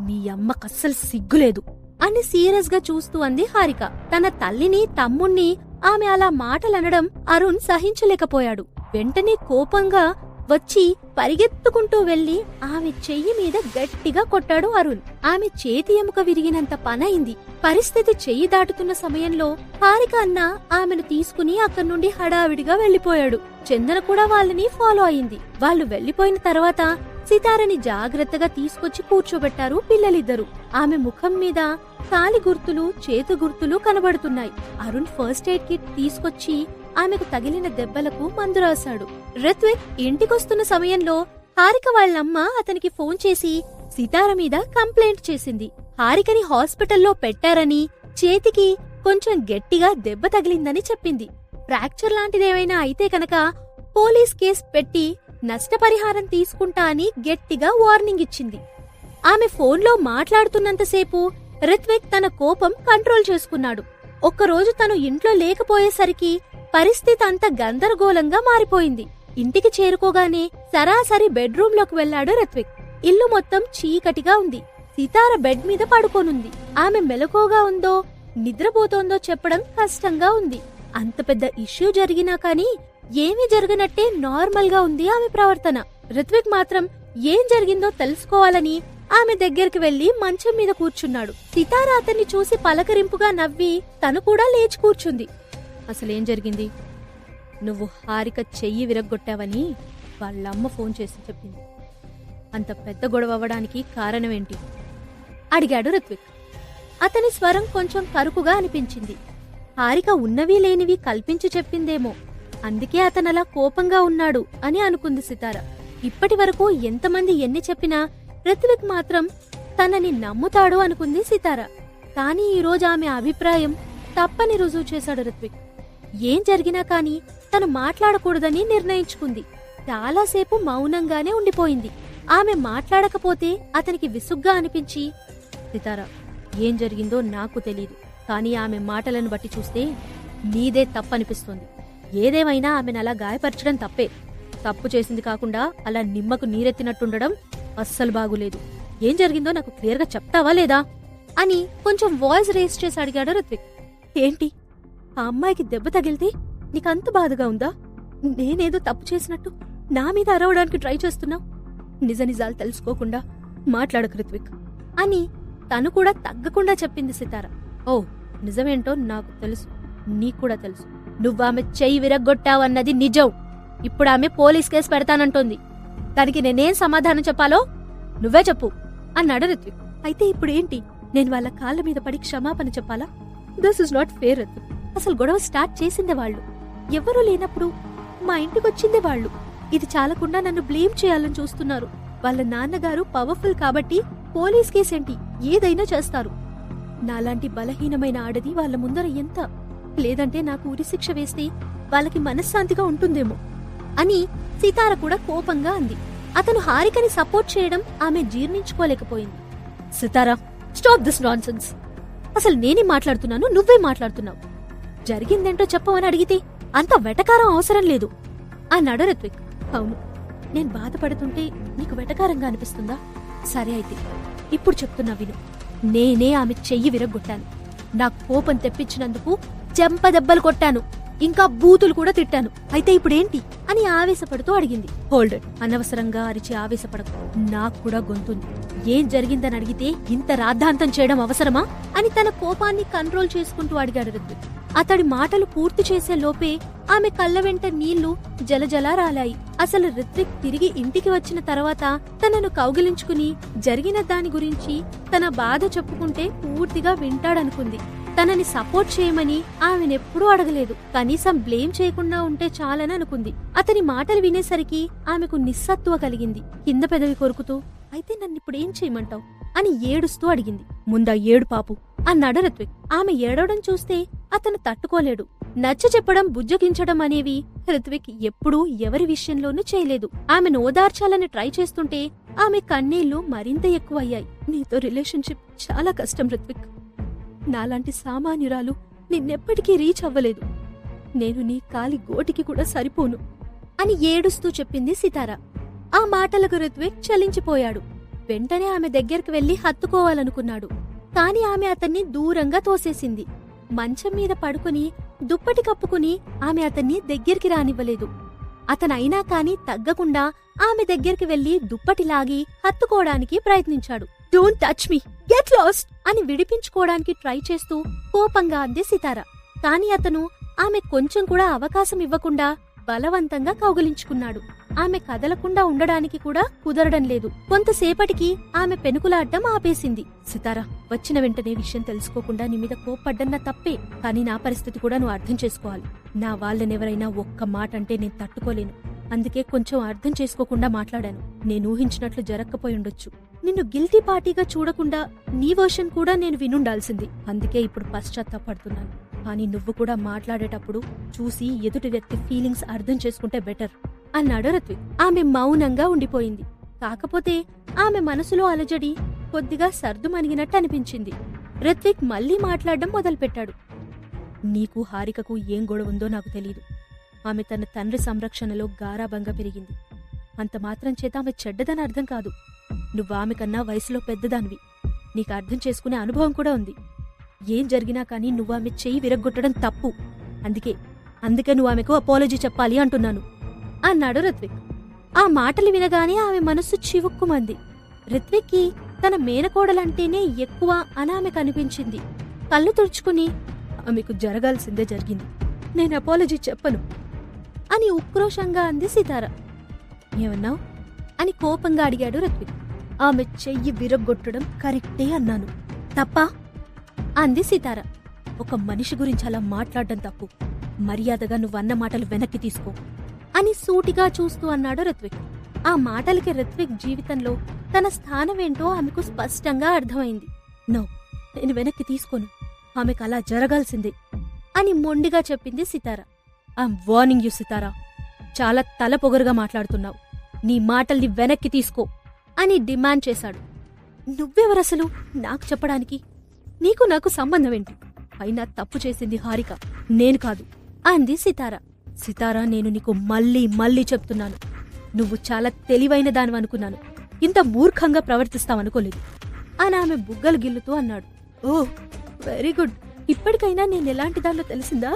మీ అమ్మకస్సలు సిగ్గులేదు అని సీరియస్ గా చూస్తూ అంది హారిక. తన తల్లిని, తమ్ముణ్ణి ఆమె అలా మాటలనడం అరుణ్ సహించలేకపోయాడు. వెంటనే కోపంగా వచ్చి పరిగెత్తుకుంటూ వెళ్లి ఆమె చెయ్యి మీద గట్టిగా కొట్టాడు అరుణ్. ఆమె చేతి ఎముక విరిగినంత పనైంది. పరిస్థితి చెయ్యి దాటుతున్న సమయంలో హారిక అన్న ఆమెను తీసుకుని అక్కడి నుండి హడావిడిగా వెళ్లిపోయాడు. చందన కూడా వాళ్ళని ఫాలో అయింది. వాళ్ళు వెళ్లిపోయిన తర్వాత సితారని జాగ్రత్తగా తీసుకొచ్చి కూర్చోబెట్టారు పిల్లలిద్దరూ. ఆమె ముఖం మీద కాలి గుర్తులు, చేతు గుర్తులు కనబడుతున్నాయి. అరుణ్ ఫస్ట్ ఎయిడ్ కిట్ తీసుకొచ్చి ఆమెకు తగిలిన దెబ్బలకు మందు రాశాడు. రిత్విక్ ఇంటికొస్తున్న సమయంలో హారిక వాళ్ళమ్మ అతనికి ఫోన్ చేసి సితార మీద కంప్లైంట్ చేసింది. హారికని హాస్పిటల్లో పెట్టారని, చేతికి కొంచెం గట్టిగా దెబ్బ తగిలిందని చెప్పింది. ఫ్రాక్చర్ లాంటిదేమైనా అయితే కనుక పోలీస్ కేసు పెట్టి నష్టపరిహారం తీసుకుంటా అని గట్టిగా వార్నింగ్ ఇచ్చింది. ఆమె ఫోన్లో మాట్లాడుతున్నంతసేపు రిత్విక్ తన కోపం కంట్రోల్ చేసుకున్నాడు. ఒక్కరోజు తను ఇంట్లో లేకపోయేసరికి పరిస్థితి అంత గందరగోళంగా మారిపోయింది. ఇంటికి చేరుకోగానే సరాసరి బెడ్రూంలోకి వెళ్లాడు రిత్విక్. ఇల్లు మొత్తం చీకటిగా ఉంది. సితార బెడ్ మీద పడుకోనుంది. ఆమె మెలకువగా ఉందో నిద్రపోతోందో చెప్పడం కష్టంగా ఉంది. అంత పెద్ద ఇష్యూ జరిగినా కానీ ఏమీ జరగనట్టే నార్మల్ గా ఉంది ఆమె ప్రవర్తన. రిత్విక్ మాత్రం ఏం జరిగిందో తెలుసుకోవాలని ఆమె దగ్గరికి వెళ్లి మంచం మీద కూర్చున్నాడు. సితార అతన్ని చూసి పలకరింపుగా నవ్వి తను కూడా లేచి కూర్చుంది. అసలేం జరిగింది? నువ్వు హారిక చెయ్యి విరగ్గొట్టావని వాళ్ళమ్మ ఫోన్ చేసి చెప్పింది. అంత పెద్ద గొడవ అవ్వడానికి కారణమేంటి అడిగాడు రిత్విక్. అతని స్వరం కొంచెం కరుకుగా అనిపించింది. హారిక ఉన్నవి లేనివి కల్పించి చెప్పిందేమో, అందుకే అతనలా కోపంగా ఉన్నాడు అని అనుకుంది సితార. ఇప్పటి వరకు ఎంతమంది ఎన్ని చెప్పినా రిత్విక్ మాత్రం తనని నమ్ముతాడు అనుకుంది సితార. కాని ఈరోజు ఆమె అభిప్రాయం తప్పని రుజువు చేశాడు రిత్విక్. ఏం జరిగినా కాని తను మాట్లాడకూడదని నిర్ణయించుకుంది. చాలాసేపు మౌనంగానే ఉండిపోయింది. ఆమె మాట్లాడకపోతే అతనికి విసుగ్గా అనిపించి, సితార, ఏం జరిగిందో నాకు తెలీదు, కాని ఆమె మాటలను బట్టి చూస్తే నీదే తప్పనిపిస్తోంది. ఏదేమైనా ఆమెనలా గాయపరచడం తప్పే. తప్పు చేసింది కాకుండా అలా నిమ్మకు నీరెత్తినట్టుండడం అస్సలు బాగులేదు. ఏం జరిగిందో నాకు క్లియర్గా చెప్తావా లేదా అని కొంచెం వాయిస్ రేస్ చేసి అడిగాడు రిత్విక్. ఏంటి, ఆ అమ్మాయికి దెబ్బ తగిలితే నీకంత బాధగా ఉందా? నేనేదో తప్పు చేసినట్టు నా మీద అరవడానికి ట్రై చేస్తున్నావు. నిజ నిజాలు తెలుసుకోకుండా మాట్లాడకు రిత్విక్ అని తను కూడా తగ్గకుండా చెప్పింది సితార. ఓ, నిజమేంటో నాకు తెలుసు, నీకూడా తెలుసు. నువ్వామె చెయ్యి విరగ్గొట్టావన్నది నిజం. ఇప్పుడు ఆమె పోలీస్ కేసు పెడతానంటోంది. దానికి నేనేం సమాధానం చెప్పాలో నువ్వే చెప్పు అన్నాడు రిత్విక్. అయితే ఇప్పుడేంటి? నేను వాళ్ళ కాళ్ళ మీద పడి క్షమాపణ చెప్పాలా? This is not fair Ritvik. అసలు గొడవ స్టార్ట్ చేసిందే వాళ్ళు. ఎవరూ లేనప్పుడు మా ఇంటికొచ్చిందే వాళ్ళు. ఇది చాలకుండా నన్ను బ్లేమ్ చేయాలని చూస్తున్నారు. వాళ్ళ నాన్నగారు పవర్ఫుల్ కాబట్టి పోలీస్ కేసేంటి, ఏదైనా చేస్తారు. నాలాంటి బలహీనమైన ఆడది వాళ్ళ ముందర ఎంత, లేదంటే నాకు ఉరిశిక్ష వేస్తే వాళ్ళకి మనశ్శాంతిగా ఉంటుందేమో అని సితార కూడా కోపంగా అంది. అతను హారికని సపోర్ట్ చేయడం ఆమె జీర్ణించుకోలేకపోయింది. సితారా, స్టాప్ దిస్ నాన్సెన్స్. అసలు నేనే మాట్లాడుతున్నాను, నువ్వే మాట్లాడుతున్నావు. జరిగిందేంటో చెప్పవని అడిగితే అంత వెటకారం అవసరం లేదు అన్నాడు రిత్విక్. అవును, నేను బాధపడుతుంటే నీకు వెటకారంగా అనిపిస్తుందా? సరే అయితే ఇప్పుడు చెప్తున్నా విను. నేనే ఆమె చెయ్యి విరగ్గొట్టాను. నాకు కోపం తెప్పించినందుకు చెంపదెబ్బలు కొట్టాను, ఇంకా బూతులు కూడా తిట్టాను. అయితే ఇప్పుడేంటి అని ఆవేశపడుతూ అడిగింది. Hold it. అనవసరంగా అరిచి ఆవేశపడకు, నాకు కూడా గొంతుంది. ఏం జరిగిందని అడిగితే ఇంత రాద్ధాంతం చేయడం అవసరమా అని తన కోపాన్ని కంట్రోల్ చేసుకుంటూ అడిగాడు రిత్విక్. అతడి మాటలు పూర్తి చేసే లోపే ఆమె కళ్ళ వెంట నీళ్లు జలజలా రాలాయి. అసలు రిత్విక్ తిరిగి ఇంటికి వచ్చిన తర్వాత తనను కౌగిలించుకుని జరిగిన దాని గురించి తన బాధ చెప్పుకుంటే పూర్తిగా వింటాడనుకుంది. తనని సపోర్ట్ చేయమని ఆమెనెప్పుడూ అడగలేదు. కనీసం బ్లేమ్ చేయకుండా ఉంటే చాలని అనుకుంది. అతని మాటలు వినేసరికి ఆమెకు నిస్సత్తువ కలిగింది. కింద పెదవి కొరుకుతూ, అయితే నన్నిప్పుడేం చేయమంటావు అని ఏడుస్తూ అడిగింది. ముందా ఏడు పాపు అన్నాడు రిత్విక్. ఆమె ఏడవడం చూస్తే అతను తట్టుకోలేడు. నచ్చ చెప్పడం, బుజ్జగించడం అనేవి రిత్విక్ ఎప్పుడూ ఎవరి విషయంలోనూ చేయలేదు. ఆమెను ఓదార్చాలని ట్రై చేస్తుంటే ఆమె కన్నీళ్లు మరింత ఎక్కువయ్యాయి. నీతో రిలేషన్షిప్ చాలా కష్టం రిత్విక్. నాలాంటి సామాన్యురాలు నిన్నెప్పటికీ రీచ్ అవ్వలేదు. నేను నీ కాలి గోటికి కూడా సరిపోను అని ఏడుస్తూ చెప్పింది సితార. ఆ మాటలకు రిత్విక్ చలించిపోయాడు. వెంటనే ఆమె దగ్గరికి వెళ్లి హత్తుకోవాలనుకున్నాడు. కాని ఆమె అతన్ని దూరంగా తోసేసింది. మంచం మీద పడుకుని దుప్పటి కప్పుకుని ఆమె అతన్ని దగ్గరికి రానివ్వలేదు. అతనైనా కాని తగ్గకుండా ఆమె దగ్గరికి వెళ్లి దుప్పటి లాగి హత్తుకోవడానికి ప్రయత్నించాడు. Don't touch me, get lost అని విడిపించుకోవడానికి ట్రై చేస్తూ కోపంగా అంది సితార. కాని అతను ఆమె కొంచెం కూడా అవకాశం ఇవ్వకుండా బలవంతంగా కౌగిలించుకున్నాడు. ఆమె కదలకుండా ఉండడానికి కూడా కుదరడం లేదు. కొంతసేపటికి ఆమె పెనుకులాడ్డం ఆపేసింది. సితారా, వచ్చిన వెంటనే విషయం తెలుసుకోకుండా నీ మీద కోప్పడ్డం నా తప్పే. కానీ నా పరిస్థితి కూడా నువ్వు అర్థం చేసుకోవాలి. నా వాళ్ళనెవరైనా ఒక్క మాట అంటే నేను తట్టుకోలేను. అందుకే కొంచెం అర్థం చేసుకోకుండా మాట్లాడాను. నేను ఊహించినట్లు జరక్కపోయుండొచ్చు. నిన్ను గిల్టీ పార్టీగా చూడకుండా నీ వర్షన్ కూడా నేను వినుండాల్సింది. అందుకే ఇప్పుడు పశ్చాత్తాపడుతున్నాను. కానీ నువ్వు కూడా మాట్లాడేటప్పుడు చూసి ఎదుటి వ్యక్తి ఫీలింగ్స్ అర్థం చేసుకుంటే బెటర్ అన్నాడు రిత్విక్. ఆమె మౌనంగా ఉండిపోయింది. కాకపోతే ఆమె మనసులో అలజడి కొద్దిగా సర్దుమణిగినట్టు అనిపించింది. రిత్విక్ మళ్లీ మాట్లాడడం మొదలుపెట్టాడు. నీకు హారికకు ఏం గొడవ ఉందో నాకు తెలీదు. ఆమె తన తండ్రి సంరక్షణలో గారాబంగా పెరిగింది. అంత మాత్రం చేత ఆమె చెడ్డదని అర్థం కాదు. నువ్వు ఆమె కన్నా వయసులో పెద్దదానివి. నీకు అర్థం చేసుకునే అనుభవం కూడా ఉంది. ఏం జరిగినా కానీ నువ్వు ఆమె చెయ్యి విరగ్గొట్టడం తప్పు. అందుకే నువ్వు ఆమెకు అపాలజీ చెప్పాలి అంటున్నాను అన్నాడు రిత్విక్. ఆ మాటలు వినగానే ఆమె మనస్సు చివుక్కుమంది. రిత్విక్కి తన మేనకోడలంటేనే ఎక్కువ అనామెకు అనిపించింది. కళ్ళు తుడుచుకుని, ఆమెకు జరగాల్సిందే జరిగింది, నేను అపాలజీ చెప్పను అని ఉక్రోషంగా అంది సితార. ఏమన్నావు అని కోపంగా అడిగాడు రిత్విక్. ఆమె చెయ్యి విరగ్గొట్టడం కరెక్టే అన్నాను. తప్పా అంది సితార. ఒక మనిషి గురించి అలా మాట్లాడడం తప్పు. మర్యాదగా నువ్వన్న మాటలు వెనక్కి తీసుకో అని సూటిగా చూస్తూ అన్నాడు రిత్విక్. ఆ మాటలకి రిత్విక్ జీవితంలో తన స్థానమేంటో ఆమెకు స్పష్టంగా అర్థమైంది. నో, నేను వెనక్కి తీసుకోను. ఆమెకు అలా జరగాల్సిందే అని మొండిగా చెప్పింది సితార. ఐఎమ్ వార్నింగ్ యు సితారా, చాలా తలపొగరుగా మాట్లాడుతున్నావు. నీ మాటల్ని వెనక్కి తీసుకో అని డిమాండ్ చేశాడు. నువ్వెవరసలు నాకు చెప్పడానికి? నీకు నాకు సంబంధమేంటి? అయినా తప్పు చేసింది హారిక, నేను కాదు అంది సితార. సితారా, నేను నీకు మళ్ళీ చెప్తున్నాను, నువ్వు చాలా తెలివైన దానివనుకున్నాను. ఇంత మూర్ఖంగా ప్రవర్తిస్తావనుకోలేదు అని ఆమె బుగ్గలు గిల్లుతూ అన్నాడు. ఓ వెరీ గుడ్, ఇప్పటికైనా నేనెలాంటి దానిలో తెలిసిందా?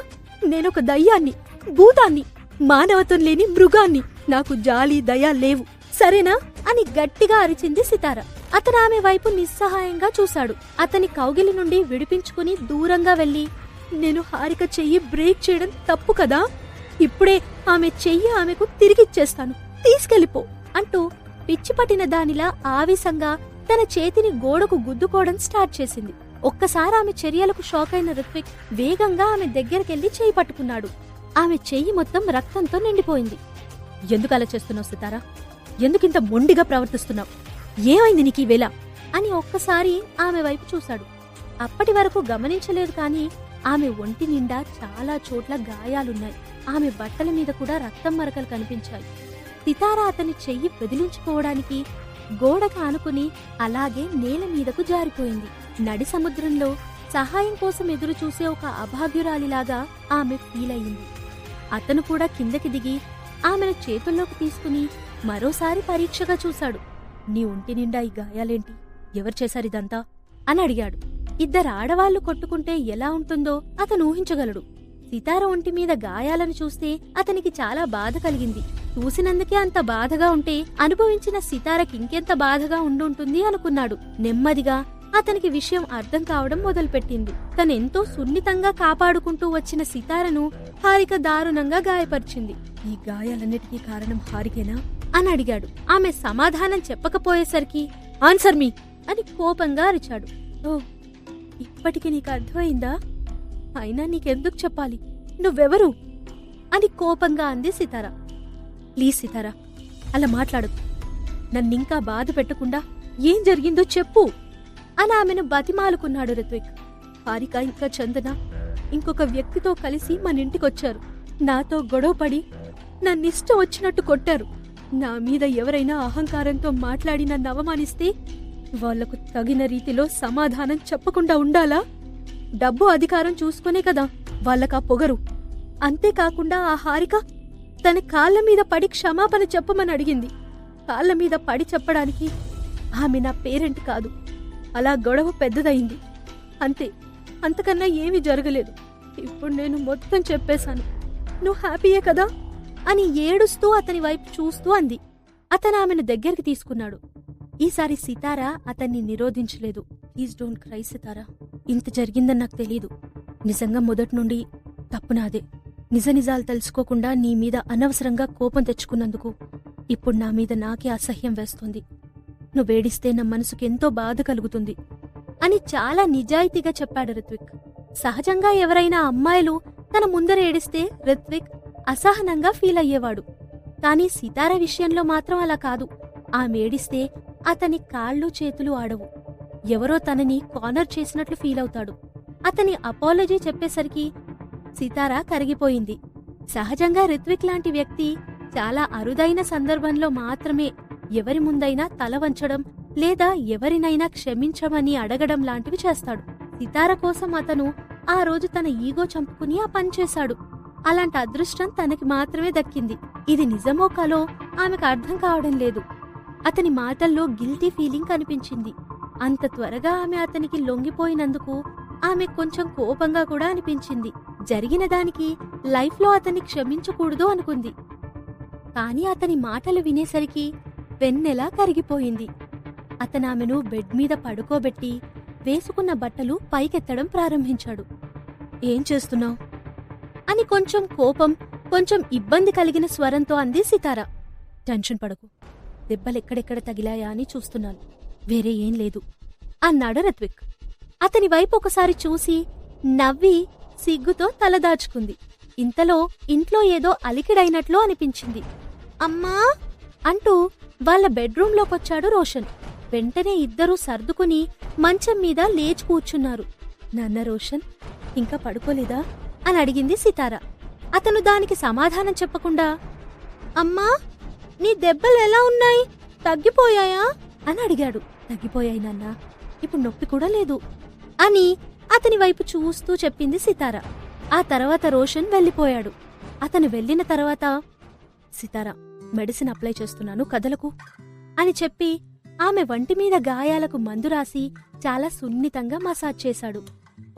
నేనొక దయ్యాన్ని, భూతాన్ని, మానవత్వం లేని మృగాన్ని. నాకు జాలి దయ లేవు, సరేనా అని గట్టిగా అరిచింది సితార. అతను ఆమె వైపు నిస్సహాయంగా చూశాడు. అతని కౌగిలి నుండి విడిపించుకుని దూరంగా వెళ్లి, నేను హారిక చెయ్యి బ్రేక్ చేయడం తప్పు కదా, ఇప్పుడే ఆమె చెయ్యి ఆమెకు తిరిగిచ్చేస్తాను, తీసుకెళ్లిపో అంటూ పిచ్చిపట్టిన దానిలా ఆవేశంగా తన చేతిని గోడకు గుద్దుకోవడం స్టార్ట్ చేసింది. ఒక్కసారి ఆమె చర్యలకు షాక్ అయిన రిత్విక్ వేగంగా ఆమె దగ్గరికెళ్లి చెయ్యి పట్టుకున్నాడు. ఆమె చెయ్యి మొత్తం రక్తంతో నిండిపోయింది. ఎందుకలా చేస్తున్నావు సితారా? ఎందుకింత మొండిగా ప్రవర్తిస్తున్నావు? ఏమైంది నీకీ వేళ అని ఒక్కసారి ఆమె వైపు చూశాడు. అప్పటి వరకు గమనించలేదు కాని ఆమె ఒంటి నిండా చాలా చోట్ల గాయాలున్నాయి. ఆమె బట్టల మీద కూడా రక్తం మరకలు కనిపించాయి. సితారా అతని చెయ్యి వదిలించుకోవడానికి గోడకు ఆనుకుని అలాగే నేల మీదకు జారిపోయింది. నడి సముద్రంలో సహాయం కోసం ఎదురు చూసే ఒక అభాగ్యురాలిలాగా ఆమె ఫీల్ అయింది. అతను కూడా కిందకి దిగి ఆమెను చేతుల్లోకి తీసుకుని మరోసారి పరీక్షగా చూశాడు. నీ ఒంటి నిండా ఈ గాయాలేంటి? ఎవరు చేశారిదంతా అని అడిగాడు. ఇద్దరు ఆడవాళ్లు కొట్టుకుంటే ఎలా ఉంటుందో అతను ఊహించగలడు. సితార ఒంటి మీద గాయాలను చూస్తే అతనికి చాలా బాధ కలిగింది. చూసినందుకే అంత బాధగా ఉంటే అనుభవించిన సితారకి ఇంకెంత బాధగా ఉండుంటుంది అనుకున్నాడు. నెమ్మదిగా అతనికి విషయం అర్థం కావడం మొదలుపెట్టింది. తనెంతో సున్నితంగా కాపాడుకుంటూ వచ్చిన సితారను హారిక దారుణంగా గాయపరిచింది. ఈ గాయాలన్నిటికీ కారణం హారికేనా అని అడిగాడు. ఆమె సమాధానం చెప్పకపోయేసరికి ఆన్సర్ మీ అని కోపంగా అరిచాడు. ఓ, ఇప్పటికి నీకు అర్థమైందా? అయినా నీకెందుకు చెప్పాలి? నువ్వెవరు అని కోపంగా అంది సితార. ప్లీజ్ సితార, అలా మాట్లాడకు. నన్నింకా బాధ పెట్టకుండా ఏం జరిగిందో చెప్పు అని ఆమెను బతిమాలుకున్నాడు రిత్విక్. హారిక ఇంకా చందన ఇంకొక వ్యక్తితో కలిసి మన ఇంటికొచ్చారు. నాతో గొడవపడి నన్నిష్టం వచ్చినట్టు కొట్టారు. నా మీద ఎవరైనా అహంకారంతో మాట్లాడి నన్ను అవమానిస్తే వాళ్లకు తగిన రీతిలో సమాధానం చెప్పకుండా ఉండాలా? డబ్బు అధికారం చూసుకునే కదా వాళ్ళకా పొగరు. అంతేకాకుండా ఆ హారిక తన కాళ్ల మీద పడి క్షమాపణ చెప్పమని అడిగింది. కాళ్ల మీద పడి చెప్పడానికి ఆమె నా పేరెంట్ కాదు. అలా గొడవ పెద్దదయింది అంతే, అంతకన్నా ఏమీ జరగలేదు. ఇప్పుడు నేను మొత్తం చెప్పేశాను. నువ్వు హ్యాపీయే కదా అని ఏడుస్తూ అతని వైపు చూస్తూ అంది. అతను ఆమెను దగ్గరికి తీసుకున్నాడు. ఈసారి సితారా అతన్ని నిరోధించలేదు. ప్లీజ్ డోంట్ క్రై సితారా, ఇంత జరిగిందని నాకు తెలీదు. నిజంగా మొదటి నుండి తప్పు నాదే. నిజ నిజాలు తెలుసుకోకుండా నీ మీద అనవసరంగా కోపం తెచ్చుకున్నందుకు ఇప్పుడు నా మీద నాకే అసహ్యం వేస్తుంది. నువ్వేడిస్తే నా మనసుకెంతో బాధ కలుగుతుంది అని చాలా నిజాయితీగా చెప్పాడు రిత్విక్. సహజంగా ఎవరైనా అమ్మాయిలు తన ముందర ఏడిస్తే రిత్విక్ అసహనంగా ఫీల్ అయ్యేవాడు. కాని సితార విషయంలో మాత్రం అలా కాదు. ఆమె ఏడిస్తే అతని కాళ్ళు చేతులు ఆడవు. ఎవరో తనని కార్నర్ చేసినట్లు ఫీల్ అవుతాడు. అతని అపాలజీ చెప్పేసరికి సితార కరిగిపోయింది. సహజంగా రిత్విక్ లాంటి వ్యక్తి చాలా అరుదైన సందర్భంలో మాత్రమే ఎవరి ముందైనా తల వంచడం లేదా ఎవరినైనా క్షమించమని అడగడం లాంటివి చేస్తాడు. సితార కోసం అతను ఆ రోజు తన ఈగో చంపుకుని ఆ పని చేశాడు. అలాంటి అదృష్టం తనకి మాత్రమే దక్కింది. ఇది నిజమో కాలో ఆమెకు అర్థం కావడం లేదు. అతని మాటల్లో గిల్టీ ఫీలింగ్ కనిపించింది. అంత త్వరగా ఆమె అతనికి లొంగిపోయినందుకు ఆమె కొంచెం కోపంగా కూడా అనిపించింది. జరిగిన దానికి లైఫ్లో అతన్ని క్షమించకూడదు అనుకుంది. కాని అతని మాటలు వినేసరికి వెన్నెలా కరిగిపోయింది. అతనామెను బెడ్ మీద పడుకోబెట్టి వేసుకున్న బట్టలు పైకెత్తడం ప్రారంభించాడు. ఏం చేస్తున్నావు అని కొంచెం కోపం, కొంచెం ఇబ్బంది కలిగిన స్వరంతో అంది సితార. టెన్షన్ పడకు, దెబ్బలెక్కడెక్కడ తగిలాయా అని చూస్తున్నాను, వేరే ఏం లేదు అన్నాడు రిత్విక్. అతని వైపు ఒకసారి చూసి నవ్వి సిగ్గుతో తలదాచుకుంది. ఇంతలో ఇంట్లో ఏదో అలికిడైనట్లు అనిపించింది. అమ్మా అంటూ వాళ్ళ బెడ్రూంలోకొచ్చాడు రోషన్. వెంటనే ఇద్దరూ సర్దుకుని మంచం మీద లేచి కూర్చున్నారు. నాన్న రోషన్, ఇంకా పడుకోలేదా అని అడిగింది సితార. అతను దానికి సమాధానం చెప్పకుండా, అమ్మా నీ దెబ్బలు ఎలా ఉన్నాయి, తగ్గిపోయాయా అని అడిగాడు. తగ్గిపోయాయి నాన్న, ఇప్పుడు నొప్పి కూడా లేదు అని అతని వైపు చూస్తూ చెప్పింది సితార. ఆ తర్వాత రోషన్ వెళ్ళిపోయాడు. అతను వెళ్లిన తర్వాత, సితార మెడిసిన్ అప్లై చేస్తున్నాను, కదలకు అని చెప్పి ఆమె వంటి మీద గాయాలకు మందు రాసి చాలా సున్నితంగా మసాజ్ చేశాడు.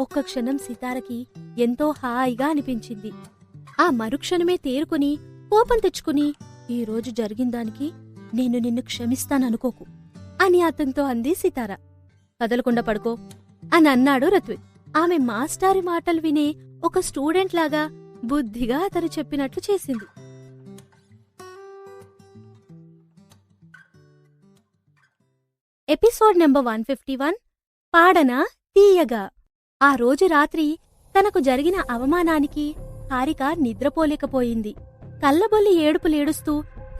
ఒక్క క్షణం సితారకి ఎంతో హాయిగా అనిపించింది. ఆ మరుక్షణమే తేరుకుని కోపం తెచ్చుకుని, ఈరోజు జరిగిందానికి నేను నిన్ను క్షమిస్తాననుకోకు అని అతనితో అంది సితార. కదలకుండా పడుకో అని అన్నాడు రిత్విక్. ఆమె మాస్టారి మాటలు వినే ఒక స్టూడెంట్ లాగా బుద్ధిగా అతను చెప్పినట్లు చేసింది. ఎపిసోడ్ నెంబర్ 151 పాడన తీయగా. ఆ రోజు రాత్రి తనకు జరిగిన అవమానానికి హారిక నిద్రపోలేకపోయింది. కళ్ళబొల్లి ఏడుపులేడుస్తూ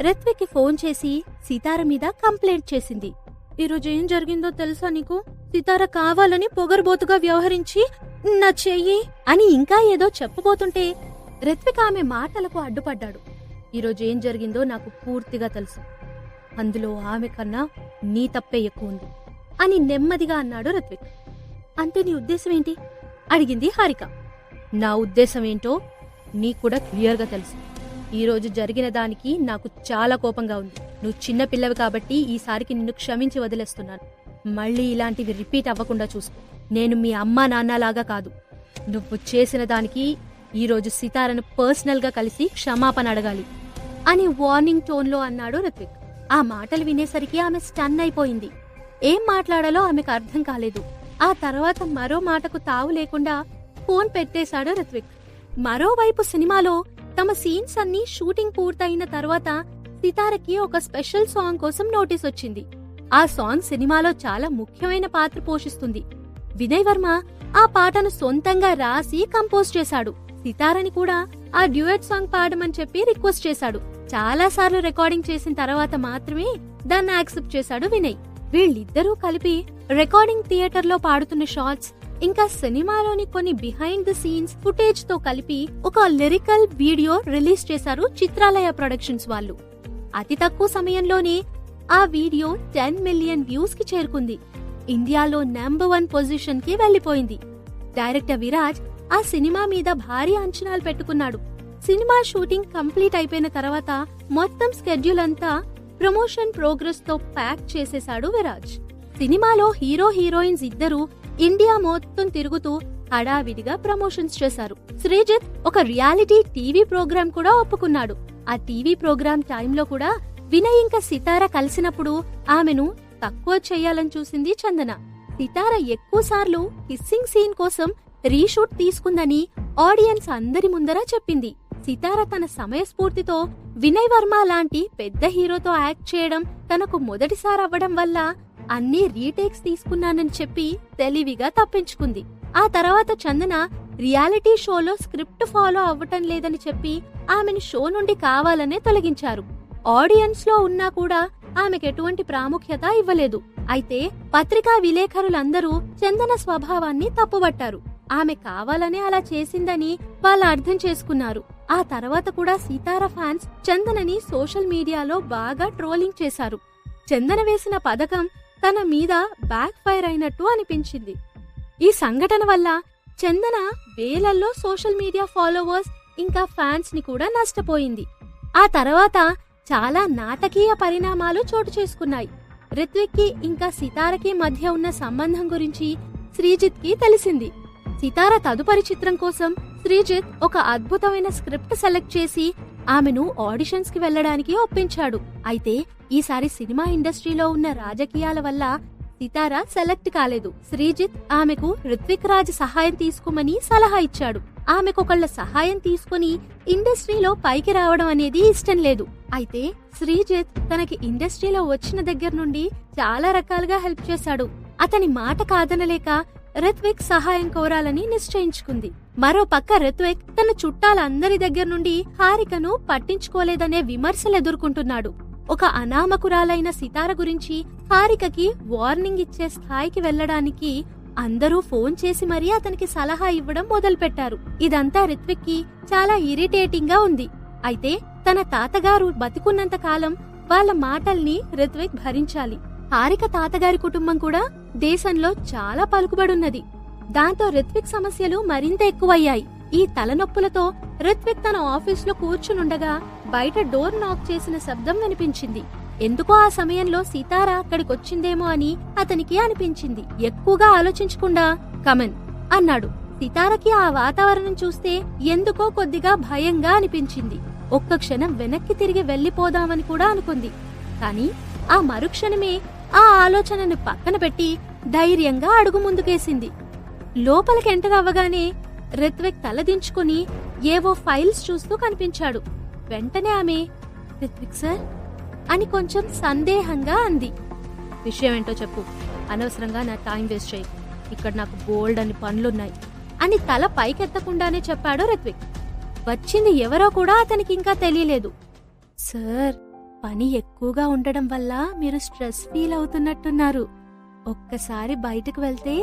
రిత్విక్కి ఫోన్ చేసి సితార మీద కంప్లైంట్ చేసింది. ఈరోజు ఏం జరిగిందో తెలుసా నీకు? సితార కావాలని పొగరుబోతుగా వ్యవహరించి నా చెయ్యి అని ఇంకా ఏదో చెప్పబోతుంటే రిత్విక్ ఆమె మాటలకు అడ్డుపడ్డాడు. ఈరోజు ఏం జరిగిందో నాకు పూర్తిగా తెలుసు, అందులో ఆమె కన్నా నీ తప్పే ఎక్కువ ఉంది అని నెమ్మదిగా అన్నాడు రిత్విక్. అంటే నీ ఉద్దేశమేంటి అడిగింది హారిక. నా ఉద్దేశమేంటో నీకూడా క్లియర్గా తెలుసు. ఈరోజు జరిగిన దానికి నాకు చాలా కోపంగా ఉంది. నువ్వు చిన్నపిల్లవి కాబట్టి ఈసారికి నిన్ను క్షమించి వదిలేస్తున్నాను. మళ్ళీ ఇలాంటివి రిపీట్ అవ్వకుండా చూసుకో. నేను మీ అమ్మా నాన్నలాగా కాదు. నువ్వు చేసిన దానికి ఈరోజు సితారను పర్సనల్గా కలిసి క్షమాపణ అడగాలి అని వార్నింగ్ టోన్లో అన్నాడు రిత్విక్. ఆ మాటలు వినేసరికి ఆమె స్టన్ అయిపోయింది. ఏం మాట్లాడాలో ఆమెకు అర్థం కాలేదు. ఆ తర్వాత మరో మాటకు తావు లేకుండా ఫోన్ పెట్టేశాడు రిత్విక్. మరోవైపు సినిమాలో తమ సీన్స్ అన్ని షూటింగ్ పూర్తయిన తర్వాత సితారకి ఒక స్పెషల్ సాంగ్ కోసం నోటీస్ వచ్చింది. ఆ సాంగ్ సినిమాలో చాలా ముఖ్యమైన పాత్ర పోషిస్తుంది. వినయ్ వర్మ ఆ పాటను సొంతంగా రాసి కంపోజ్ చేశాడు. సితారని కూడా ఆ డ్యూయట్ సాంగ్ పాడమని చెప్పి రిక్వెస్ట్ చేశాడు. చాలా సార్లు రికార్డింగ్ చేసిన తర్వాత మాత్రమే దాన్ని యాక్సెప్ట్ చేశాడు వినయ్. వీళ్ళిద్దరూ కలిపి రికార్డింగ్ థియేటర్లో పాడుతున్న షాట్స్, ఇంకా సినిమాలోని కొన్ని బిహైండ్ ద సీన్స్ ఫుటేజ్ తో కలిపి ఒక లిరికల్ వీడియో రిలీజ్ చేశారు చిత్రాలయ ప్రొడక్షన్స్ వాళ్ళు. అతి తక్కువ సమయంలోనే ఆ వీడియో 10 మిలియన్ వ్యూస్ కి చేరుకుంది. ఇండియాలో నంబర్ 1 పొజిషన్ కి వెళ్లిపోయింది. డైరెక్టర్ విరాజ్ ఆ సినిమా మీద భారీ అంచనాలు పెట్టుకున్నాడు. సినిమా షూటింగ్ కంప్లీట్ అయిపోయిన తర్వాత మొత్తం స్కెడ్యూల్ అంతా ప్రమోషన్ ప్రోగ్రెస్ తో ప్యాక్ చేసేశాడు విరాజ్. సినిమాలో హీరో హీరోయిన్స్ ఇద్దరు ఇండియా మొత్తం తిరుగుతూ హడావిడిగా ప్రమోషన్స్ చేశారు. శ్రీజిత్ ఒక రియాలిటీ టీవీ ప్రోగ్రాం కూడా ఒప్పుకున్నాడు. ఆ టీవీ ప్రోగ్రాం టైంలో కూడా వినయ్ ఇంకా సితార కలిసినప్పుడు ఆమెను తక్కువ చెయ్యాలని చూసింది చందన. సితార ఎక్కువసార్లు కిస్సింగ్ సీన్ కోసం రీషూట్ తీసుకుందని ఆడియన్స్ అందరి ముందర చెప్పింది. సితార తన సమయస్ఫూర్తితో వినయ్ వర్మ లాంటి పెద్ద హీరోతో యాక్ట్ చేయడం తనకు మొదటిసారి అవ్వడం వల్ల అన్ని రీటేక్స్ తీసుకున్నానని చెప్పి తెలివిగా తప్పించుకుంది. ఆ తర్వాత చందన రియాలిటీ షోలో స్క్రిప్ట్ ఫాలో అవ్వటం లేదని చెప్పి ఆమెను షో నుండి కావాలనే తొలగించారు. ఆడియన్స్ లో ఉన్నా కూడా ఆమెకు ఎటువంటి ప్రాముఖ్యత ఇవ్వలేదు. అయితే పత్రికా విలేకరులందరూ చందన స్వభావాన్ని తప్పుబట్టారు. ఆమె కావాలనే అలా చేసిందని వాళ్ళు అర్థం చేసుకున్నారు. ఆ తర్వాత కూడా సితార ఫ్యాన్స్ చందనని సోషల్ మీడియాలో బాగా ట్రోలింగ్ చేశారు. చందన వేసిన పథకం తన మీద బ్యాక్ ఫైర్ అయినట్టు అనిపించింది. ఈ సంఘటన వల్ల చందన వేలల్లో సోషల్ మీడియా ఫాలోవర్స్ ఇంకా ఫ్యాన్స్ ని కూడా నష్టపోయింది. ఆ తర్వాత చాలా నాటకీయ పరిణామాలు చోటు చేసుకున్నాయి. రిత్విక్ కి ఇంకా సితారకి మధ్య ఉన్న సంబంధం గురించి శ్రీజిత్ కి తెలిసింది. సితార తదుపరి చిత్రం కోసం శ్రీజిత్ ఒక అద్భుతమైన స్క్రిప్ట్ సెలెక్ట్ చేసి ఆమెను ఆడిషన్స్ కి వెళ్లడానికి ఒప్పించాడు. అయితే ఈసారి సినిమా ఇండస్ట్రీలో ఉన్న రాజకీయాల వల్ల సితార సెలెక్ట్ కాలేదు. శ్రీజిత్ ఆమెకు రిత్విక్ రాజ్ సహాయం తీసుకోమని సలహా ఇచ్చాడు. ఆమెకొకళ్ళ సహాయం తీసుకుని ఇండస్ట్రీలో పైకి రావడం అనేది ఇష్టం లేదు. అయితే శ్రీజిత్ తనకి ఇండస్ట్రీలో వచ్చిన దగ్గర నుండి చాలా రకాలుగా హెల్ప్ చేశాడు. అతని మాట కాదనలేక రిత్విక్ సహాయం కోరాలని నిశ్చయించుకుంది. మరో పక్క రిత్విక్ తన చుట్టాలందరి దగ్గర నుండి హారికను పట్టించుకోలేదనే విమర్శలు ఎదుర్కొంటున్నాడు. ఒక అనామకురాలైన సితార గురించి హారికకి వార్నింగ్ ఇచ్చే స్థాయికి వెళ్లడానికి అందరూ ఫోన్ చేసి మరీ అతనికి సలహా ఇవ్వడం మొదలుపెట్టారు. ఇదంతా రిత్విక్ కి చాలా ఇరిటేటింగ్ గా ఉంది. అయితే తన తాతగారు బతికున్నంత కాలం వాళ్ళ మాటల్ని రిత్విక్ భరించాలి. హారిక తాతగారి కుటుంబం కూడా దేశంలో చాలా పలుకుబడున్నది. దాంతో రిత్విక్ సమస్యలు మరింత ఎక్కువయ్యాయి. ఈ తలనొప్పులతో రిత్విక్ తన ఆఫీసులో కూర్చునుండగా బయట డోర్ నాక్ చేసిన శబ్దం వినిపించింది. ఎందుకో ఆ సమయంలో సితార అక్కడికొచ్చిందేమో అని అతనికి అనిపించింది. ఎక్కువగా ఆలోచించకుండా కమన్ అన్నాడు. సితారకి ఆ వాతావరణం చూస్తే ఎందుకో కొద్దిగా భయంగా అనిపించింది. ఒక్క క్షణం వెనక్కి తిరిగి వెళ్లిపోదామని కూడా అనుకుంది. కాని ఆ మరుక్షణమే ఆ ఆలోచనను పక్కన పెట్టి ధైర్యంగా అడుగు ముందుకేసింది. లోపలికి ఎంటర్ అవ్వగానే రిత్విక్ తలదించుకుని ఏవో ఫైల్స్ చూస్తూ కనిపించాడు. వెంటనే ఆమె రిత్విక్ సార్ అని కొంచెం సందేహంగా అంది. విషయం ఏంటో చెప్పు, అనవసరంగా నా టైం వేస్ట్ చేయి, ఇక్కడ నాకు బోల్డ్ అని పనులున్నాయి అని తల పైకెత్తకుండానే చెప్పాడు రిత్విక్. వచ్చింది ఎవరో కూడా అతనికి ఇంకా తెలియలేదు. సార్, పని ఎక్కువగా ఉండడం వల్ల మీరు స్ట్రెస్ ఫీల్ అవుతున్నట్టున్నారు. ఒక్కసారి బయటకు వెళ్తే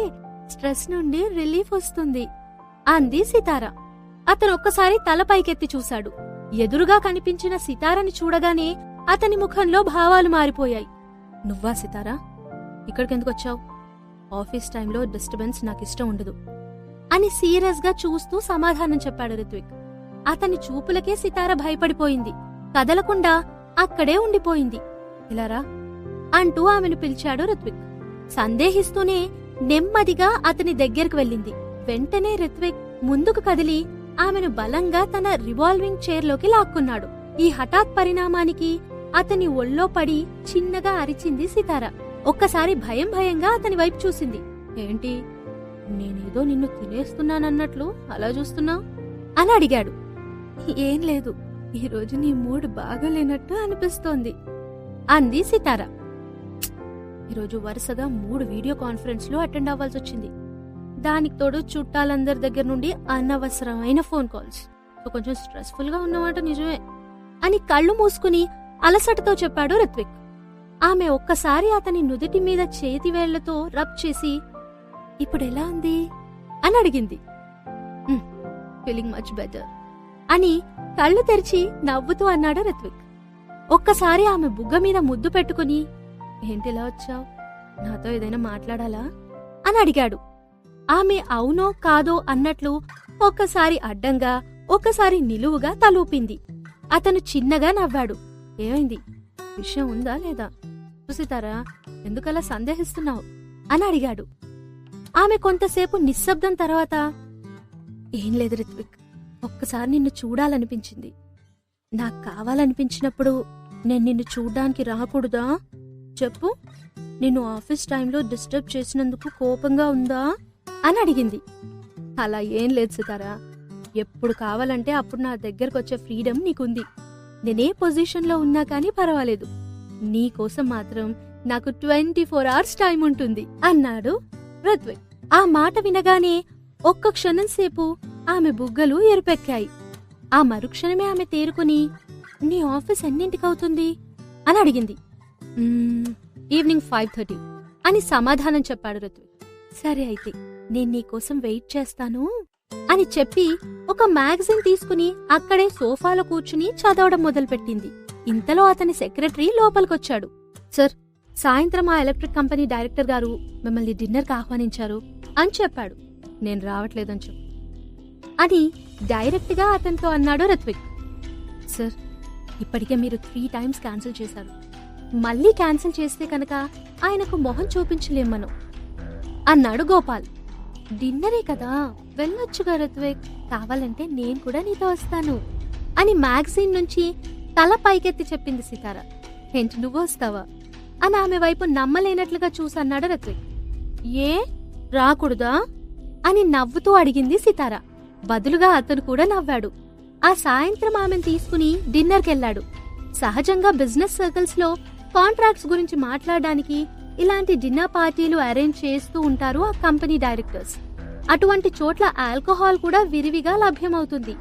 స్ట్రెస్ నుండి రిలీఫ్ వస్తుంది అంది సితార. అతను ఒక్కసారి తల పైకెత్తి చూశాడు. ఎదురుగా కనిపించిన సితారని చూడగానే అతని ముఖంలో భావాలు మారిపోయాయి. నువ్వా సితారా? ఇక్కడికెందుకొచ్చావు? ఆఫీస్ టైంలో డిస్టర్బెన్స్ నాకిష్టం ఉండదు అని సీరియస్ గా చూస్తూ సమాధానం చెప్పాడు రిత్విక్. అతని చూపులకే సితార భయపడిపోయింది. కదలకుండా అక్కడే ఉండిపోయింది. ఇలారా అంటూ ఆమెను పిలిచాడు రిత్విక్. సందేహిస్తూనే నెమ్మదిగా అతని దగ్గరకు వెళ్ళింది. వెంటనే రిత్విక్ ముందుకు కదిలి ఆమెను బలంగా తన రివాల్వింగ్ చైర్లోకి లాక్కున్నాడు. ఈ హఠాత్ పరిణామానికి అతని ఒళ్ళో పడి చిన్నగా అరిచింది సితార. ఒక్కసారి భయం భయంగా అతని వైపు చూసింది. ఏంటి, నేనేదో నిన్ను తినేస్తున్నానన్నట్లు అలా చూస్తున్నావు అని అడిగాడు. ఏం లేదు, ఈరోజు నీ మూడ్ బాగాలేనట్టు అనిపిస్తోంది అంది సితార. ఈరోజు వరుసగా 3 వీడియో కాన్ఫరెన్స్లు అటెండ్ అవ్వాల్సి వచ్చింది. దానికి తోడు చుట్టాలందరి దగ్గర నుండి అనవసరమైన ఫోన్ కాల్స్. కొంచెం స్ట్రెస్ఫుల్ గా ఉన్నమాట నిజమే అని కళ్ళు మూసుకుని అలసటతో చెప్పాడు రిత్విక్. ఆమె ఒక్కసారి అతని నుదిటి మీద చేతి వేళ్లతో రబ్ చేసి ఇప్పుడెలా ఉంది అని అడిగింది. ఫీలింగ్ మచ్ బెటర్ అని కళ్ళు తెరిచి నవ్వుతూ అన్నాడు రిత్విక్. ఒక్కసారి ఆమె బుగ్గ మీద ముద్దు పెట్టుకుని ఏంటిలా వచ్చావు, నాతో ఏదైనా మాట్లాడాలా అని అడిగాడు. ఆమె అవునో కాదో అన్నట్లు ఒక్కసారి అడ్డంగా ఒక్కసారి నిలువుగా తలూపింది. అతను చిన్నగా నవ్వాడు. ఏమైంది? విషయం ఉందా లేదా? చూసితారా, ఎందుకలా సందేహిస్తున్నావు అని అడిగాడు. ఆమె కొంతసేపు నిశ్శబ్దం తర్వాత, ఏం లేదు రిత్విక్, ఒక్కసారి నిన్ను చూడాలనిపించింది. నాకు కావాలనిపించినప్పుడు నేను నిన్ను చూడ్డానికి రాకూడదా? చెప్పు, నిన్ను ఆఫీస్ టైంలో డిస్టర్బ్ చేసినందుకు కోపంగా ఉందా అని అడిగింది. అలా ఏం లేదు సితారా, ఎప్పుడు కావాలంటే అప్పుడు నా దగ్గరకొచ్చే ఫ్రీడమ్ నీకుంది. నేనే పొజిషన్లో ఉన్నా కానీ పర్వాలేదు, నీకోసం మాత్రం నాకు 24 hours టైం ఉంటుంది అన్నాడు రిత్విక్. ఆ మాట వినగానే ఒక్క క్షణం సేపు ఆమె బుగ్గలు ఎరుపెక్కాయి. ఆ మరుక్షణమే ఆమె తేరుకుని, నీ ఆఫీస్ ఎన్నింటికవుతుంది అని అడిగింది. ఈవినింగ్ 5:30 అని సమాధానం చెప్పాడు రిత్విక్. సరే అయితే నేను నీకోసం వెయిట్ చేస్తాను అని చెప్పి ఒక మ్యాగజైన్ తీసుకుని అక్కడే సోఫాలో కూర్చుని చదవడం మొదలుపెట్టింది. ఇంతలో అతని సెక్రటరీ లోపలికొచ్చాడు. సార్, సాయంత్రం ఆ ఎలక్ట్రిక్ కంపెనీ డైరెక్టర్ గారు మిమ్మల్ని డిన్నర్కి ఆహ్వానించారు అని చెప్పాడు. నేను రావట్లేదని చెప్పు అని డైరెక్ట్ గా అతనితో అన్నాడు రిత్విక్. సార్, ఇప్పటికే మీరు 3 times క్యాన్సిల్ చేశారు. మళ్ళీ క్యాన్సిల్ చేస్తే కనుక ఆయనకు మొహం చూపించలేమను అన్నాడు గోపాల్. డిన్నరే కదా, వెళ్ళొచ్చుగా రిత్విక్, కావాలంటే నేను కూడా నీతో వస్తాను అని మ్యాగజైన్ నుంచి తల పైకెత్తి చెప్పింది సితారా. ఏంటి, నువ్వు వస్తావా అని ఆమె వైపు నమ్మలేనట్లుగా చూసన్నాడు రిత్విక్. ఏ, రాకూడదా అని నవ్వుతూ అడిగింది సితారా. బదులుగా అతను కూడా నవ్వాడు. ఆ సాయంత్రం ఆమెను తీసుకుని డిన్నర్కెళ్లాడు. సహజంగా బిజినెస్ సర్కిల్స్ లో కాంట్రాక్ట్స్ గురించి మాట్లాడడానికి ఇలాంటి డిన్నర్ పార్టీలు అరేంజ్ చేస్తూ ఉంటారు ఆ కంపెనీ డైరెక్టర్స్. అటువంటి చోట్ల ఆల్కహాల్ కూడా విరివిగా లభ్యమవుతుంది.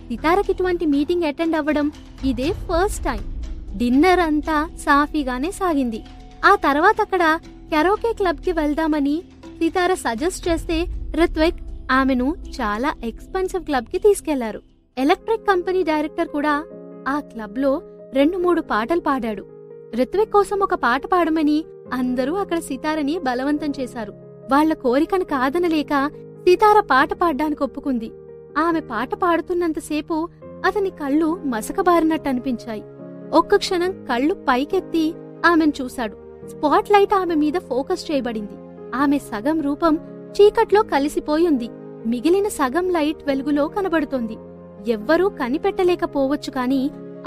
సితారకి ఇటువంటి మీటింగ్ అటెండ్ అవ్వడం ఇదే ఫస్ట్ టైం. డిన్నర్ అంతా సాఫీగానే సాగింది. ఆ తర్వాత అక్కడ కెరోకే క్లబ్ కి వెళ్దామని సితార సజెస్ట్ చేస్తే రిత్విక్ ఆమెను చాలా ఎక్స్పెన్సివ్ క్లబ్ కి తీసుకెళ్లారు. ఎలక్ట్రిక్ కంపెనీ డైరెక్టర్ కూడా ఆ క్లబ్ లో 2-3 పాటలు పాడాడు. రిత్విక్ కోసం ఒక పాట పాడమని అందరూ అక్కడ సితారని బలవంతం చేశారు. వాళ్ల కోరికను కాదనలేక సితార పాట పాడ్డానికి ఒప్పుకుంది. ఆమె పాట పాడుతున్నంతసేపు అతని కళ్ళు మసకబారినట్టు అనిపించాయి. ఒక్క క్షణం కళ్ళు పైకెత్తి ఆమెను చూశాడు. స్పాట్ లైట్ ఆమె మీద ఫోకస్ చేయబడింది. ఆమె సగం రూపం చీకట్లో కలిసిపోయింది. మిగిలిన సగం లైట్ వెలుగులో కనబడుతోంది. ఎవ్వరూ కనిపెట్టలేకపోవచ్చు కాని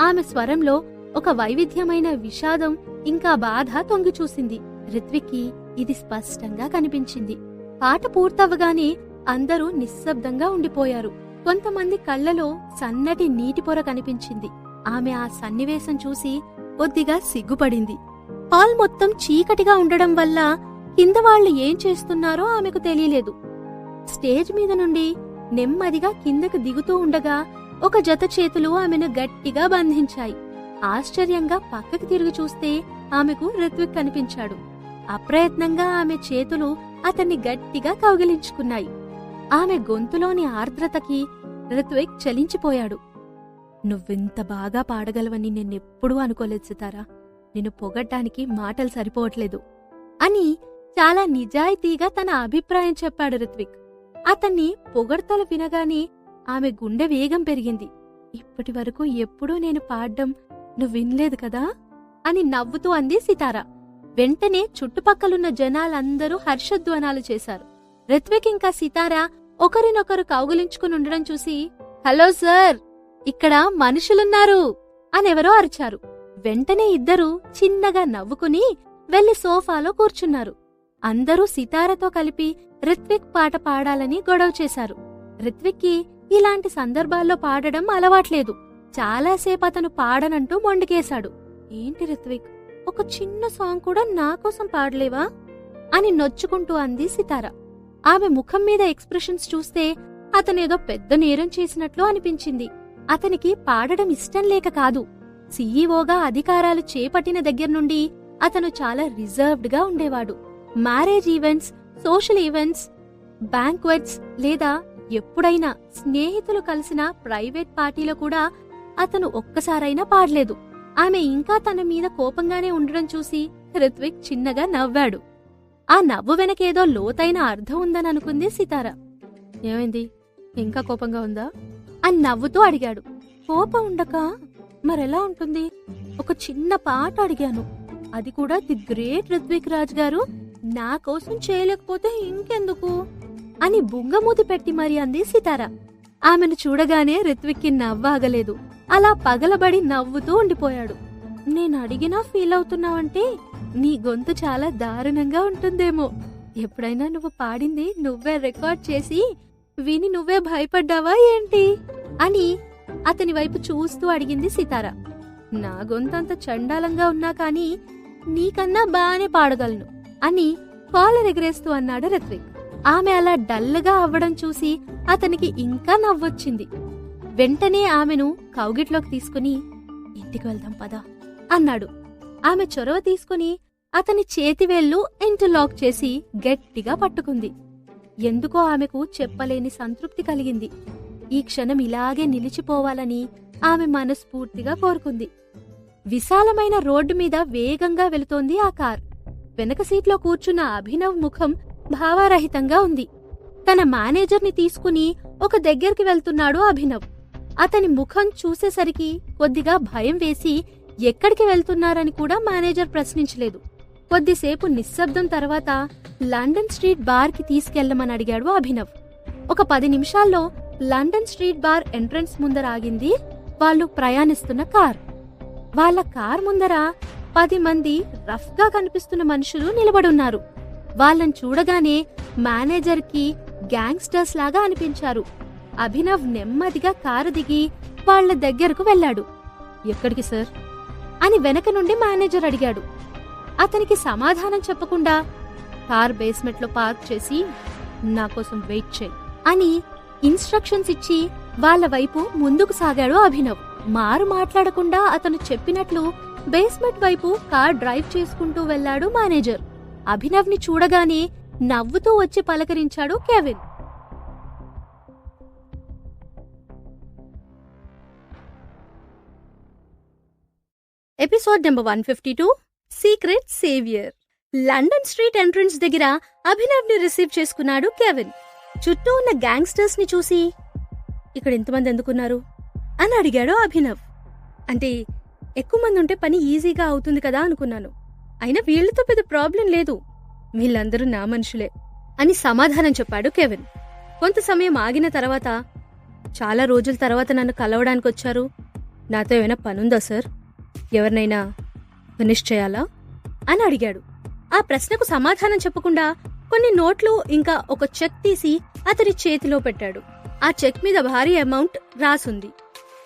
ఆమె స్వరంలో ఒక వైవిధ్యమైన విషాదం ఇంకా బాధ తొంగిచూసింది. రిత్విక్కి ఇది స్పష్టంగా కనిపించింది. పాట పూర్తవగానే అందరూ నిశ్శబ్దంగా ఉండిపోయారు. కొంతమంది కళ్లలో సన్నటి నీటి పొర కనిపించింది. ఆమె ఆ సన్నివేశం చూసి కొద్దిగా సిగ్గుపడింది. హాల్ మొత్తం చీకటిగా ఉండడం వల్ల కింద వాళ్లు ఏం చేస్తున్నారో ఆమెకు తెలియలేదు. స్టేజ్ మీద నుండి నెమ్మదిగా కిందకు దిగుతూ ఉండగా ఒక జత చేతులు ఆమెను గట్టిగా బంధించాయి. ఆశ్చర్యంగా పక్కకి తిరిగి చూస్తే ఆమెకు రిత్విక్ కనిపించాడు. అప్రయత్నంగా ఆమె చేతులు అతన్ని గట్టిగా కౌగిలించుకున్నాయి. ఆమె గొంతులోని ఆర్ద్రతకి రిత్విక్ చలించిపోయాడు. నువ్వింత బాగా పాడగలవని నేనెప్పుడూ అనుకోలేదు సితారా. నిన్ను పొగడ్డానికి మాటలు సరిపోవట్లేదు అని చాలా నిజాయితీగా తన అభిప్రాయం చెప్పాడు రిత్విక్. అతన్ని పొగడ్తలు వినగానే ఆమె గుండె వేగం పెరిగింది. ఇప్పటి వరకు ఎప్పుడూ నేను పాడ్డం నువ్వు వినలేదు కదా అని నవ్వుతూ అంది సితార. వెంటనే చుట్టుపక్కలున్న జనాలందరూ హర్షధ్వానాలు చేశారు. రిత్విక్ ఇంకా సితార ఒకరినొకరు కౌగిలించుకునుండడం చూసి, హలో సార్, ఇక్కడ మనుషులున్నారు అనెవరో అరిచారు. వెంటనే ఇద్దరూ చిన్నగా నవ్వుకుని వెళ్లి సోఫాలో కూర్చున్నారు. అందరూ సితారతో కలిపి రిత్విక్ పాట పాడాలని గొడవ చేశారు. రిత్విక్కి ఇలాంటి సందర్భాల్లో పాడడం అలవాట్లేదు. చాలాసేపు అతను పాడనంటూ మొండికేశాడు. ఏంటి రిత్విక్, ఒక చిన్న సాంగ్ కూడా నాకోసం పాడలేవా అని నొచ్చుకుంటూ అంది సితార. ఆమె ముఖం మీద ఎక్స్ప్రెషన్స్ చూస్తే అతనేదో పెద్ద నేరం చేసినట్లు అనిపించింది. అతనికి పాడడం ఇష్టం లేక కాదు. సీఈఓగా అధికారాలు చేపట్టిన దగ్గర్నుండి అతను చాలా రిజర్వ్డ్ గా ఉండేవాడు. Marriage events, social events, banquets లేదా ఎప్పుడైనా స్నేహితులు కలిసిన ప్రైవేట్ పార్టీలో కూడా అతను ఒక్కసారైనా పాడలేదు. ఆమె ఇంకా తన మీద కోపంగానే ఉండడం చూసి రిత్విక్ చిన్నగా నవ్వాడు. ఆ నవ్వు వెనకేదో లోతైన అర్థం ఉందని అనుకుంది సితార. ఏమైంది, ఇంకా కోపంగా ఉందా అని నవ్వుతూ అడిగాడు. కోపం ఉండక మరెలా ఉంటుంది? ఒక చిన్న పాట అడిగాను, అది కూడా ది గ్రేట్ రిత్విక్ రాజ్ గారు నా కోసం చేయలేకపోతే ఇంకెందుకు అని బుంగమూతి పెట్టి మరి అంది సితార. ఆమెను చూడగానే రిత్విక్కి నవ్వాగలేదు. అలా పగలబడి నవ్వుతూ ఉండిపోయాడు. నేను అడిగినా ఫీల్ అవుతున్నావంటే నీ గొంతు చాలా దారుణంగా ఉంటుందేమో. ఎప్పుడైనా నువ్వు పాడింది నువ్వే రికార్డ్ చేసి విని నువ్వే భయపడ్డావా ఏంటి అని అతని వైపు చూస్తూ అడిగింది సితార. నా గొంతంత చండాలంగా ఉన్నా కాని నీకన్నా బానే పాడగలను అని కాలర్ ఎగరేస్తూ అన్నాడు రిత్విక్. ఆమె అలా డల్గా అవ్వడం చూసి అతనికి ఇంకా నవ్వొచ్చింది. వెంటనే ఆమెను కౌగిట్లోకి తీసుకుని ఇంటికి వెళ్దాం పదా అన్నాడు. ఆమె చొరవ తీసుకుని అతని చేతివేళ్లు ఇంటర్లాక్ చేసి గట్టిగా పట్టుకుంది. ఎందుకో ఆమెకు చెప్పలేని సంతృప్తి కలిగింది. ఈ క్షణం ఇలాగే నిలిచిపోవాలని ఆమె మనస్ఫూర్తిగా కోరుకుంది. విశాలమైన రోడ్డు మీద వేగంగా వెళుతోంది ఆ కార్. వెనక సీట్లో కూర్చున్న అభినవ్ ముఖం భావారహితంగా ఉంది. తన మేనేజర్ని తీసుకుని ఒక దగ్గరికి వెళ్తున్నాడు అభినవ్. అతని ముఖం చూసేసరికి కొద్దిగా భయం వేసి ఎక్కడికి వెళ్తున్నారని కూడా మేనేజర్ ప్రశ్నించలేదు. కొద్దిసేపు నిశ్శబ్దం తర్వాత లండన్ స్ట్రీట్ బార్ కి తీసుకెళ్లమని అడిగాడు అభినవ్. ఒక 10 నిమిషాల్లో లండన్ స్ట్రీట్ బార్ ఎంట్రన్స్ ముందర ఆగింది వాళ్ళు ప్రయాణిస్తున్న కార్. వాళ్ళ కార్ ముందర 10 మంది రఫ్ గా కనిపిస్తున్న మనుషులు నిలబడున్నారు. వాళ్ళని చూడగానే మేనేజర్ కి గ్యాంగ్స్టర్స్ లాగా అనిపించారు. అభినవ్ నెమ్మదిగా కారు దిగి వాళ్ల దగ్గరకు వెళ్లాడు. ఎక్కడికి సార్ అని వెనక నుండి మేనేజర్ అడిగాడు. అతనికి సమాధానం చెప్పకుండా కార్ బేస్మెంట్ లో పార్క్ చేసి నా కోసం వెయిట్ చేయి అని ఇన్స్ట్రక్షన్స్ ఇచ్చి వాళ్ల వైపు ముందుకు సాగాడు అభినవ్. మారు మాట్లాడకుండా అతను చెప్పినట్లు బేస్మెంట్ వైపు కార్ డ్రైవ్ చేసుకుంటూ వెళ్లాడు మేనేజర్. అభినవ్ ని చూడగానే నవ్వుతూ వచ్చి పలకరించాడు Kevin. Episode number 152 secret saviour. London street entrance దగ్గర అభినవ్ ని రిసీవ్ చేసుకున్నాడు కెవిన్. చుట్టూ ఉన్న గ్యాంగ్స్టర్స్ ని చూసి ఇక్కడ ఎంతమంది ఎందుకున్నారు అని అడిగాడు అభినవ్. అంటే ఎక్కువ మంది ఉంటే పని ఈజీగా అవుతుంది కదా అనుకున్నాను. అయినా వీళ్లతో పెద్ద ప్రాబ్లం లేదు, వీళ్ళందరూ నా మనుషులే అని సమాధానం చెప్పాడు కెవిన్. కొంత సమయం ఆగిన తర్వాత, చాలా రోజుల తర్వాత నన్ను కలవడానికి వచ్చారు, నాతో ఏమైనా పనుందా సార్, ఎవరినైనా ఫినిష్ చేయాలా అని అడిగాడు. ఆ ప్రశ్నకు సమాధానం చెప్పకుండా కొన్ని నోట్లు ఇంకా ఒక చెక్ తీసి అతని చేతిలో పెట్టాడు. ఆ చెక్ మీద భారీ అమౌంట్ రాసుంది.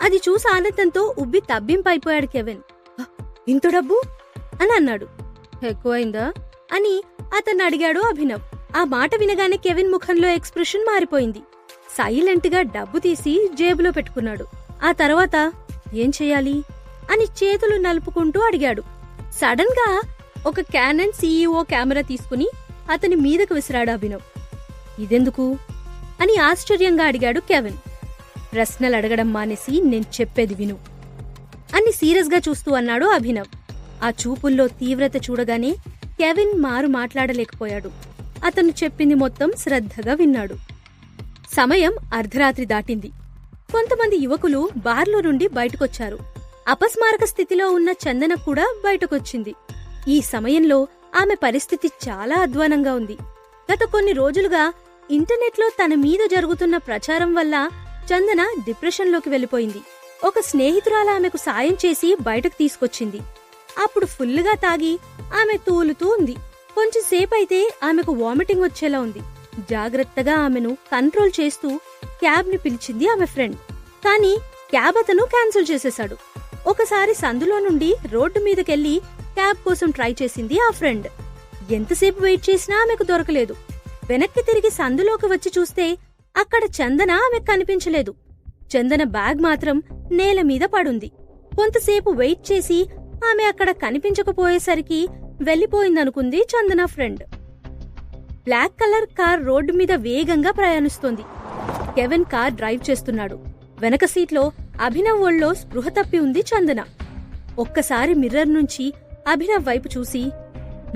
అది చూసి ఆనందంతో ఉబ్బి తబ్బింపైపోయాడు కెవిన్. ఇంత డబ్బు అని అన్నాడు. ఎక్కువైందా అని అతన్ని అడిగాడు అభినవ్. ఆ మాట వినగానే కెవిన్ ముఖంలో ఎక్స్ప్రెషన్ మారిపోయింది. సైలెంట్ గా డబ్బు తీసి జేబులో పెట్టుకున్నాడు. ఆ తర్వాత ఏం చెయ్యాలి అని చేతులు నలుపుకుంటూ అడిగాడు. సడన్ గా ఒక క్యానన్ సీఈఓ కెమెరా తీసుకుని అతని మీదకు విసిరాడు అభినవ్. ఇదెందుకు అని ఆశ్చర్యంగా అడిగాడు కెవిన్. ప్రశ్నలు అడగడం మానేసి నేను చెప్పేది విను అని సీరియస్ గా చూస్తూ అన్నాడు అభినవ్. ఆ చూపుల్లో తీవ్రత చూడగానే కెవిన్ మారు మాట్లాడలేకపోయాడు. అతను చెప్పింది మొత్తం శ్రద్ధగా విన్నాడు. సమయం అర్ధరాత్రి దాటింది. కొంతమంది యువకులు బార్లో నుండి బయటకొచ్చారు. అపస్మారక స్థితిలో ఉన్న చందన కూడా బయటకొచ్చింది. ఈ సమయంలో ఆమె పరిస్థితి చాలా అధ్వానంగా ఉంది. గత కొన్ని రోజులుగా ఇంటర్నెట్లో తన మీద జరుగుతున్న ప్రచారం వల్ల చందన డిప్రెషన్లోకి వెళ్లిపోయింది. ఒక స్నేహితురాలు ఆమెకు సాయం చేసి బయటకు తీసుకొచ్చింది. అప్పుడు ఫుల్లుగా తాగి ఆమె తూలుతూ ఉంది. కొంచెంసేపైతే ఆమెకు వామిటింగ్ వచ్చేలా ఉంది. జాగ్రత్తగా ఆమెను కంట్రోల్ చేస్తూ క్యాబ్ ని పిలిచింది ఆమె ఫ్రెండ్. కానీ క్యాబ్ అతను క్యాన్సిల్ చేసేశాడు. ఒకసారి సందులో నుండి రోడ్డు మీదకెళ్లి క్యాబ్ కోసం ట్రై చేసింది ఆ ఫ్రెండ్. ఎంతసేపు వెయిట్ చేసినా ఆమెకు దొరకలేదు. వెనక్కి తిరిగి సందులోకి వచ్చి చూస్తే అక్కడ చందన ఆమెకు కనిపించలేదు. చందన బ్యాగ్ మాత్రం నేల మీద పడుంది. కొంతసేపు వెయిట్ చేసి ఆమె అక్కడ కనిపించకపోయేసరికి వెళ్లిపోయిందనుకుంది Chandana friend. Black colour car road మీద వేగంగా ప్రయాణిస్తోంది. కెవిన్ కార్ డ్రైవ్ చేస్తున్నాడు. వెనక సీట్లో అభినవ్ ఒళ్ళో స్పృహ తప్పి ఉంది చందన. ఒక్కసారి మిర్రర్ నుంచి అభినవ్ వైపు చూసి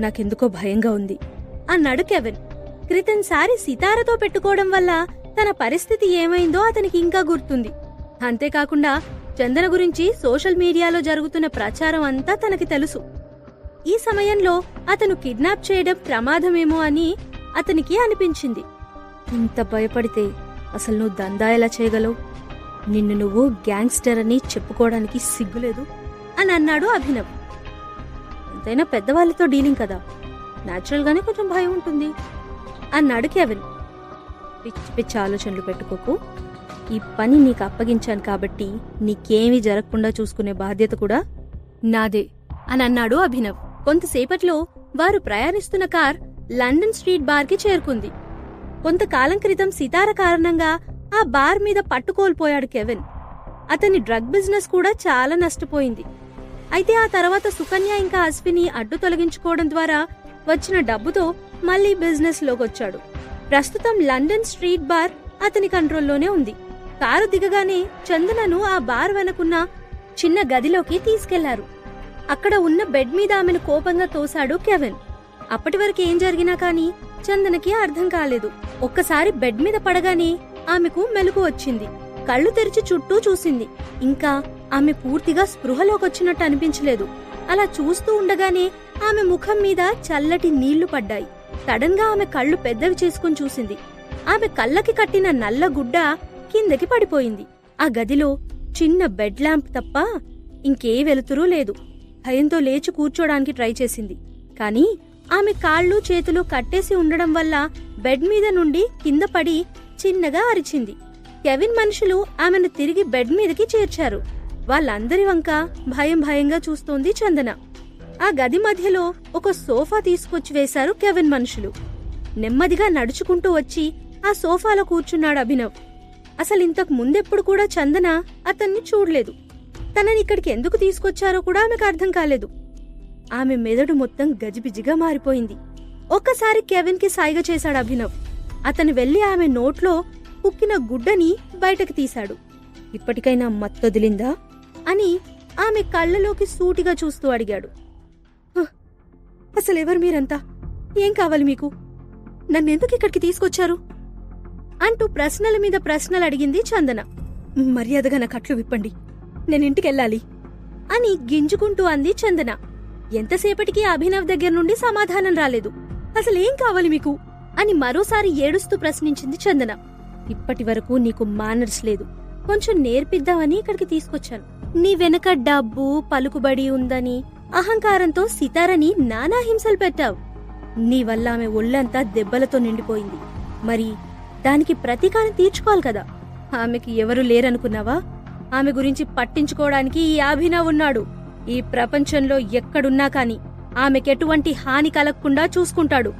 నాకెందుకో భయంగా ఉంది అన్నాడు కెవిన్. క్రితంసారి సితారతో పెట్టుకోవడం వల్ల తన పరిస్థితి ఏమైందో అతనికి ఇంకా గుర్తుంది. అంతేకాకుండా చందన గురించి సోషల్ మీడియాలో జరుగుతున్న ప్రచారం అంతా తనకి తెలుసు. ఈ సమయంలో అతను కిడ్నాప్ చేయడం ప్రమాదమేమో అని అతనికి అనిపించింది. ఇంత భయపడితే అసలు నువ్వు దందా ఎలా చేయగలవు? నిన్ను నువ్వు గ్యాంగ్స్టర్ అని చెప్పుకోవడానికి సిగ్గులేదు అని అన్నాడు అభినవ్. ఎంతైనా పెద్దవాళ్ళతో డీలింగ్ కదా, న్యాచురల్ గానే కొంచెం భయం ఉంటుంది అన్నాడు కెవిన్. పిచ్చి పిచ్చి ఆలోచనలు పెట్టుకోకు. ఈ పని నీకు అప్పగించాను కాబట్టి నీకేమీ జరగకుండా చూసుకునే బాధ్యత కూడా నాదే అని అన్నాడు అభినవ్. కొంతసేపట్లో వారు ప్రయాణిస్తున్న కార్ లండన్ స్ట్రీట్ బార్కి చేరుకుంది. కొంతకాలం క్రితం సితార కారణంగా ఆ బార్ మీద పట్టుకోల్పోయాడు కెవిన్. అతని డ్రగ్ బిజినెస్ కూడా చాలా నష్టపోయింది. అయితే ఆ తర్వాత సుకన్య ఇంకా అశ్విని అడ్డు తొలగించుకోవడం ద్వారా వచ్చిన డబ్బుతో మళ్లీ బిజినెస్ లోకొచ్చాడు. ప్రస్తుతం లండన్ స్ట్రీట్ బార్ అతని కంట్రోల్లోనే ఉంది. కారు దిగగానే చందనను ఆ బార్ వెనకున్న చిన్న గదిలోకి తీసుకెళ్లారు. అక్కడ ఉన్న బెడ్ మీద ఆమెను కోపంగా తోశాడు కెవిన్. అప్పటి వరకు ఏం జరిగినా కాని చందనకి అర్థం కాలేదు. ఒక్కసారి బెడ్ మీద పడగానే ఆమెకు మెలకు వచ్చింది. కళ్ళు తెరిచి చుట్టూ చూసింది. ఇంకా ఆమె పూర్తిగా స్పృహలోకొచ్చినట్టు అనిపించలేదు. అలా చూస్తూ ఉండగానే ఆమె ముఖం మీద చల్లటి నీళ్లు పడ్డాయి. సడన్ గా ఆమె కళ్ళు పెద్దవి చేసుకుని చూసింది. ఆమె కళ్ళకి కట్టిన నల్ల గుడ్డ కిందకి పడిపోయింది. ఆ గదిలో చిన్న బెడ్ ల్యాంప్ తప్ప ఇంకే వెలుతురూ లేదు. భయంతో లేచి కూర్చోడానికి ట్రై చేసింది. కాని ఆమె కాళ్ళు చేతులు కట్టేసి ఉండడం వల్ల బెడ్ మీద నుండి కింద పడి చిన్నగా అరిచింది. కెవిన్ మనుషులు ఆమెను తిరిగి బెడ్ మీదకి చేర్చారు. వాళ్ళందరి వంక భయం భయంగా చూస్తోంది చందన. ఆ గది మధ్యలో ఒక సోఫా తీసుకొచ్చి వేశారు కెవిన్ మనుషులు. నెమ్మదిగా నడుచుకుంటూ వచ్చి ఆ సోఫాలో కూర్చున్నాడు అభినవ్. అసలు ఇంతకు ముందెప్పుడు కూడా చందన అతన్ని చూడలేదు. తనని ఇక్కడికి ఎందుకు తీసుకొచ్చారో కూడా ఆమెకు అర్థం కాలేదు. ఆమె మెదడు మొత్తం గజిబిజిగా మారిపోయింది. ఒక్కసారి కెవిన్ కి సాయిగ చేశాడు అభినవ్. అతను వెళ్లి ఆమె నోట్లో కుక్కిన గుడ్డని బయటకు తీశాడు. ఇప్పటికైనా మత్తొదిలిందా అని ఆమె కళ్ళలోకి సూటిగా చూస్తూ అడిగాడు. అసలెవరు మీరంతా? ఏం కావాలి మీకు? నన్నెందుకు ఇక్కడికి తీసుకొచ్చారు? అంటూ ప్రశ్నల మీద ప్రశ్నలు అడిగింది చందన. మర్యాదగా నా కట్లు విప్పండి, నేనింటికెళ్ళాలి అని గింజుకుంటూ అంది చందన. ఎంతసేపటికి అభినవ్ దగ్గర నుండి సమాధానం రాలేదు. అసలేం కావాలి మీకు అని మరోసారి ఏడుస్తూ ప్రశ్నించింది చందన. ఇప్పటి వరకు నీకు మేనర్స్ లేదు, కొంచెం నేర్పిద్దామని ఇక్కడికి తీసుకొచ్చాను. నీ వెనక డబ్బు పలుకుబడి ఉందని అహంకారంతో సితారని నానా హింసలు పెట్టావు. నీ వల్ల ఆమె ఒళ్ళంతా దెబ్బలతో నిండిపోయింది. మరి దానికి ప్రతీకారం తీర్చుకోవాలి కదా. ఆమెకి ఎవరు లేరనుకున్నావా? ఆమె గురించి పట్టించుకోవడానికి ఈ అభినవ్ ఉన్నాడు. ఈ ప్రపంచంలో ఎక్కడున్నా కాని ఆమెకెటువంటి హాని కలగకుండా చూసుకుంటాడు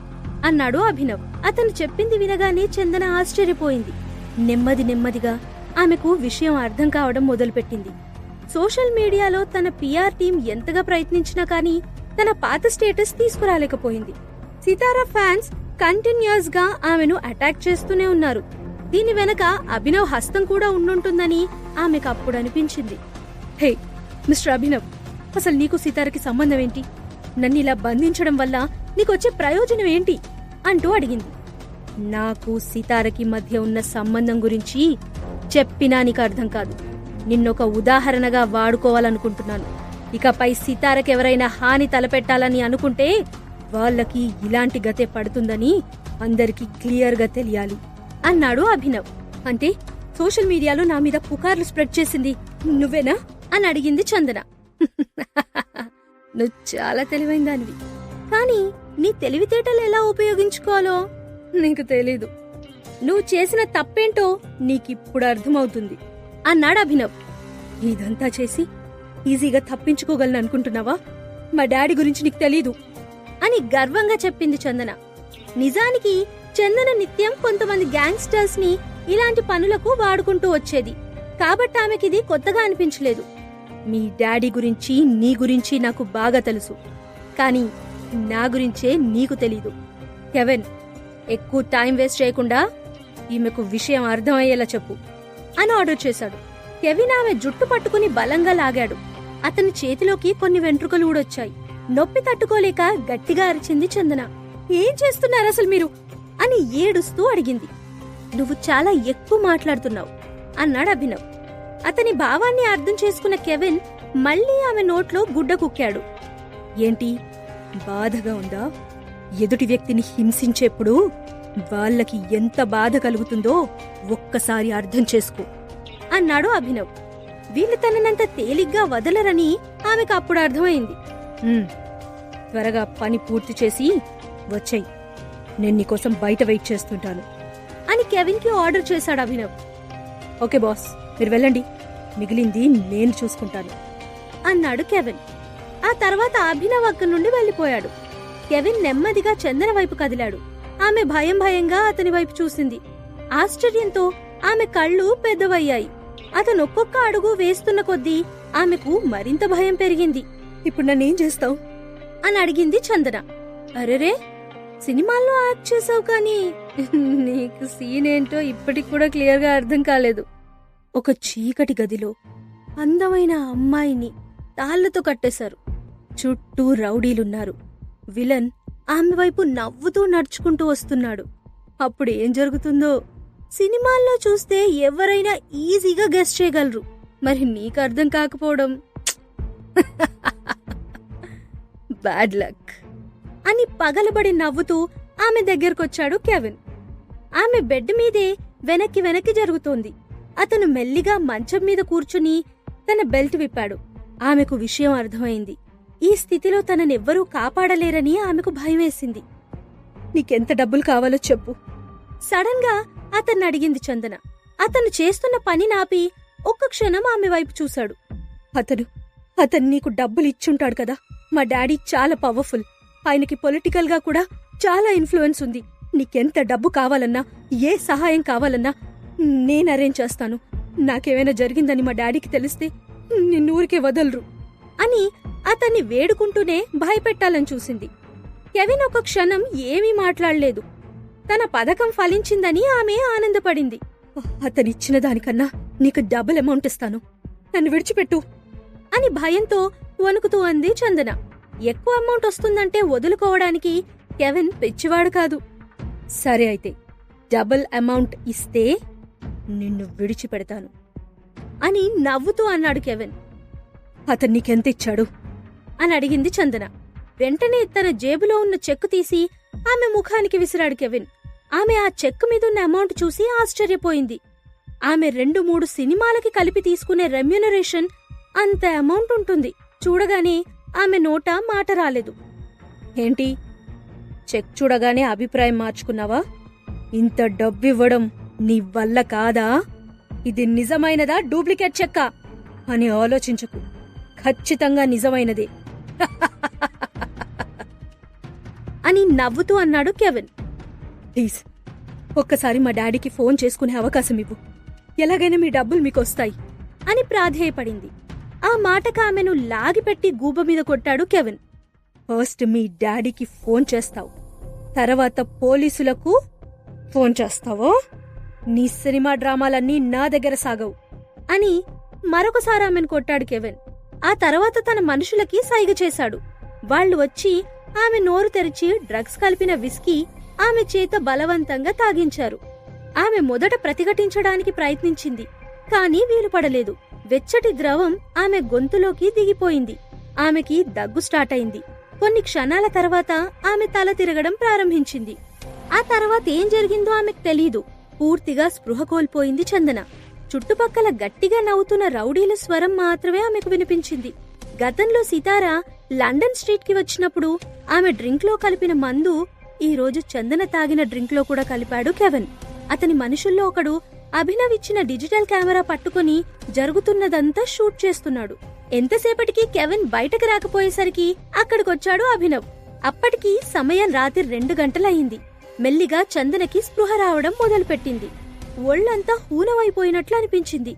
అన్నాడు అభినవ్. అతను చెప్పింది వినగానే చందన ఆశ్చర్యపోయింది. నెమ్మదిగా ఆమెకు విషయం అర్థం కావడం మొదలుపెట్టింది. సోషల్ మీడియాలో తన పిఆర్ టీం ఎంతగా ప్రయత్నించినా కానీ తన పాత స్టేటస్ తీసుకురాలేకపోయింది. సితారా ఫ్యాన్స్ కంటిన్యూస్ గా ఆమెను అటాక్ చేస్తూనే ఉన్నారు. దీని వెనక అభినవ్ హస్తం కూడా ఉండుంటుందని ఆమెకు అప్పుడు అనిపించింది. హే మిస్టర్ అభినవ్, అసలు నీకు సితారకి సంబంధం ఏంటి? నన్నిలా బంధించడం వల్ల నీకొచ్చే ప్రయోజనం ఏంటి అంటూ అడిగింది. నాకు సితారకి మధ్య ఉన్న సంబంధం గురించి చెప్పినా నీకు అర్థం కాదు. నిన్నొక ఉదాహరణగా వాడుకోవాలనుకుంటున్నాను. ఇకపై సితారకెవరైనా హాని తలపెట్టాలని అనుకుంటే వాళ్ళకి ఇలాంటి గతే పడుతుందని అందరికీ క్లియర్గా తెలియాలి అన్నాడు అభినవ్. అంటే సోషల్ మీడియాలో నా మీద పుకార్లు స్ప్రెడ్ చేసింది నువ్వేనా అని అడిగింది చందన. నువ్వు చాలా తెలివైన దానివి, కానీ నీ తెలివితేటలు ఎలా ఉపయోగించుకోవాలో నీకు తెలీదు. నువ్వు చేసిన తప్పేంటో నీకిప్పుడు అర్థమవుతుంది అన్నాడు అభినవ్. ఇదంతా చేసి ఈజీగా తప్పించుకోగలను అనుకుంటున్నావా? మా డాడీ గురించి నీకు తెలీదు అని గర్వంగా చెప్పింది చందన. నిజానికి చందన నిత్యం కొంతమంది గ్యాంగ్స్టర్స్ ని ఇలాంటి పనులకు వాడుకుంటూ వచ్చేది. కాబట్టి ఆమెకిది కొత్తగా అనిపించలేదు. మీ డాడీ గురించి నీ గురించి నాకు బాగా తెలుసు, కానీ నా గురించే నీకు తెలీదు. కెవిన్, ఎక్కువ టైం వేస్ట్ చేయకుండా ఈమెకు విషయం అర్థమయ్యేలా చెప్పు అని ఆర్డర్ చేశాడు. కెవిన్ ఆమె జుట్టు పట్టుకుని బలంగా లాగాడు. అతని చేతిలోకి కొన్ని వెంట్రుకలు ఊడొచ్చాయి. నొప్పి తట్టుకోలేక గట్టిగా అరిచింది చందన. ఏం చేస్తున్నారు అసలు మీరు అని ఏడుస్తూ అడిగింది. నువ్వు చాలా ఎక్కువ మాట్లాడుతున్నావు అన్నాడు అభినవ్. అతని భావాన్ని అర్థం చేసుకున్న కెవిన్ మళ్లీ ఆమె నోట్లో గుడ్డ కుక్కాడు. ఏంటి, బాధగా ఉందా? ఎదుటి వ్యక్తిని హింసించేప్పుడు వాళ్ళకి ఎంత బాధ కలుగుతుందో ఒక్కసారి అర్థం చేసుకో అన్నాడు అభినవ్. వీళ్ళు తననంత తేలిగ్గా వదలరని ఆమెకు అప్పుడు అర్థమైంది. త్వరగా పని పూర్తి చేసి వచ్చేయ్, నేను నీకోసం బయట వెయిట్ చేస్తుంటాను అని కెవిన్కి ఆర్డర్ చేశాడు అభినవ్. ఓకే బాస్, మీరు వెళ్ళండి, మిగిలింది నేను చూసుకుంటాను అన్నాడు కెవిన్. ఆ తర్వాత అభినవ్ అక్కడి నుండి వెళ్లిపోయాడు. కెవిన్ నెమ్మదిగా చందన వైపు కదిలాడు. ఆమె భయం భయంగా అతని వైపు చూసింది. ఆశ్చర్యంతో ఆమె కళ్ళు పెద్దవయ్యాయి. అతను ఒక్కొక్క అడుగు వేస్తున్న కొద్దీ ఆమెకు మరింత భయం పెరిగింది. ఇప్పుడు నన్నేం చేస్తావు అని అడిగింది చందన. అరెరే, సినిమాల్లో యాక్ట్ చేసావు కానీ నీకు సీన్ ఏంటో ఇప్పటికి కూడా క్లియర్గా అర్థం కాలేదు. ఒక చీకటి గదిలో అందమైన అమ్మాయిని తాళ్లతో కట్టేశారు. చుట్టూ రౌడీలున్నారు. విలన్ ఆమె వైపు నవ్వుతూ నడుచుకుంటూ వస్తున్నాడు. అప్పుడు ఏం జరుగుతుందో సినిమాల్లో చూస్తే ఎవరైనా ఈజీగా గెస్ చేయగలరు. మరి నీకు అర్థం కాకపోవడం బ్యాడ్ లక్ అని పగలబడి నవ్వుతూ ఆమె దగ్గరకొచ్చాడు కెవిన్. ఆమె బెడ్ మీదే వెనక్కి వెనక్కి జరుగుతోంది. అతను మెల్లిగా మంచం మీద కూర్చుని తన బెల్ట్ విప్పాడు. ఆమెకు విషయం అర్థమైంది. ఈ స్థితిలో తననెవ్వరూ కాపాడలేరని ఆమెకు భయమేసింది. నీకెంత డబ్బులు కావాలో చెప్పు సడన్ గా అతన్ని అడిగింది చందన. అతను చేస్తున్న పని నాపి ఒక్క క్షణం ఆమె వైపు చూశాడు. అతను నీకు డబ్బులు ఇచ్చుంటాడు కదా. మా డాడీ చాలా పవర్ఫుల్. ఆయనకి పొలిటికల్ గా కూడా చాలా ఇన్ఫ్లుయెన్స్ ఉంది. నీకెంత డబ్బు కావాలన్నా, ఏ సహాయం కావాలన్నా నేను అరేంజ్ చేస్తాను. నాకేమైనా జరిగిందని మా డాడీకి తెలిస్తే నిన్నూరికే వదలరు అని అతన్ని వేడుకుంటూనే భయపెట్టాలని చూసింది. కెవిన్ ఒక క్షణం ఏమీ మాట్లాడలేదు. తన పథకం ఫలించిందని ఆమె ఆనందపడింది. అతనిచ్చిన దానికన్నా నీకు డబుల్ అమౌంట్ ఇస్తాను, నన్ను విడిచిపెట్టు అని భయంతో వణుకుతూ అంది చందన. ఎక్కువ అమౌంట్ వస్తుందంటే వదులుకోవడానికి కెవిన్ పిచ్చివాడు కాదు. సరే అయితే డబుల్ అమౌంట్ ఇస్తే నిన్ను విడిచిపెడతాను అని నవ్వుతూ అన్నాడు కెవిన్. అతను నీకెంత ఇచ్చాడు అని అడిగింది చందన. వెంటనే తన జేబులో ఉన్న చెక్కు తీసి ఆమె ముఖానికి విసిరాడు కెవిన్. ఆమె ఆ చెక్కు మీదున్న అమౌంట్ చూసి ఆశ్చర్యపోయింది. ఆమె 2-3 సినిమాలకి కలిపి తీసుకునే రెమ్యూనరేషన్ అంత అమౌంట్ ఉంటుంది. చూడగానే ఆమె నోట మాట రాలేదు. ఏంటి, చెక్ చూడగానే అభిప్రాయం మార్చుకున్నావా? ఇంత డబ్బివ్వడం నీ వల్ల కాదా? ఇది నిజమైనదా డూప్లికేట్ చెక్కా అని ఆలోచించకు. ఖచ్చితంగా నిజమైనదే అని నవ్వుతూ అన్నాడు కెవిన్. ప్లీజ్ ఒక్కసారి మా డాడీకి ఫోన్ చేసుకునే అవకాశం ఇవ్వు. ఎలాగైనా మీ డబ్బులు మీకొస్తాయి అని ప్రాధేయపడింది. ఆ మాటకు ఆమెను లాగిపెట్టి గూబ మీద కొట్టాడు కెవిన్. ఫస్ట్ మీ డాడీకి ఫోన్ చేస్తావు, తర్వాత పోలీసులకు ఫోన్ చేస్తావో నీ సినిమా డ్రామాలన్నీ నా దగ్గర సాగవు అని మరొకసారి ఆమెను కొట్టాడు కెవిన్. ఆ తర్వాత తన మనుషులకి సైగ చేశాడు. వాళ్లు వచ్చి ఆమె నోరు తెరిచి డ్రగ్స్ కలిపిన విస్కీ ఆమె చేత బలవంతంగా తాగించారు. ఆమె మొదట ప్రతిఘటించడానికి ప్రయత్నించింది, కాని వీలుపడలేదు. వెచ్చటి ద్రవం ఆమె గొంతులోకి దిగిపోయింది. ఆమెకి దగ్గు స్టార్ట్ అయింది. కొన్ని క్షణాల తర్వాత ఆమె తల తిరగడం ప్రారంభించింది. ఆ తర్వాత ఏం జరిగిందో ఆమెకు తెలీదు. పూర్తిగా స్పృహ కోల్పోయింది చందన. చుట్టుపక్కల గట్టిగా నవ్వుతున్న రౌడీల స్వరం మాత్రమే ఆమెకు వినిపించింది. గతంలో సితారా లండన్ స్ట్రీట్ కి వచ్చినప్పుడు ఆమె డ్రింక్ లో కలిపిన మందు ఈ రోజు చందన తాగిన డ్రింక్ లో కూడా కలిపాడు కెవిన్. అతని మనుషుల్లో ఒకడు అభినవ్ ఇచ్చిన డిజిటల్ కెమెరా పట్టుకుని జరుగుతున్నదంతా షూట్ చేస్తున్నాడు. ఎంతసేపటికి కెవిన్ బయటకు రాకపోయేసరికి అక్కడికొచ్చాడు అభినవ్. అప్పటికి సమయం రాత్రి 2 గంటలయింది. మెల్లిగా చందనకి స్పృహ రావడం మొదలుపెట్టింది. ఒళ్లంతా హూనమైపోయినట్లు అనిపించింది.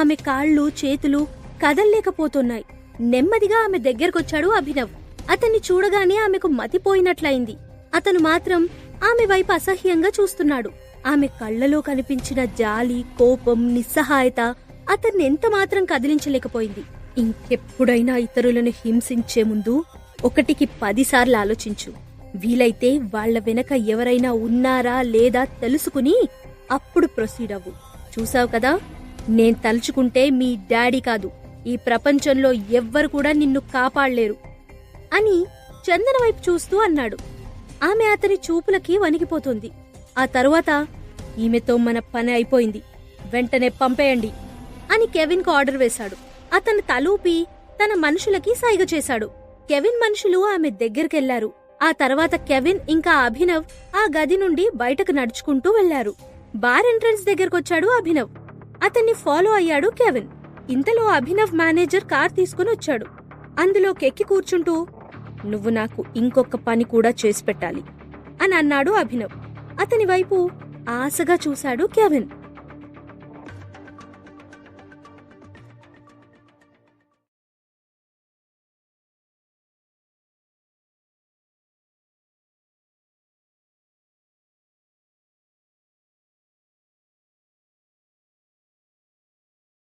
ఆమె కాళ్ళు చేతులు కదల్లేకపోతున్నాయి. నెమ్మదిగా ఆమె దగ్గరకొచ్చాడు అభినవ్. అతన్ని చూడగానే ఆమెకు మతిపోయినట్లయింది. అతను మాత్రం ఆమె వైపు అసహ్యంగా చూస్తున్నాడు. ఆమె కళ్లలో కనిపించిన జాలి, కోపం, నిస్సహాయత అతన్నెంత మాత్రం కదిలించలేకపోయింది. ఇంకెప్పుడైనా ఇతరులను హింసించే ముందు 1కి 10 సార్లు ఆలోచించు వీలైతే వాళ్ళ వెనక ఎవరైనా ఉన్నారా లేదా తెలుసుకుని అప్పుడు ప్రొసీడ్ అవ్వు. చూసావు కదా, నేను తలుచుకుంటే మీ డాడీ కాదు, ఈ ప్రపంచంలో ఎవ్వరు కూడా నిన్ను కాపాడలేరు అని చందన వైపు చూస్తూ అన్నాడు. ఆమె అతని చూపులకి వణికిపోతుంది. ఆ తరువాత, ఈమెతో మన పని అయిపోయింది, వెంటనే పంపేయండి అని కెవిన్కు ఆర్డర్ వేశాడు. అతను తలూపి తన మనుషులకి సైగ చేశాడు. కెవిన్ మనుషులు ఆమె దగ్గరికెళ్లారు. ఆ తర్వాత కెవిన్ ఇంకా అభినవ్ ఆ గది నుండి బయటకు నడుచుకుంటూ వెళ్లారు. బార్ ఎంట్రన్స్ దగ్గరకొచ్చాడు అభినవ్. అతన్ని ఫాలో అయ్యాడు కెవిన్. ఇంతలో అభినవ్ మేనేజర్ కార్ తీసుకుని వచ్చాడు. అందులోకెక్కి కూర్చుంటూ, నువ్వు నాకు ఇంకొక పని కూడా చేసి పెట్టాలి అని అన్నాడు అభినవ్. అతని వైపు ఆశగా చూశాడు కెవిన్.